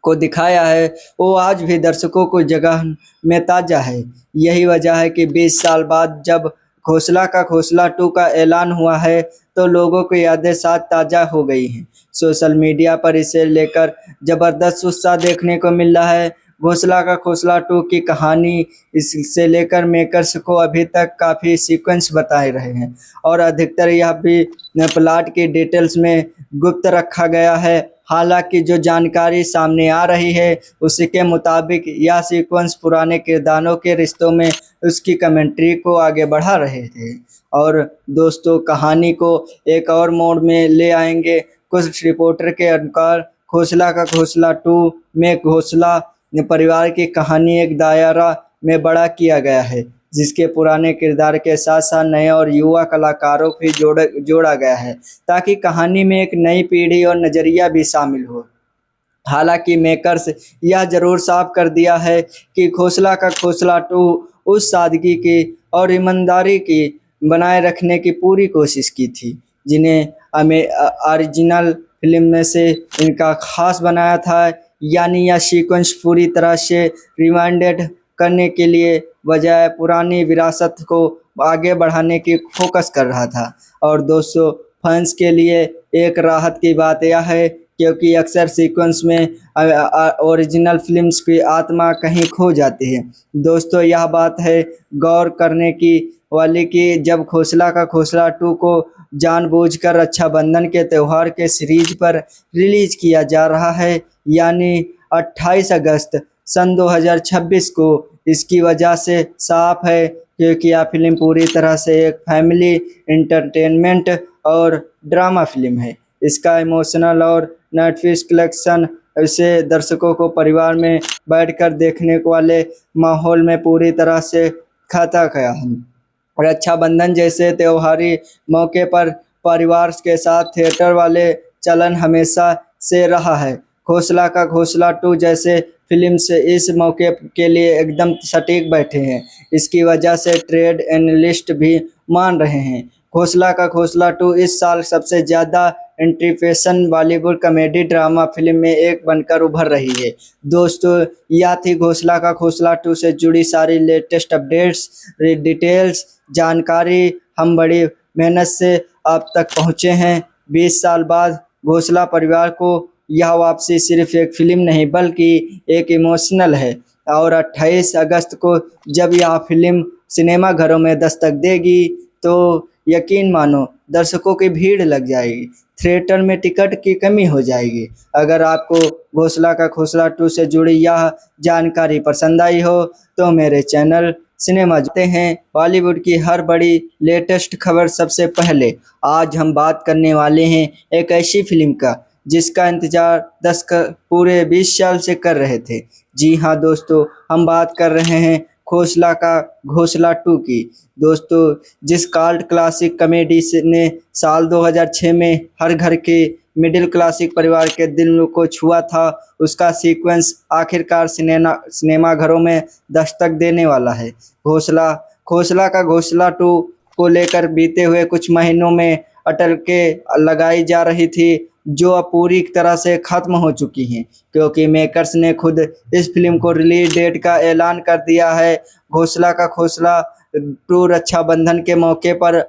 को दिखाया है वो आज भी दर्शकों को जगह में ताज़ा है। यही वजह है कि 20 साल बाद जब खोसला का खोसला 2 का ऐलान हुआ है तो लोगों की यादें साथ ताज़ा हो गई हैं। सोशल मीडिया पर इसे लेकर ज़बरदस्त उत्साह देखने को मिल रहा है। घोसला का खोसला 2 की कहानी इससे लेकर मेकर्स को अभी तक काफ़ी सीक्वेंस बताए रहे हैं और अधिकतर यह भी प्लॉट की डिटेल्स में गुप्त रखा गया है। हालांकि जो जानकारी सामने आ रही है उसके मुताबिक यह सीक्वेंस पुराने किरदारों के रिश्तों में उसकी कमेंट्री को आगे बढ़ा रहे थे और दोस्तों कहानी को एक और मोड़ में ले आएंगे। कुछ रिपोर्टर के अनुसार खोसला का खोसला 2 में घोसला परिवार की कहानी एक दायरा में बड़ा किया गया है, जिसके पुराने किरदार के साथ साथ नए और युवा कलाकारों भी जोड़ा गया है ताकि कहानी में एक नई पीढ़ी और नज़रिया भी शामिल हो। हालांकि मेकर्स यह जरूर साफ कर दिया है कि खोसला का खोसला 2 उस सादगी की और ईमानदारी की बनाए रखने की पूरी कोशिश की थी जिन्हें ओरिजिनल फिल्म में से इनका खास बनाया था, यानी यह सीक्वेंस पूरी तरह से रिवाइंडेड करने के लिए बजाय पुरानी विरासत को आगे बढ़ाने की फोकस कर रहा था। और दोस्तों फैंस के लिए एक राहत की बात यह है क्योंकि अक्सर सीक्वेंस में ओरिजिनल फिल्म्स की आत्मा कहीं खो जाती है। दोस्तों यह बात है गौर करने की वाली कि जब खोसला का खोसला 2 को जानबूझकर रक्षाबंधन के त्यौहार के सीरीज पर रिलीज किया जा रहा है, यानी 28 अगस्त सन 2026 को, इसकी वजह से साफ है क्योंकि यह फिल्म पूरी तरह से एक फैमिली एंटरटेनमेंट और ड्रामा फिल्म है। इसका इमोशनल और नेटफ्लिक्स कलेक्शन इसे दर्शकों को परिवार में बैठकर देखने वाले माहौल में पूरी तरह से खाता गया है। रक्षाबंधन जैसे त्योहारी मौके पर परिवार के साथ थिएटर वाले चलन हमेशा से रहा है। खोसला का खोसला 2 जैसे फिल्म से इस मौके के लिए एकदम सटीक बैठे हैं। इसकी वजह से ट्रेड एनालिस्ट भी मान रहे हैं खोसला का खोसला 2 इस साल सबसे ज़्यादा एंटीफेशन बॉलीवुड कॉमेडी ड्रामा फिल्म में एक बनकर उभर रही है। दोस्तों यह थी घोसला का खोसला 2 से जुड़ी सारी लेटेस्ट अपडेट्स, डिटेल्स, जानकारी हम बड़ी मेहनत से आप तक पहुँचे हैं। 20 साल बाद घोसला परिवार को यह वापसी सिर्फ एक फिल्म नहीं बल्कि एक इमोशनल है और 28 अगस्त को जब यह फिल्म सिनेमा घरों में दस्तक देगी तो यकीन मानो दर्शकों की भीड़ लग जाएगी, थिएटर में टिकट की कमी हो जाएगी। अगर आपको घोसला का खोसला 2 से जुड़ी यह जानकारी पसंद आई हो तो मेरे चैनल सिनेमा जाते हैं बॉलीवुड की हर बड़ी लेटेस्ट खबर सबसे पहले। आज हम बात करने वाले हैं एक ऐसी फिल्म का जिसका इंतजार पूरे 20 साल से कर रहे थे। जी हाँ दोस्तों, हम बात कर रहे हैं खोसला का घोसला 2 की। दोस्तों, जिस कल्ट क्लासिक कॉमेडी ने साल 2006 में हर घर के मिडिल क्लासिक परिवार के दिल को छुआ था, उसका सीक्वेंस आखिरकार सिनेमा घरों में दस्तक देने वाला है। खोसला का घोसला 2 को लेकर बीते हुए कुछ महीनों में अटल के लगाई जा रही थी, जो अब पूरी तरह से खत्म हो चुकी हैं, क्योंकि मेकर्स ने खुद इस फिल्म को रिलीज डेट का ऐलान कर दिया है। घोसला 2 रक्षाबंधन के मौके पर